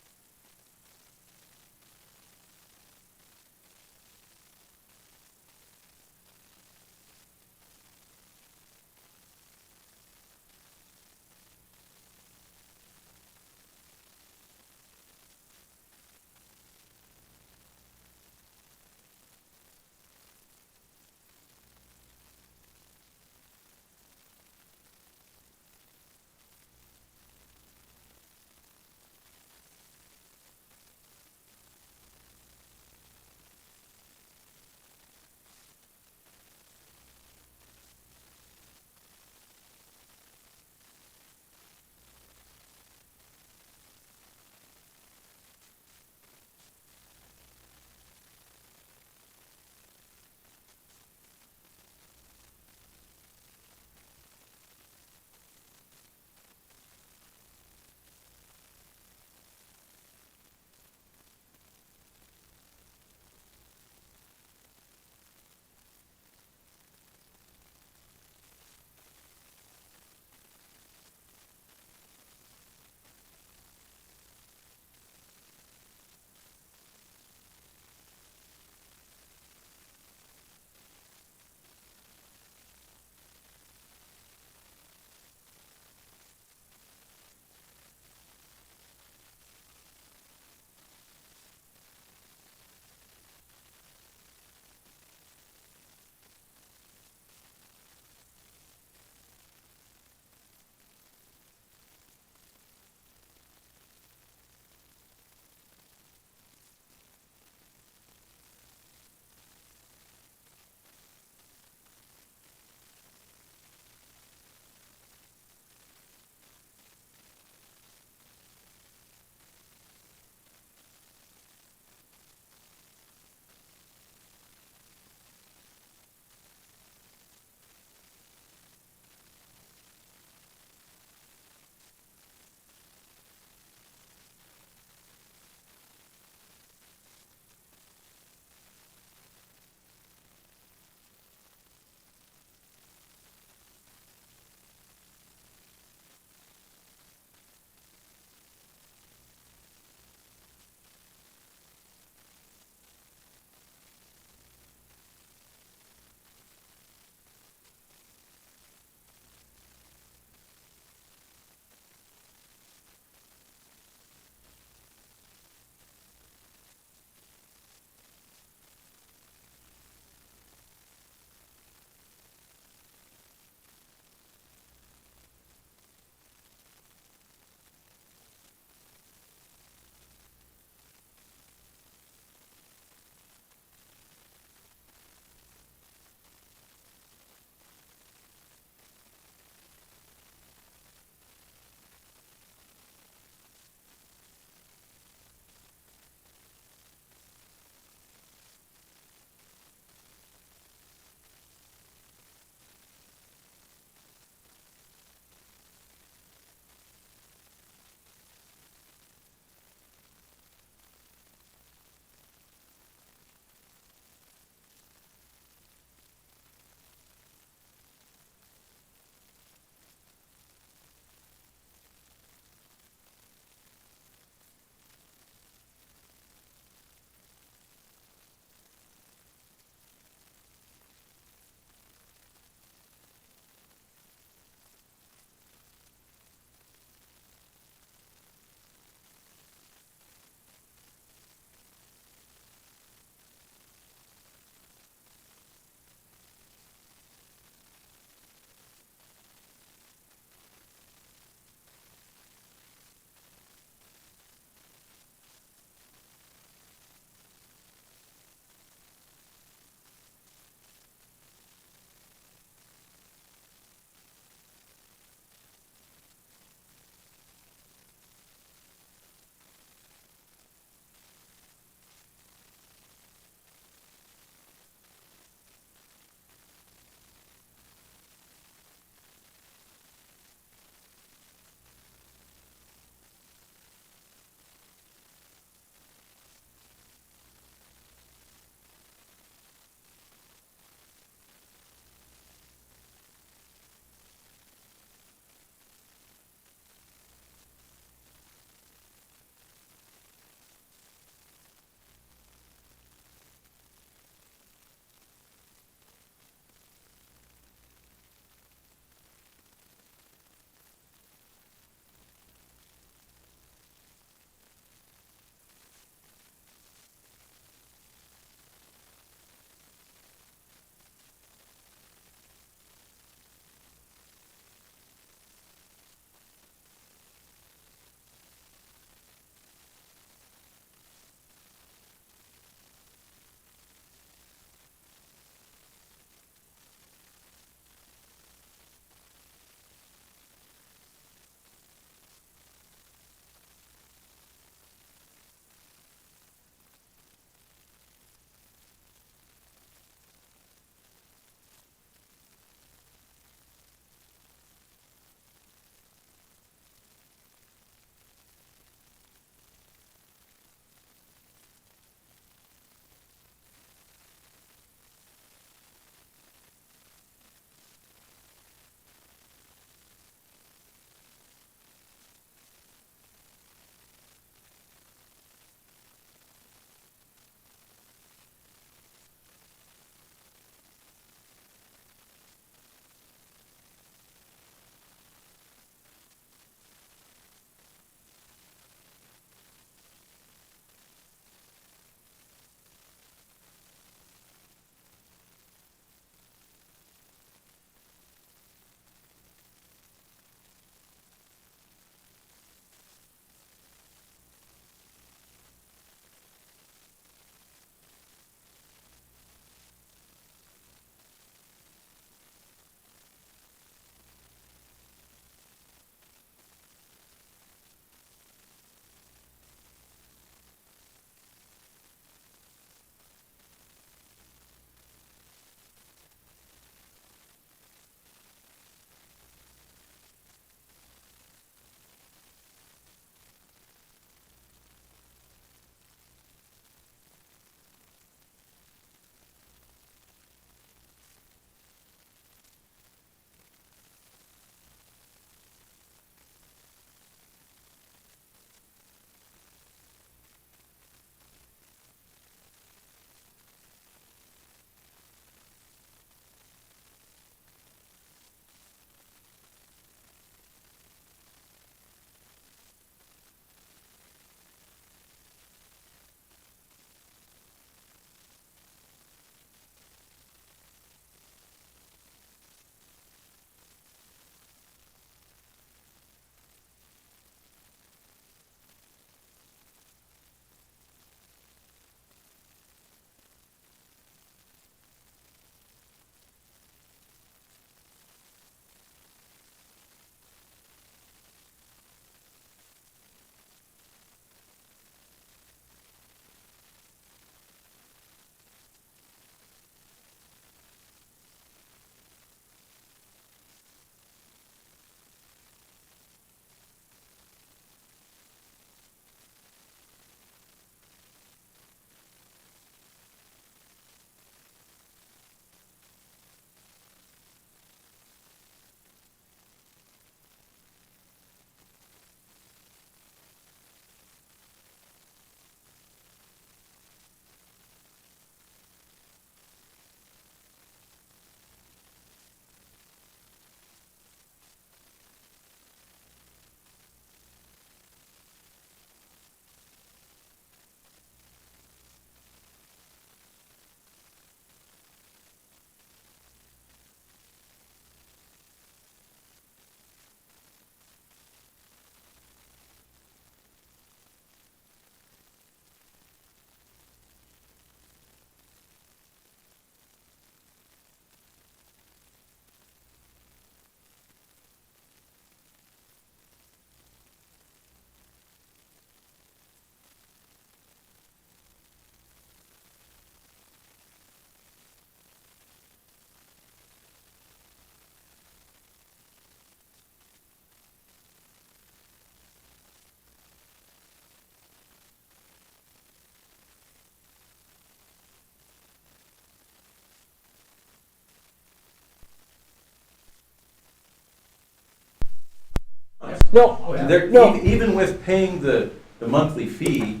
No, They're- no. Even with paying the monthly fee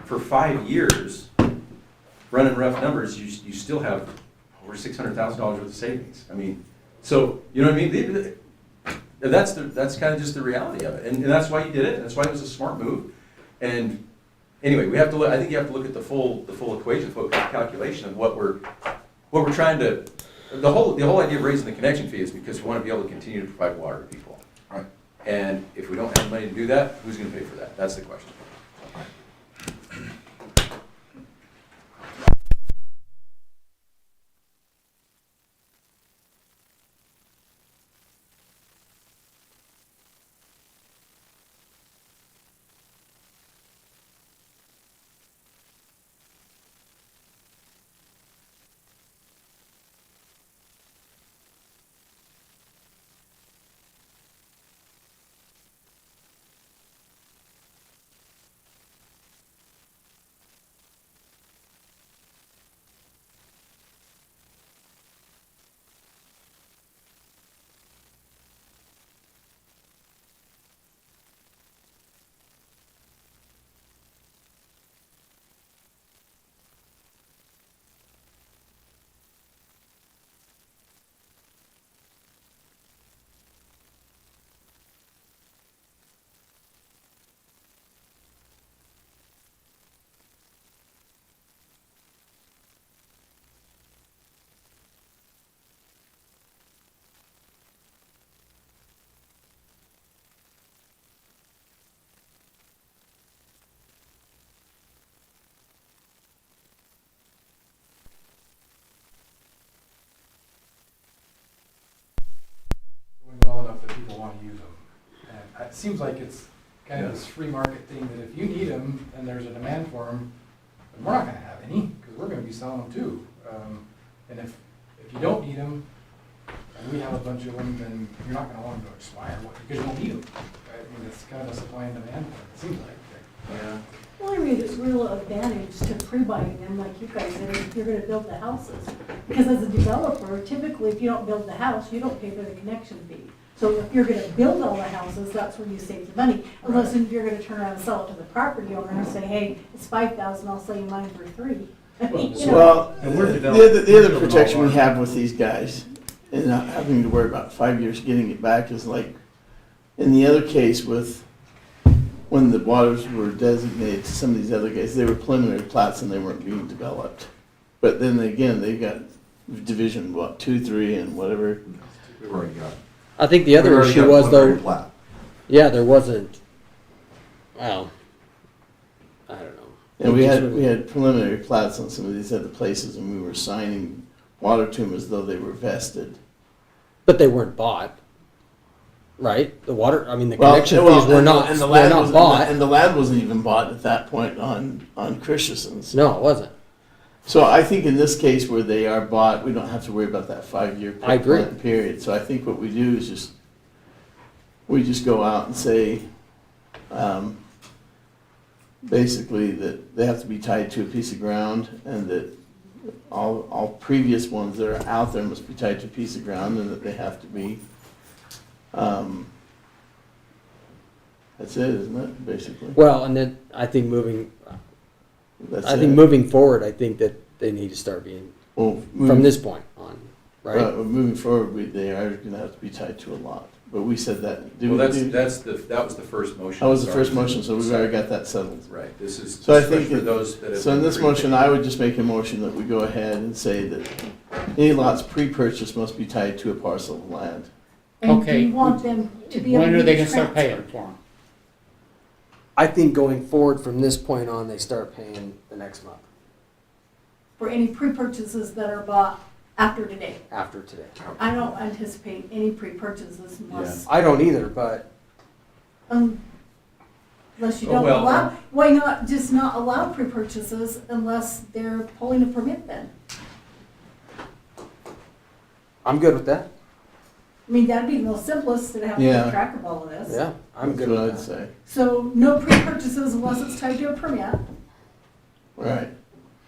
for 5 years, running rough numbers, you still have over $600,000 worth of savings. I mean, so, you know what I mean? That's kind of just the reality of it, and that's why you did it, that's why it was a smart move. And anyway, we have to look, I think you have to look at the full equation, full calculation of what we're trying to, the whole idea of raising the connection fee is because we want to be able to continue to provide water to people. Right. And if we don't have money to do that, who's gonna pay for that? That's the question. Well enough that people want to use them. And it seems like it's kind of this free market thing that if you need them and there's a demand for them, then we're not going to have any because we're going to be selling them too. And if you don't need them and we have a bunch of them, then you're not going to want them to expire because you don't need them. I mean, it's kind of a supply and demand thing, it seems like. Yeah. Well, I mean, it's real advantage to pre-buying them like you guys did if you're gonna build the houses. Because as a developer, typically if you don't build the house, you don't pay for the connection fee. So if you're gonna build all the houses, that's where you save the money. Unless if you're gonna turn around and sell it to the property owner and say, hey, it's 5,000, I'll sell you mine for 3. You know? Well, And we're the other protection we have with these guys, and not having to worry about 5 years getting it back, is like, in the other case with, when the waters were designated to some of these other guys, they were preliminary plats and they weren't being developed. But then again, they got division, 2, 3, and whatever. We've already got. I think the we've other already issue got was preliminary though, plat. yeah, there wasn't, well, I don't know. And we had preliminary plats on some of these other places, and we were signing water to them as though they were vested. But they weren't bought, right? The water, I mean, the Well, connection well, fees were and not, and the they're land not was, bought. and the land wasn't even bought at that point on Christensen's. No, it wasn't. So I think in this case where they are bought, we don't have to worry about that 5-year I agree. period. So I think what we do is we just go out and say, basically that they have to be tied to a piece of ground, and that all previous ones that are out there must be tied to a piece of ground, and that they have to be, that's it, isn't it, basically? Well, and then I think moving forward, I think that they need to start being, Well, from this point on, right? Moving forward, they are gonna have to be tied to a lot, but we said that. Well, that was the first motion. That was the first motion, so we've already got that settled. Right, this is, So I especially think, for those that have. so in been this pre- motion, I would just make a motion that we go ahead and say that any lots pre-purchased must be tied to a parcel of land. And Okay. you want them to be able to When are they gonna be start paying transferred. for them? I think going forward from this point on, they start paying the next month, For any pre-purchases that are bought after today. after today. I don't anticipate any pre-purchases unless, I don't either, but unless you Oh, don't well, allow, why not just not allow pre-purchases unless they're pulling a permit then? I'm good with that. I mean, that'd be the most simplest to have to Yeah. keep track of all of this. Yeah, I'm That's good what I'd with that. say. So no pre-purchases unless it's tied to a permit. Right.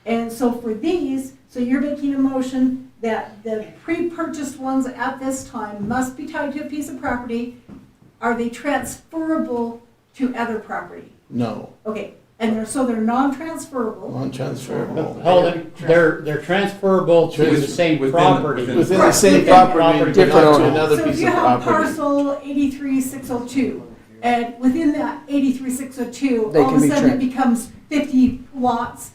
And so for these, so you're making a motion that the pre-purchased ones at this time must be tied to a piece of property. are they transferable to other property? No, Okay, and they're non-transferable. non-transferable. Hold it, they're transferable to the same Within- property. Within the same Within property, but different not to owner. another So if piece you of have property. parcel 83602, and within that 83602, They all of can a be sudden it tran- becomes 50 lots,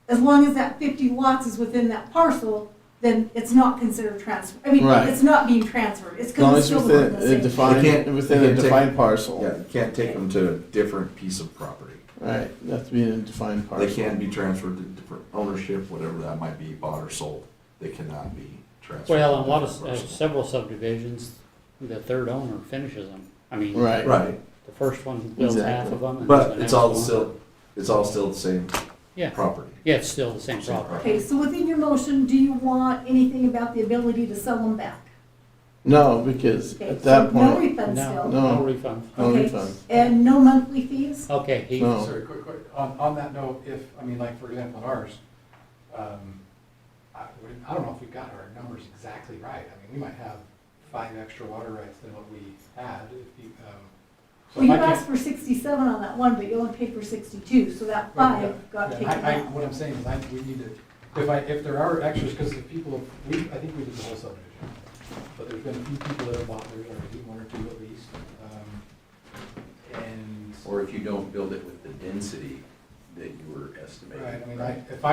as long as that 50 lots is within that parcel, then it's not considered transfer. I mean, Right. it's not being transferred, it's As long because it's as still within within the a same. defined, They can't- within they a can't take- defined parcel. Yeah, you can't take them to a different piece of property. Right, that's being a defined parcel. They can be transferred to different ownership, whatever that might be, bought or sold. They cannot be transferred. Well, to a lot of, different person. several subdivisions, the third owner finishes them. I mean, Right. Right, the first one builds half Exactly. of them. And but the it's next all one- still, it's all still the same Yeah, property. yeah, it's still the same property. Okay, so within your motion, do you want anything about the ability to sell them back? No, because Okay, at so that no point, refund No, still? No. no refund. no Okay. refund. And no monthly fees? Okay, he, No. Sorry, quick, on that note, if, I mean, like, for example, in ours, I don't know if we got our numbers exactly right. I mean, we might have 5 extra water rights than what we had. If you, so Well, you if I asked can't- for 67 on that one, but you only paid for 62, so that Right, 5 got yeah, taken out. what I'm saying is, we need to, if there are extras, because if people, I think we did the whole subdivision, but there's been a few people that have bought theirs already, 1 or 2 at least. And, Or if you don't build it with the density that you were right, estimating. I mean, if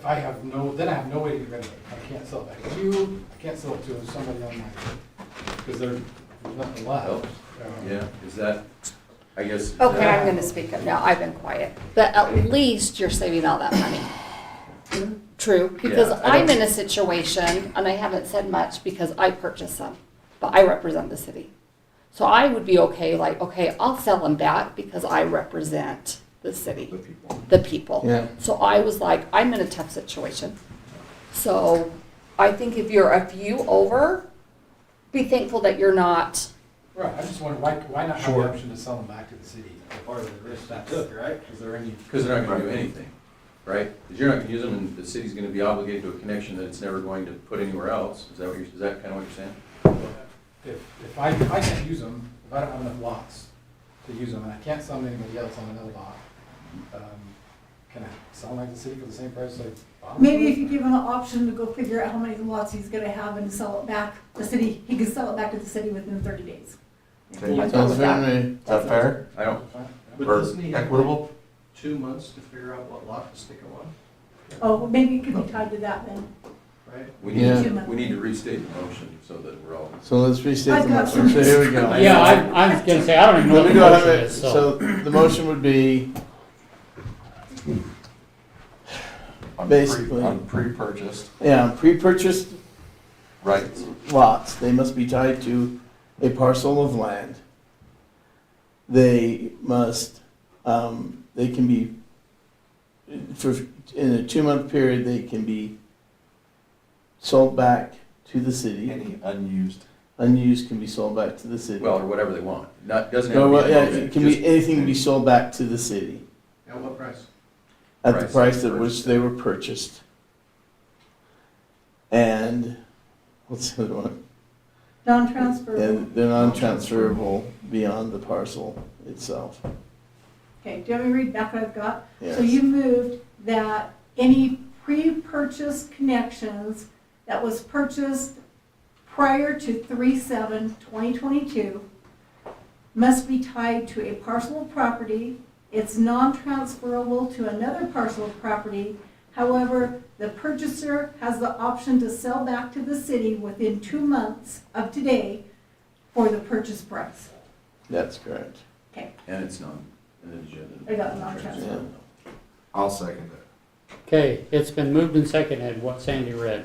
I have no, then I have no way to get rid of it. I can't sell it back to you, I can't sell it to somebody on my, because there's nothing left. Oh, Yeah, is that, I guess. is Okay, that- I'm gonna speak up now, I've been quiet. But at least you're saving all that money. True, because Yeah, I I'm don't- in a situation, and I haven't said much because I purchased some, but I represent the city. So I would be okay, like, okay, I'll sell them back because I represent the city, The people. the people. Yeah. So I was like, I'm in a tough situation. So I think if you're a few over, be thankful that you're not. Right, I just wonder, why not have Sure. the option to sell them back to the city? Part of the risk they took, right? Is there any? Because they're not gonna do anything, right? Because you're not gonna use them, and the city's gonna be obligated to a connection that it's never going to put anywhere else. Is that kind of what you're saying? If I can't use them, if I don't have enough lots to use them, and I can't sell them to anybody else on another lot, can I sell them like the city for the same price I bought them? Maybe for? if you give him an option to go figure out how many lots he's gonna have and sell it back, the city, he can sell it back to the city within 30 days. Okay. I'm good Sounds with fair that. to me. Is that fair? I don't, But Or doesn't he have equitable? 2 months to figure out what lot to stick them on, Oh, maybe it could be tied to that then. right? we Yeah. need to restate the motion so that we're all. So let's restate I've the got motion. So some- here we go. yeah, I was gonna say, I don't even know Let what me the go motion ahead. is, So the motion would be, Basically. On pre-purchased yeah, pre-purchased rights. lots, they must be tied to a parcel of land. They must, they can be, in a 2-month period, they can be sold back to the city. Any unused. Unused can be sold back to the city. Well, or whatever they want. Doesn't have No, to well, be. yeah, a motion, it can be, just- anything can be sold back to the city At what price? at the Price. price at which they were purchased. And, what's the other one? Non-transferable. And they're non-transferable beyond the parcel itself. Okay, do you want me to read back what I've got? Yes. So you moved that any pre-purchase connections that was purchased prior to 3/7/2022 must be tied to a parcel of property. It's non-transferable to another parcel of property. However, the purchaser has the option to sell back to the city within 2 months of today for the purchase price. That's correct. Okay, And it's not an agenda. I got non-transferable. I'll second it. Okay, it's been moved and seconded, what Sandy read.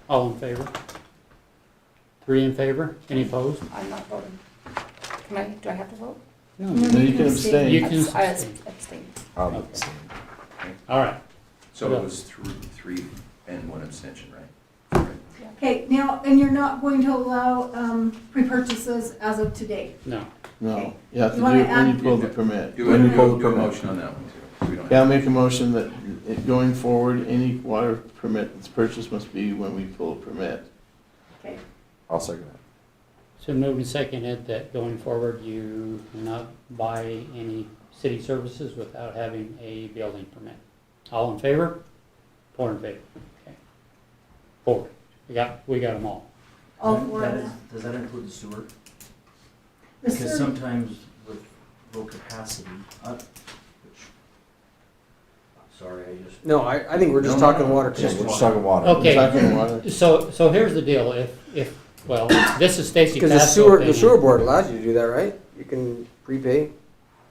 All in favor? 3 in favor, any opposed? I'm not voting. Do I have to vote? No. No, you can abstain. You can I abstain. abstain. I'll Okay. abstain. All right, So it was three and 1 abstention, right? Okay, now, and you're not going to allow pre-purchases as of today? no. No, you have to You do wanna it when you add- pull the permit. Do When you pull a the permit. motion on that one too. So we don't Yeah, I'll have- make a motion that going forward, any water permit that's purchased must be when we pull a permit. Okay, I'll second it. So moved and seconded that going forward, you cannot buy any city services without having a building permit. All in favor? 4 in favor. Okay. 4. We got them all. All four That of is- them. Does that include the sewer? The Because sewer- sometimes with low capacity, which, sorry, I just. No, I think we're just No, no, talking no. water. Yeah, just we're just water. talking water. Okay. Talking water. So here's the deal. Well, this is Stacy Because the Pasco's sewer, the opinion. sewer board allows you to do that, right? You can prepay,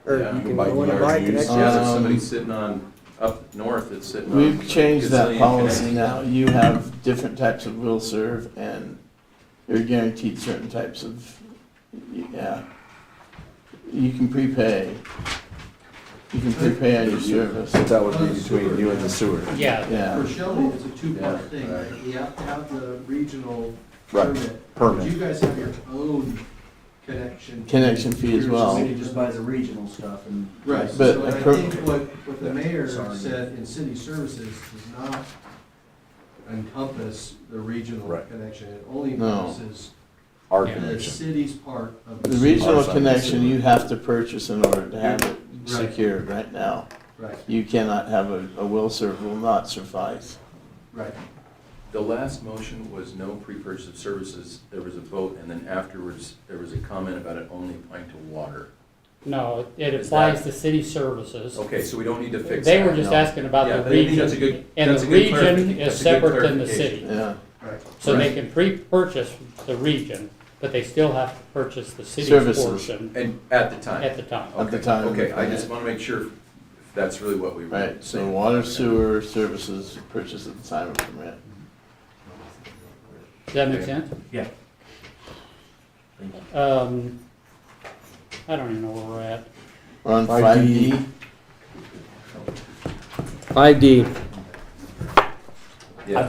or Yeah, you you can buy go in and yard buy use. connections. Yeah, there's Um, somebody sitting on, up north that's sitting on. We've changed that gazillion policy connections. now. You have different types of will serve and you're guaranteed certain types of, yeah. You can prepay. You can prepay on your service. But that would be between you and the sewer. Yeah, Yeah. For Shelley, it's a two-part Yeah, thing, right. right? You have to have the regional Right, permit. permit. But you guys have your own connection. Connection fee as well. So you just buy the regional stuff and. Right, But so a I per- think what the mayor Sorry. said in city services does not encompass the regional Right. connection. It only No. encompasses Our Yeah. the connection. city's part of the. The regional Our side. connection, you have to purchase in order to have it Right. secured right now. Right, You cannot have a will serve will not suffice. right. The last motion was no pre-purchase of services, there was a vote, and then afterwards, there was a comment about it only applying to water. no, it Is applies that- to city services. Okay, so we don't need to fix that. They were just no. asking about Yeah, the but I think that's a region, good- and that's the a good region clarification. is That's a good separate than the clarification. city. Yeah. Right. So they Right. can pre-purchase the region, but they still have to purchase the city's Services. portion And at the time. at the time. At the Okay, time of the Okay, I just permit. want to make sure if that's really what we were Right, so saying. water sewer services purchased at the time of permit. Does that make Okay. sense? Yeah. I don't even know where we're at. We're on 5D. 5D. Yeah. I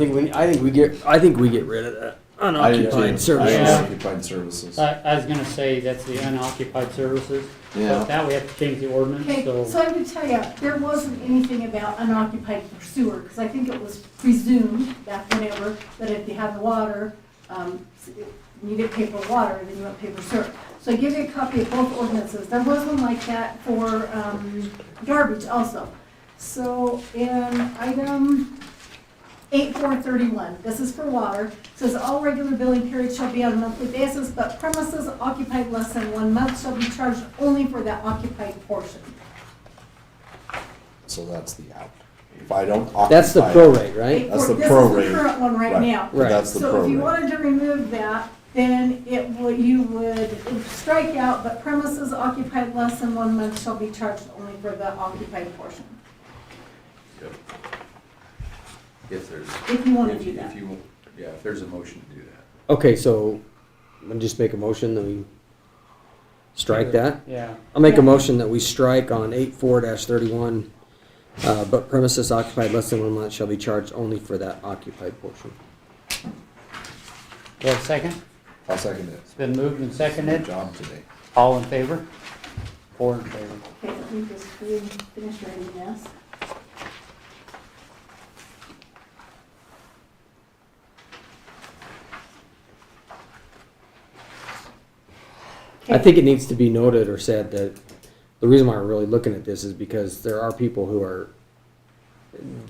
think we get rid of that I do too. unoccupied services. Yeah. Occupied services. I was gonna say that's the unoccupied services, Yeah. but that we have to change the ordinance, Okay, so. so I would tell you, there wasn't anything about unoccupied for sewer, because I think it was presumed back whenever, that if you had water, you didn't pay for water, then you went pay for sewer. So I give you a copy of both ordinances. There was one like that for garbage also. So in item 8431, this is for water, says all regular billing periods shall be on a monthly basis, but premises occupied less than 1 month shall be charged only for that occupied portion. So that's the out. If I don't occupy. That's the prorate, right? That's the This is prorate. the current one right Right. now. Right. That's the So if you prorate. wanted to remove that, then you would strike out, but premises occupied less than 1 month shall be charged only for the occupied portion, Yep. If there's. if you want to if do you- that. If you, yeah, if there's a motion to do that. Okay, so I'll just make a motion that we strike that. Yeah, I'll make a Yeah. motion that we strike on 84-31, but premises occupied less than 1 month shall be charged only for that occupied portion. do you have a second? I'll second it. It's been moved and Good seconded, job today. all in favor? 4 in favor. Okay, let me just finish writing this. I think it needs to be noted or said that the reason why we're really looking at this is because there are people who are,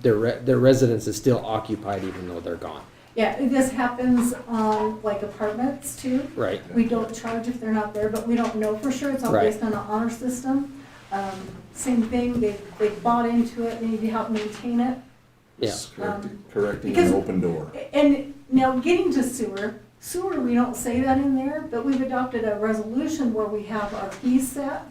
their residence is still occupied even though they're gone. Yeah, this happens on like apartments too. Right. We don't charge if they're not there, but we don't know for sure. It's all Right. based on an honor system. Same thing, they bought into it, they need to help maintain it. Yeah. Just correcting because- an open door. And now getting to sewer, we don't say that in there, but we've adopted a resolution where we have our fees set.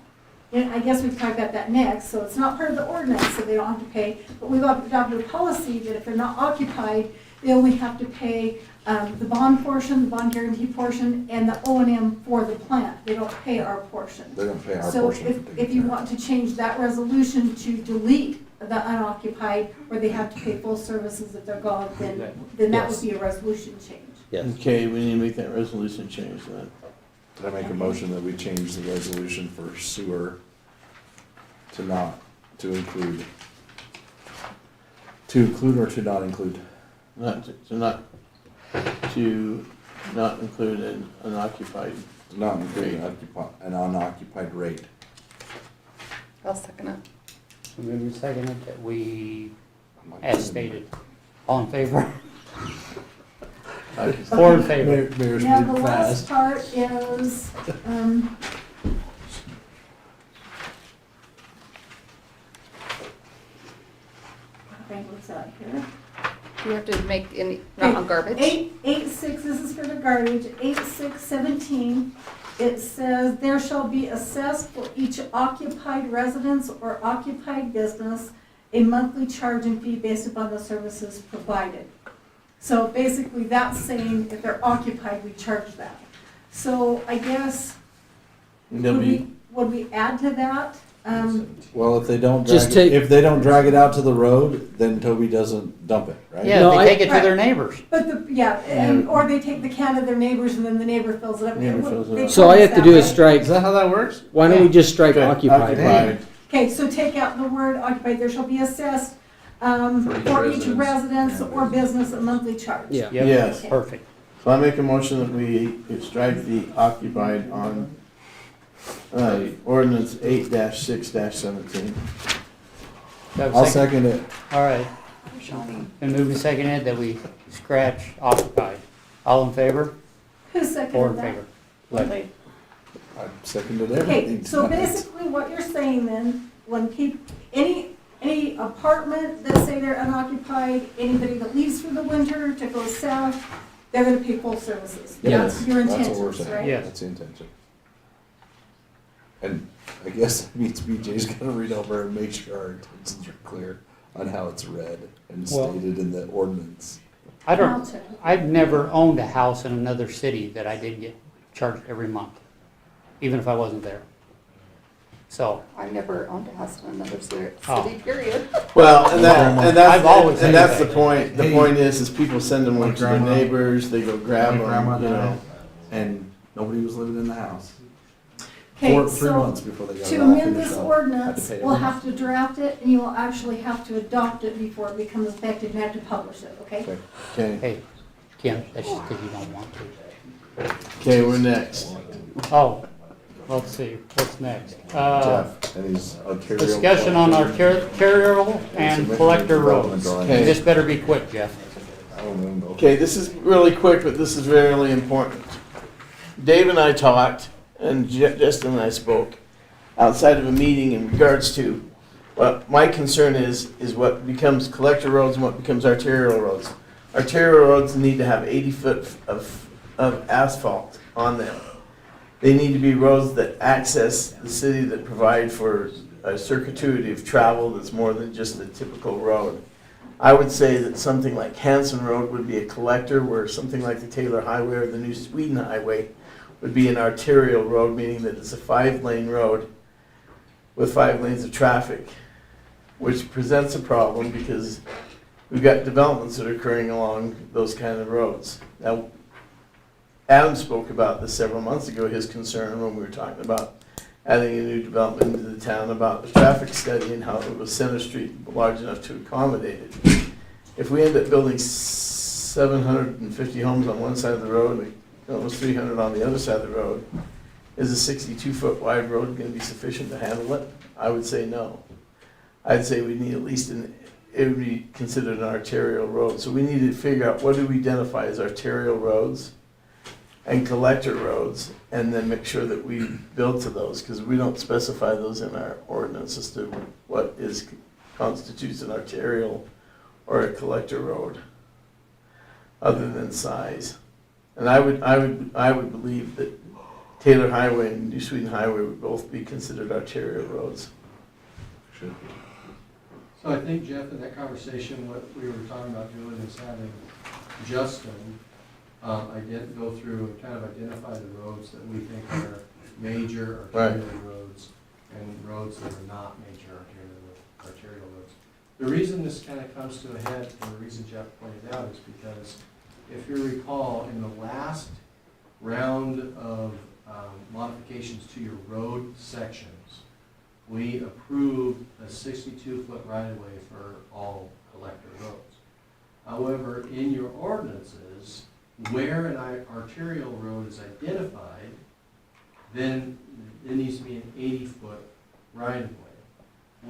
And I guess we can talk about that next, so it's not part of the ordinance, so they don't have to pay. But we've adopted a policy that if they're not occupied, they only have to pay the bond portion, the bond guarantee portion, and the O&M for the plant. They don't pay our portion. They're gonna pay our So portion. for if taking you care of want to change that resolution to delete the unoccupied, where they have to pay full services if they're gone, then that Yes. would be a resolution change. Yes. Okay, we need to make that resolution change then. Did I make a motion that we change the resolution for sewer to include or to not include? Not to not include an unoccupied. Does not include an unoccupied rate. I'll second it. So moved and seconded that we, as stated, all in favor? Four in favor. Mayor's Now, moving the last fast. part is, okay, what's that here? Do you have to make any, not on garbage? 8.6, this is for the garbage, 8.6.17, it says, there shall be assessed for each occupied residence or occupied business a monthly charge and fee based upon the services provided. So basically, that's saying if they're occupied, we charge that. So I guess, would we add to that? Well, if they don't Just drag it, take- if they don't drag it out to the road, then Toby doesn't dump it, right? Yeah, No, they I- take it to their Right. neighbors. But or they take the can of their neighbors and then the neighbor fills it up. Neighbor fills it They up. So told I us have to that do way. is strike, Is that how that works? why don't we just strike Okay, occupied? occupied. Okay, so take out the word occupied, there shall be assessed for each residence or business a monthly charge. Yeah. Yep, Yes. perfect. So I make a motion that we strike the occupied on ordinance 8-6-17. Do I have a I'll second it. All right, and moved and seconded that we scratch occupied. All in favor? Who Four seconded in that? favor. Like, I seconded Okay, everything so tonight. basically what you're saying then, when people, any apartment that say they're unoccupied, anybody that leaves for the winter to go south, they're gonna pay full services. Yes, That's your that's what we're intentions, saying. right? Yeah. That's the intention. And I guess that means BJ's gonna read over and make sure our intentions are clear on how it's read and Well- stated in the ordinance. I I'll don't, check. I've never owned a house in another city that I didn't get charged every month, even if I wasn't there. So, I never owned a house in another Oh. city, period. Well, I've always and that's the hated point. The Hey. point is people send them one My to their grandma- neighbors, they go grab My them, grandma you know. died, and nobody was living in the house. Okay, 3 so months before they got it to all amend finished this up. ordinance, Had to pay we'll them. have to draft it and you will actually have to adopt it before it becomes effective and have to publish it, okay? Okay. Okay, hey, Kim, that's just because you don't want to. okay, we're next. Oh, let's see, what's next? Jeff and his arterial. Discussion on arterial and collector roads. Okay. This better be quick, Jeff. I don't know. Okay, this is really quick, but this is really important. Dave and I talked, and Justin and I spoke outside of a meeting in regards to what my concern is what becomes collector roads and what becomes arterial roads. Arterial roads need to have 80 foot of asphalt on them. They need to be roads that access the city, that provide for a circuitry of travel that's more than just a typical road. I would say that something like Hanson Road would be a collector, where something like the Taylor Highway or the New Sweden Highway would be an arterial road, meaning that it's a 5-lane road with 5 lanes of traffic, which presents a problem because we've got developments that are occurring along those kind of roads. Now, Adam spoke about this several months ago, his concern when we were talking about adding a new development into the town about the traffic study and how it was Center Street large enough to accommodate it. If we end up building 750 homes on one side of the road and almost 300 on the other side of the road, is a 62-foot wide road going to be sufficient to handle it? I would say no. I'd say we need at least it would be considered an arterial road. So we need to figure out what do we identify as arterial roads and collector roads, and then make sure that we build to those, because we don't specify those in our ordinance as to what constitutes an arterial or a collector road, other than size. And I would believe that Taylor Highway and New Sweden Highway would both be considered arterial roads. Should. So I think, Jeff, in that conversation, what we were talking about doing is having Justin, I did go through and kind of identify the roads that we think are major arterial roads and roads that are not major arterial roads. The reason this kind of comes to a head, and the reason Jeff pointed out, is because if you recall, in the last round of modifications to your road sections, we approved a 62-foot right-of-way for all collector roads. However, in your ordinances, where an arterial road is identified, then it needs to be an 80-foot right-of-way.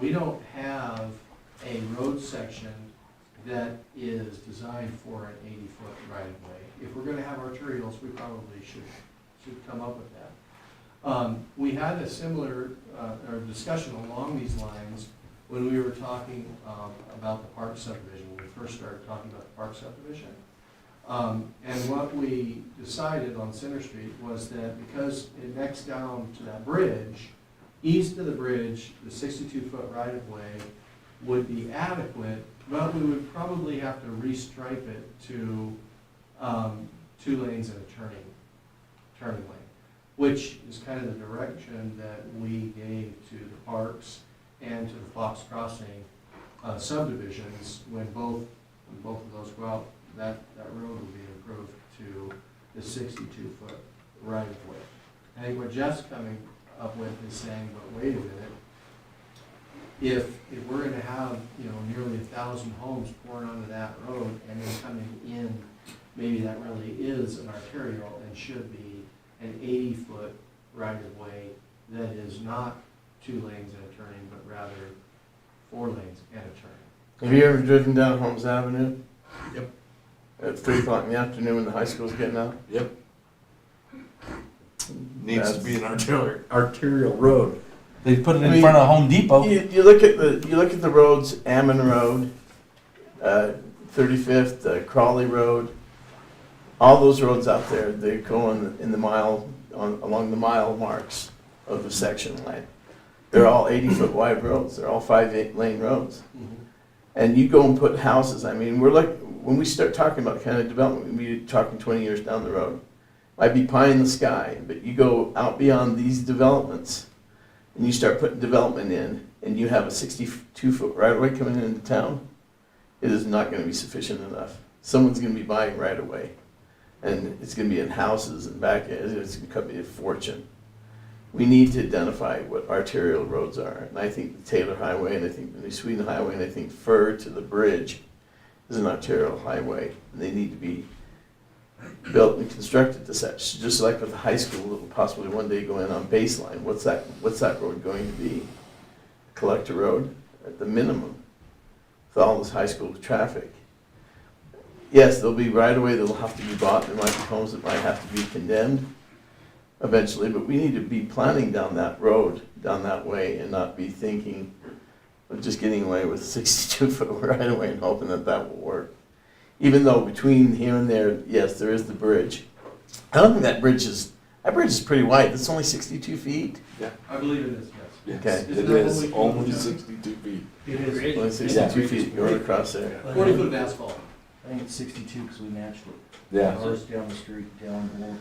We don't have a road section that is designed for an 80-foot right-of-way. If we're gonna have arterials, we probably should come up with that. We had a similar, or discussion along these lines when we were talking about the park subdivision, when we first started talking about the park subdivision. And what we decided on Center Street was that because it necks down to that bridge, east of the bridge, the 62-foot right-of-way would be adequate, but we would probably have to restripe it to 2 lanes and a turning lane, which is kind of the direction that we gave to the parks and to the Fox Crossing subdivisions. When both of those go out, that road will be improved to the 62-foot right-of-way. I think what Jeff's coming up with is saying, but wait a minute, if we're gonna have, nearly 1,000 homes pouring onto that road and then coming in, maybe that really is an arterial and should be an 80-foot right-of-way that is not 2 lanes and a turning, but rather 4 lanes and a turning. Have you ever driven down Holmes Avenue? Yep. At 3 o'clock in the afternoon when the high school's getting out? Yep. Needs to be an arterial road. They put it in front of Home Depot. You look at the roads, Ammon Road, 35th, Crawley Road, all those roads out there, they go in the mile, along the mile marks of the section line. They're all 80-foot wide roads. They're all 5-lane roads. And you go and put houses. I mean, when we start talking about kind of development, we're talking 20 years down the road. Might be pie in the sky, but you go out beyond these developments and you start putting development in, and you have a 62-foot right-of-way coming into town, it is not going to be sufficient enough. Someone's going to be buying right-of-way, and it's going to be in houses and back, it's going to cost me a fortune. We need to identify what arterial roads are, and I think the Taylor Highway, and I think the New Sweden Highway, and I think Fur to the bridge is an arterial highway, and they need to be built and constructed to such, just like with the high school that will possibly one day go in on Baseline. What's that road going to be? Collector Road at the minimum with all this high school traffic. Yes, there'll be right away that'll have to be bought. There might be homes that might have to be condemned eventually, but we need to be planning down that road, down that way, and not be thinking of just getting away with 62-foot right away and hoping that will work. Even though between here and there, yes, there is the bridge. I don't think that bridge is pretty wide. It's only 62 feet. Yeah. I believe it is, yes. Okay. It is only 62 feet. It is. Only 62 feet going across there. 40 foot of asphalt. I think it's 62 because we matched it. Yeah. Ours down the street, down below.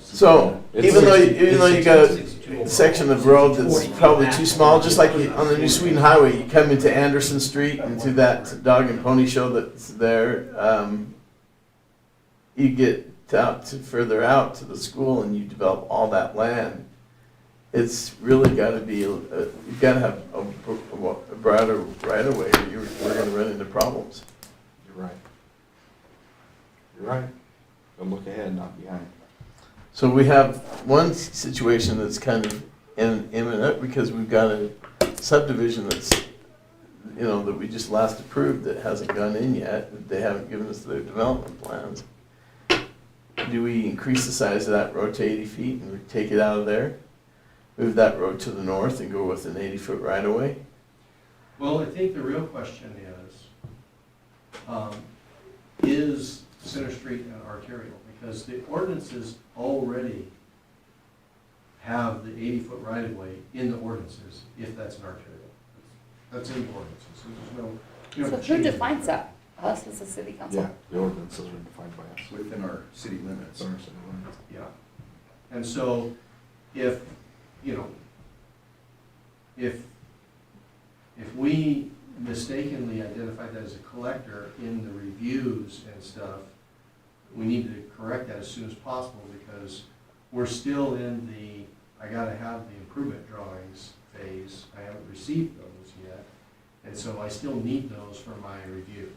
So It's even though 60 you got a section of road that's probably too small, just like on the New Sweden Highway, you come into Anderson Street and to that dog and pony show that's there, you get further out to the school and you develop all that land. It's really got to be, you've got to have a broader right of way, or we're going to run into problems. You're right. You're right. But look ahead, not behind. So we have one situation that's kind of imminent because we've got a subdivision that's, that we just last approved that hasn't gone in yet. They haven't given us their development plans. Do we increase the size of that road to 80 feet and take it out of there? Move that road to the north and go with an 80-foot right-of-way? Well, I think the real question is Center Street an arterial? Because the ordinances already have the 80-foot right-of-way in the ordinances, if that's an arterial. That's in the ordinances, so there's no. So who defines that? Us as a city council? Yeah, the ordinances are defined by us. Within our city limits. Our city limits. Yeah. And so if we mistakenly identify that as a collector in the reviews and stuff, we need to correct that as soon as possible because we're still in I gotta have the improvement drawings phase. I haven't received those yet. And so I still need those for my review.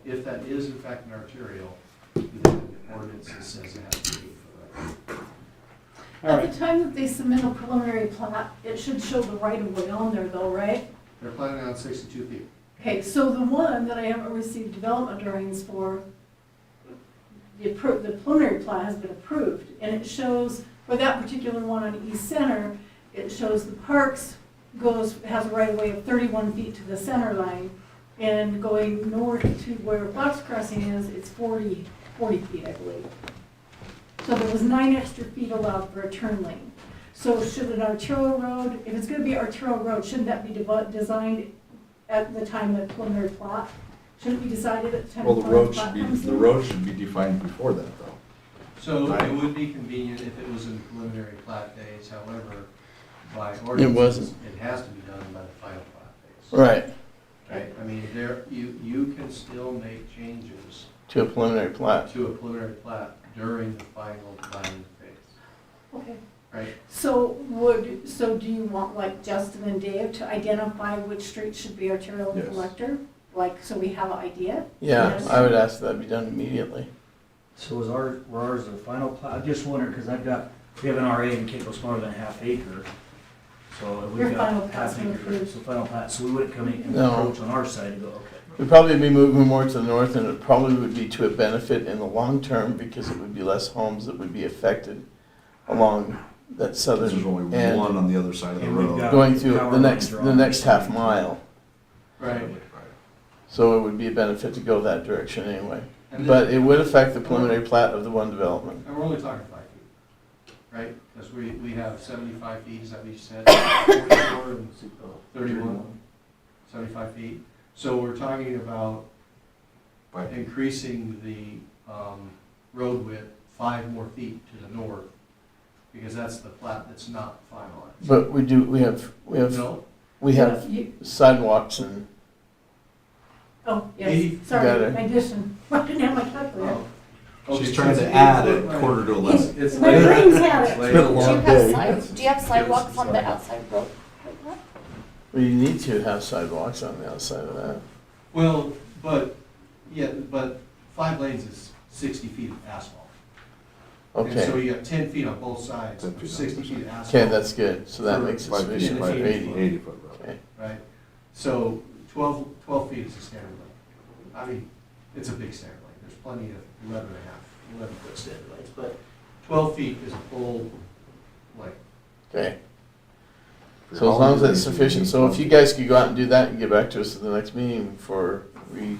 if that is in fact an arterial, then the ordinance says it has to be for that. All At right, the time that they submit a preliminary plat, it should show the right of way on there though, right? They're planning on 62 feet. Okay, so the one that I haven't received development drawings for, the preliminary plat has been approved, and it shows, for that particular one on East Center, it shows the parks has a right of way of 31 feet to the center line, and going north to where Fox Crossing is, it's 40 feet, I believe. So there was 9 extra feet allowed for a turn lane. So should an arterial road, if it's gonna be an arterial road, shouldn't that be designed at the time of the preliminary plat? Shouldn't it be decided at the time Well, the the preliminary road plat should be, comes the in? road should be defined before that, though. So it would be convenient if it was in preliminary plat days, however, by ordinance. wasn't. It has to be done by the final plat days. Right, Right, I mean, you can still make changes to a preliminary plat. to a preliminary plat during the final planning phase, Okay. right? So do you want like Justin and Dave to identify which streets should be arterial and Yes. collector? Like, so we have an idea? Yeah, Yes. I would ask that be done immediately. So is ours the final plat? I just wondered, because we have an RA and can't go smaller than a half acre. So Your we've final got plat's half been acre, approved. so final plat, so we wouldn't come in and No. approach on our side and go, okay. We'd probably be moving more to the north, and it probably would be to a benefit in the long term, because it would be less homes that would be affected along that southern There's only end, one on the other side of the And we've road. got- going through power the line next drawn. half mile. Right. So it would be a benefit to go that direction anyway. And But it would affect the preliminary plat of the one development. And we're only talking 5 feet, right? Because we have 75 feet, is that what you said? 44 and 31, 75 feet. So we're talking about increasing the road width 5 more feet to the north, because that's the plat that's not finalized. But we have No? sidewalks and, Oh, yes, 80? Got sorry, it. my addition, I didn't have my calculator. Okay, She's so trying it's to 80 add foot, a right. quarter to a less. It's My later. brain's had it. It's It's been a later. Do you long have day. do you have sidewalks on the outside road like that? we need to have sidewalks on the outside of that. Well, but 5 lanes is 60 feet of asphalt. And so Okay, you got 10 feet on both sides, 10 feet on 60 each feet of side. asphalt. okay, that's good, so that For makes it 5 feet, sufficient for 80. 80-foot road. Okay, Right, so 12 feet is a standard lane. I mean, it's a big standard lane, there's plenty of 11.5 standard lanes, but 12 feet is a full lane. okay. So as long as that's sufficient, so if you guys could go out and do that and get back to us at the next meeting before we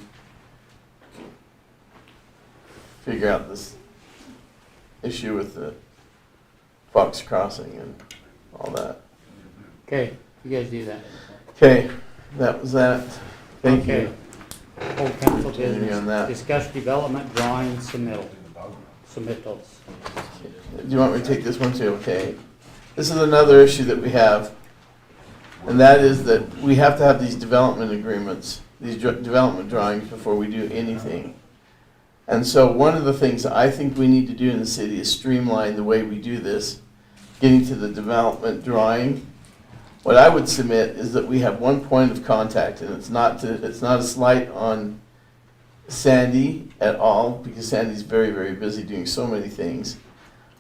figure out this issue with the Fox Crossing and all that. okay, you guys do that. Okay, that was that. Thank Okay. you. Whole council Continuing on that. business, discuss development drawings submittals. Do you want me to take this one too? Okay. This is another issue that we have, and that is that we have to have these development agreements, these development drawings before we do anything. And so one of the things I think we need to do in the city is streamline the way we do this, getting to the development drawing. What I would submit is that we have one point of contact, and it's not a slight on Sandy at all, because Sandy's very, very busy doing so many things.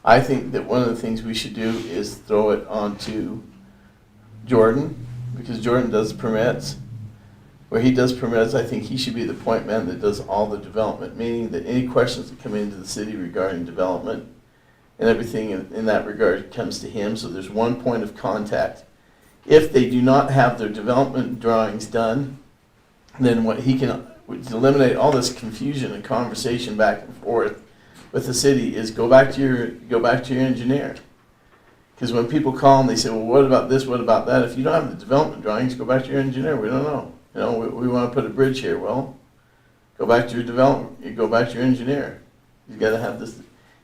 I think that one of the things we should do is throw it onto Jordan, because Jordan does permits. Where he does permits, I think he should be the point man that does all the development, meaning that any questions that come into the city regarding development and everything in that regard comes to him, so there's one point of contact. If they do not have their development drawings done, then what he can, to eliminate all this confusion and conversation back and forth with the city, is go back to your engineer. Because when people call and they say, well, what about this, what about that? If you don't have the development drawings, go back to your engineer, we don't know. You know, we want to put a bridge here, well, go back to your development, you go back to your engineer. You gotta have this,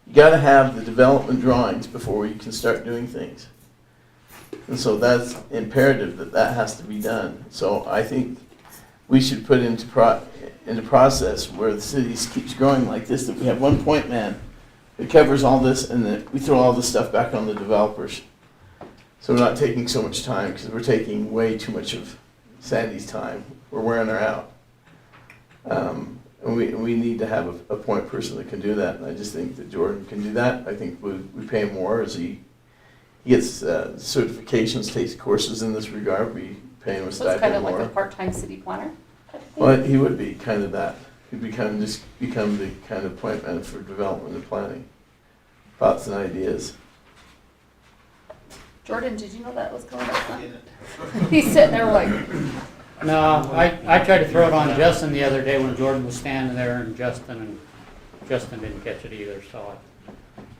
you gotta have the development drawings before you can start doing things. And so that's imperative that that has to be done. So I think we should put into process where the city keeps growing like this, that we have one point man that covers all this, and that we throw all this stuff back on the developers. So we're not taking so much time, because we're taking way too much of Sandy's time. We're wearing her out. And we need to have a point person that can do that, and I just think that Jordan can do that. I think we pay him more as he gets certifications, takes courses in this regard, we pay him a So it's kind stipend of like a more. part-time city planner type of thing? Well, he would be kind of that. He'd become the kind of point man for development and planning, thoughts and ideas. Jordan, did you know that was going on? He's sitting there like, No, I tried to throw it on Justin the other day when Jordan was standing there and Justin didn't catch it either, so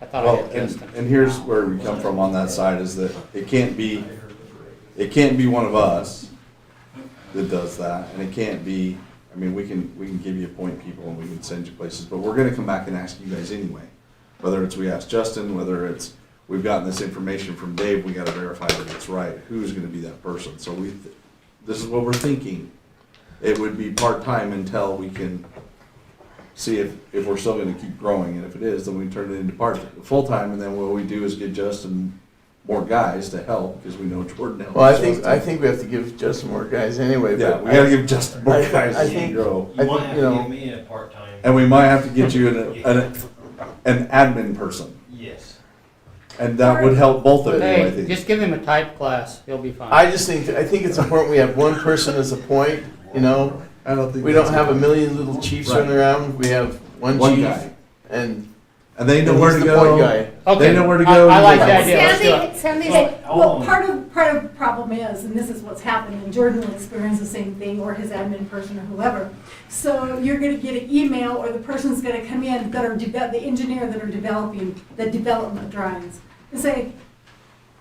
I thought I Well, had Justin. and here's where we come from on that side, is that it can't be one of us that does that, and it can't be, I mean, we can give you point people and we can send you places, but we're gonna come back and ask you guys anyway. Whether it's we ask Justin, whether it's we've gotten this information from Dave, we gotta verify that it's right, who's gonna be that person, so this is what we're thinking. It would be part-time until we can see if we're still gonna keep growing, and if it is, then we turn it into full-time, and then what we do is get Justin more guys to help, because we know Jordan helps. Well, I think we have to give Justin more guys anyway, Yeah, but we gotta give Justin more I guys as we think- grow. I You might think, have you to know, give me a part-time. And we might have to get you an admin person, Yes. and that would help both of you, I Hey, think. just give him a type class, he'll be fine. I think it's important we have one person as a point, you know? I don't think We don't that's- have a million little chiefs running around, we have one One chief, guy. and they know and where he's to the point go. guy. Okay, They know where to go. I like You the know. idea, let's do it. Sandy's, Well, part of the problem is, and this is what's happened, and Jordan will experience the same thing, or his admin person or whoever. So you're gonna get an email, or the person's gonna come in that are, the engineer that are developing the development drawings, and say,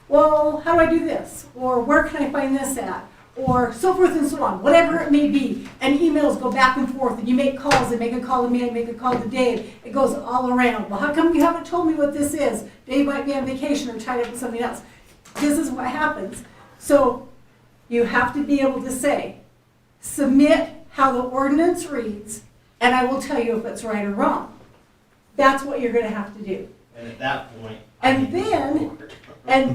well, how do I do this? Or where can I find this at? Or so forth and so on, whatever it may be. And emails go back and forth, and you make calls, and make a call to me, and make a call to Dave. It goes all around. Well, how come you haven't told me what this is? Dave might be on vacation or tied up with something else. This is what happens. So you have to be able to say, submit how the ordinance reads, and I will tell you if it's right or wrong. That's what you're gonna have to do. And at that point. And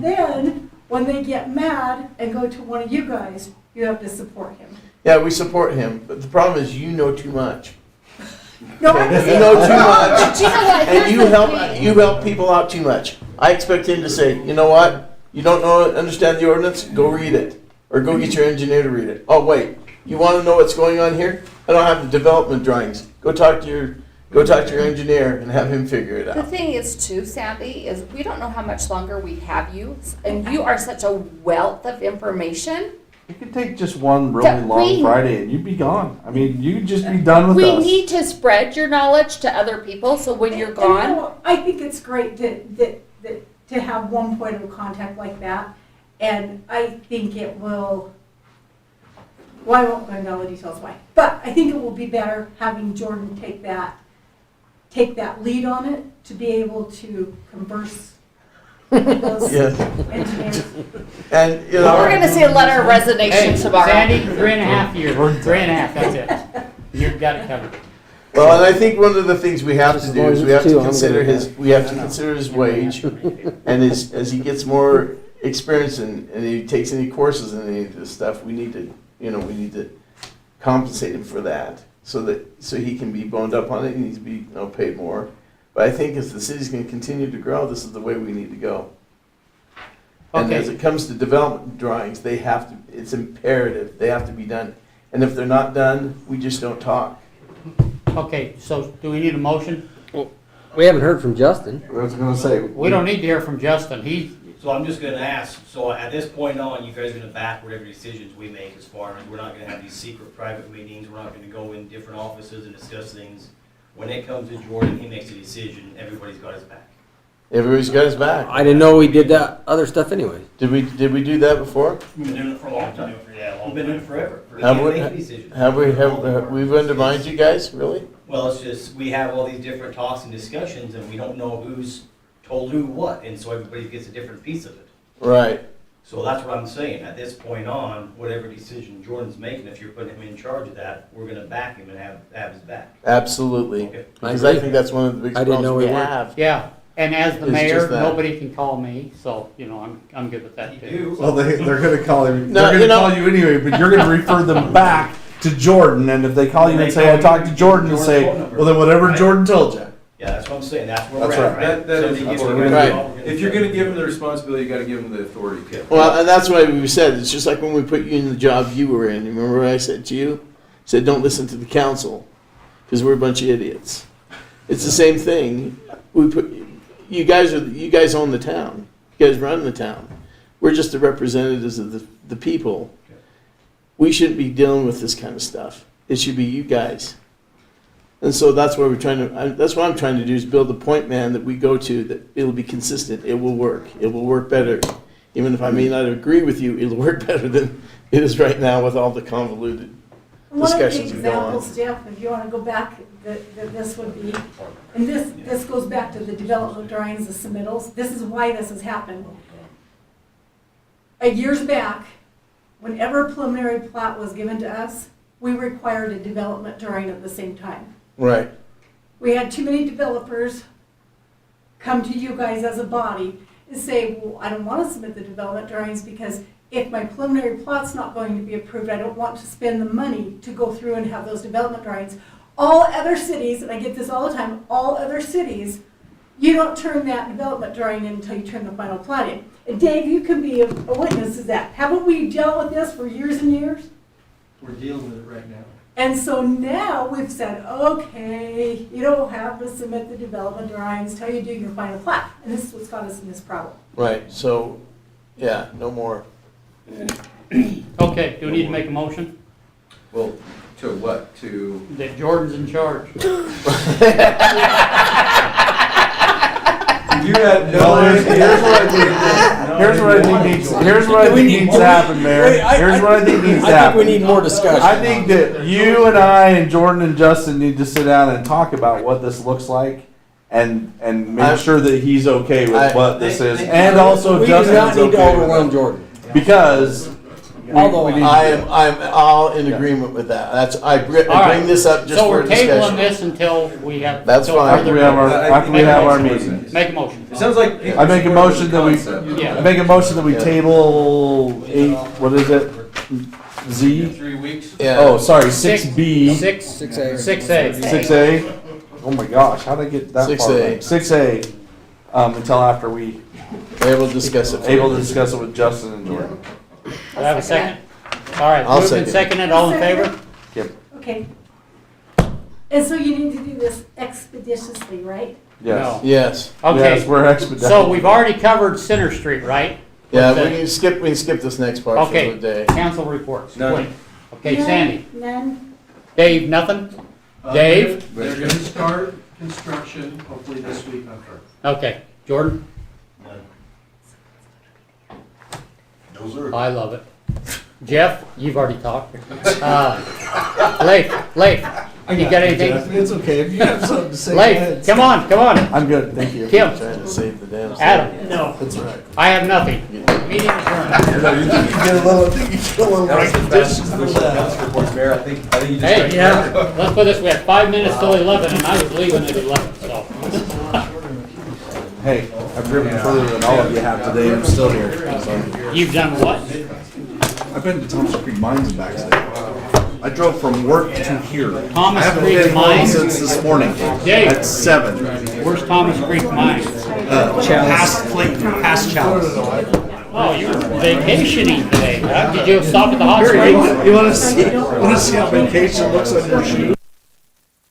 then, when they get mad and go to one of you guys, you have to support him. Yeah, we support him, but the problem is you know too much. No, I You understand. know too much. but you know what, And here's you help people out too much. I expect him to say, you know what? You don't understand the ordinance? Go read it. Or go get your engineer to read it. Oh, wait, you wanna know what's going on here? I don't have the development drawings. Go talk to your engineer and have him figure it The out. thing is too, Sandy, is we don't know how much longer we have you, and you are such a wealth of information. You could take just one really That long we- Friday and you'd be gone. I mean, you'd just be done with We us. need to spread your knowledge to other people, so when you're And you know gone, what? I think it's great to have one point of contact like that, and I think it will, well, I won't go into all the details why, but I think it will be better having Jordan take that lead on it, to be able to converse with those Yes. engineers. And, you we're know, gonna say a letter of resignation Hey, tomorrow. Sandy, 3.5 years, 3.5, that's it. You've got it covered. well, and I think one of the things we have to do is we have to Two, I'm consider gonna- his wage. And as he gets more experience and he takes any courses in any of this stuff, we need to compensate him for that, so he can be boned up on it, he needs to be, paid more. But I think as the city's gonna continue to grow, this is the way we need to go. And Okay. as it comes to development drawings, it's imperative, they have to be done. And if they're not done, we just don't talk. Okay, so do we need a motion? We haven't heard from Justin. I was gonna say. We don't need to hear from Justin, So I'm just gonna ask, so at this point on, you guys are gonna back whatever decisions we make as far as, we're not gonna have these secret private meetings, we're not gonna go in different offices and discuss things. When it comes to Jordan, he makes a decision, everybody's got his back. Everybody's got his back. I didn't know we did that other stuff anyway. Did we do that before? We've been doing it for a long time. We've been doing it forever. We Have can't we- make a decision. Have we've undermined you guys, really? Well, it's just, we have all these different talks and discussions, and we don't know who's told who what, and so everybody gets a different piece of it. Right. So that's what I'm saying, at this point on, whatever decision Jordan's making, if you're putting him in charge of that, we're gonna back him and have his back. Absolutely. Okay. Because I think that's one of the biggest I didn't know problems we we were. have. yeah, and as the It's mayor, just that. nobody can call me, so, I'm good with that You too. do. Well, they're gonna call him, No, they're you gonna know- call you anyway, but you're gonna refer them back to Jordan, and if they call you and say, I talked to Jordan, and say, well, then whatever Jordan told you. Yeah, that's what I'm saying, that's where we're That's at, right. right? That So is they what give we're you- gonna do. If you're gonna give them the responsibility, you gotta give them the authority. Well, and that's why we said, it's just like when we put you in the job you were in. Remember what I said to you? I said, don't listen to the council, because we're a bunch of idiots. It's the same thing. We put, you guys own the town. You guys run the town. We're just the representatives of the people. We shouldn't be dealing with this kind of stuff. It should be you guys. And so that's why that's what I'm trying to do, is build a point man that we go to, that it'll be consistent. It will work. It will work better. Even if I may not agree with you, it'll work better than it is right now with all the convoluted discussions that go on. One of the examples, Jeff, if you want to go back, that this would be, and this goes back to the development drawings, the submittals. This is why this has happened. Years back, whenever a preliminary plat was given to us, we required a development drawing at the same time. Right. We had too many developers come to you guys as a body and say, well, I don't want to submit the development drawings because if my preliminary plot's not going to be approved, I don't want to spend the money to go through and have those development drawings. All other cities, and I get this all the time, all other cities, you don't turn that development drawing in until you turn the final plat in. And Dave, you can be a witness to that. Haven't we dealt with this for years and years? We're dealing with it right now. And so now we've said, okay, you don't have to submit the development drawings till you do your final plat. And this is what's got us in this problem. Right. So, yeah, no more. Okay, do we need to make a motion? Well, to what? To, That Jordan's in charge. you had no idea. Here's what I think needs to happen, Mayor. Here's what I think needs to I think happen. we need more discussion. I think that you and I and Jordan and Justin need to sit down and talk about what this looks like, and make sure that he's okay with what this is, and also We do not Justin's need to okay with overwhelm it. Jordan. Because Although I'm all in agreement with that. I bring this up just So for we're a discussion. tabling this until we have. That's until fine. further- after we have our meeting. Make a motion. It sounds like. I make a motion that we, Yeah. I make a motion that we table what is it? Z? 3 weeks? Yeah. Oh, sorry, 6B. 6A. 6A. 6A. Oh my gosh, how did I get that 6A. far? Back? 6A, until after we Able to discuss it. able to discuss it with Justin and Jordan. Do I have a second? All right, I'll moved and second. seconded, all in favor? Okay. And so you need to do this expeditiously, right? Yes. Yes. Okay, Yes, we're expediting. so we've already covered Center Street, right? Yeah, With we can skip this next part for Okay, the day. council reports. None. Wait. Okay, None, Sandy. None. Dave, nothing? Dave? They're gonna start construction hopefully this week on Friday. Okay, Jordan? Those are. I love it. Jeff, you've already talked. Leif, you got anything? It's okay, if you have something to say, Leif, come on. I'm good, thank you. Kim, Trying to save the damn. Adam, That's right. I have nothing. Meeting adjourned. You get a little, you get a little. That was the best council reports, Mayor. I think you just. Hey, let's put this, we had 5 minutes till 11 and I was leaving at 11, so. Hey, I've driven further than all of you have today, I'm still here. So. You've done what? I've been to Thompson Creek Mines and back today. I drove from work to here. Thomas I haven't Creek been home Mines? since this morning Dave. at 7. Where's Thomas Creek Mines? Past Clayton, past Chalice. Oh, you were vacationing today, huh? Did you stop at the hot springs? You want to see how vacation looks on your shoe?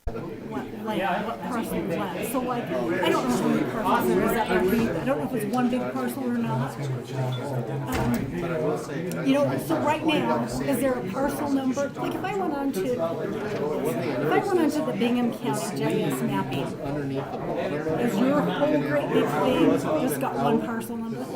What parcel is what? So like, I don't know how many parcels there is at RP. I don't know if it's one big parcel or not. You know, so right now, is there a parcel number? Like if I went on to the Bingham County GIS mapping, is your whole great big thing just got one parcel number?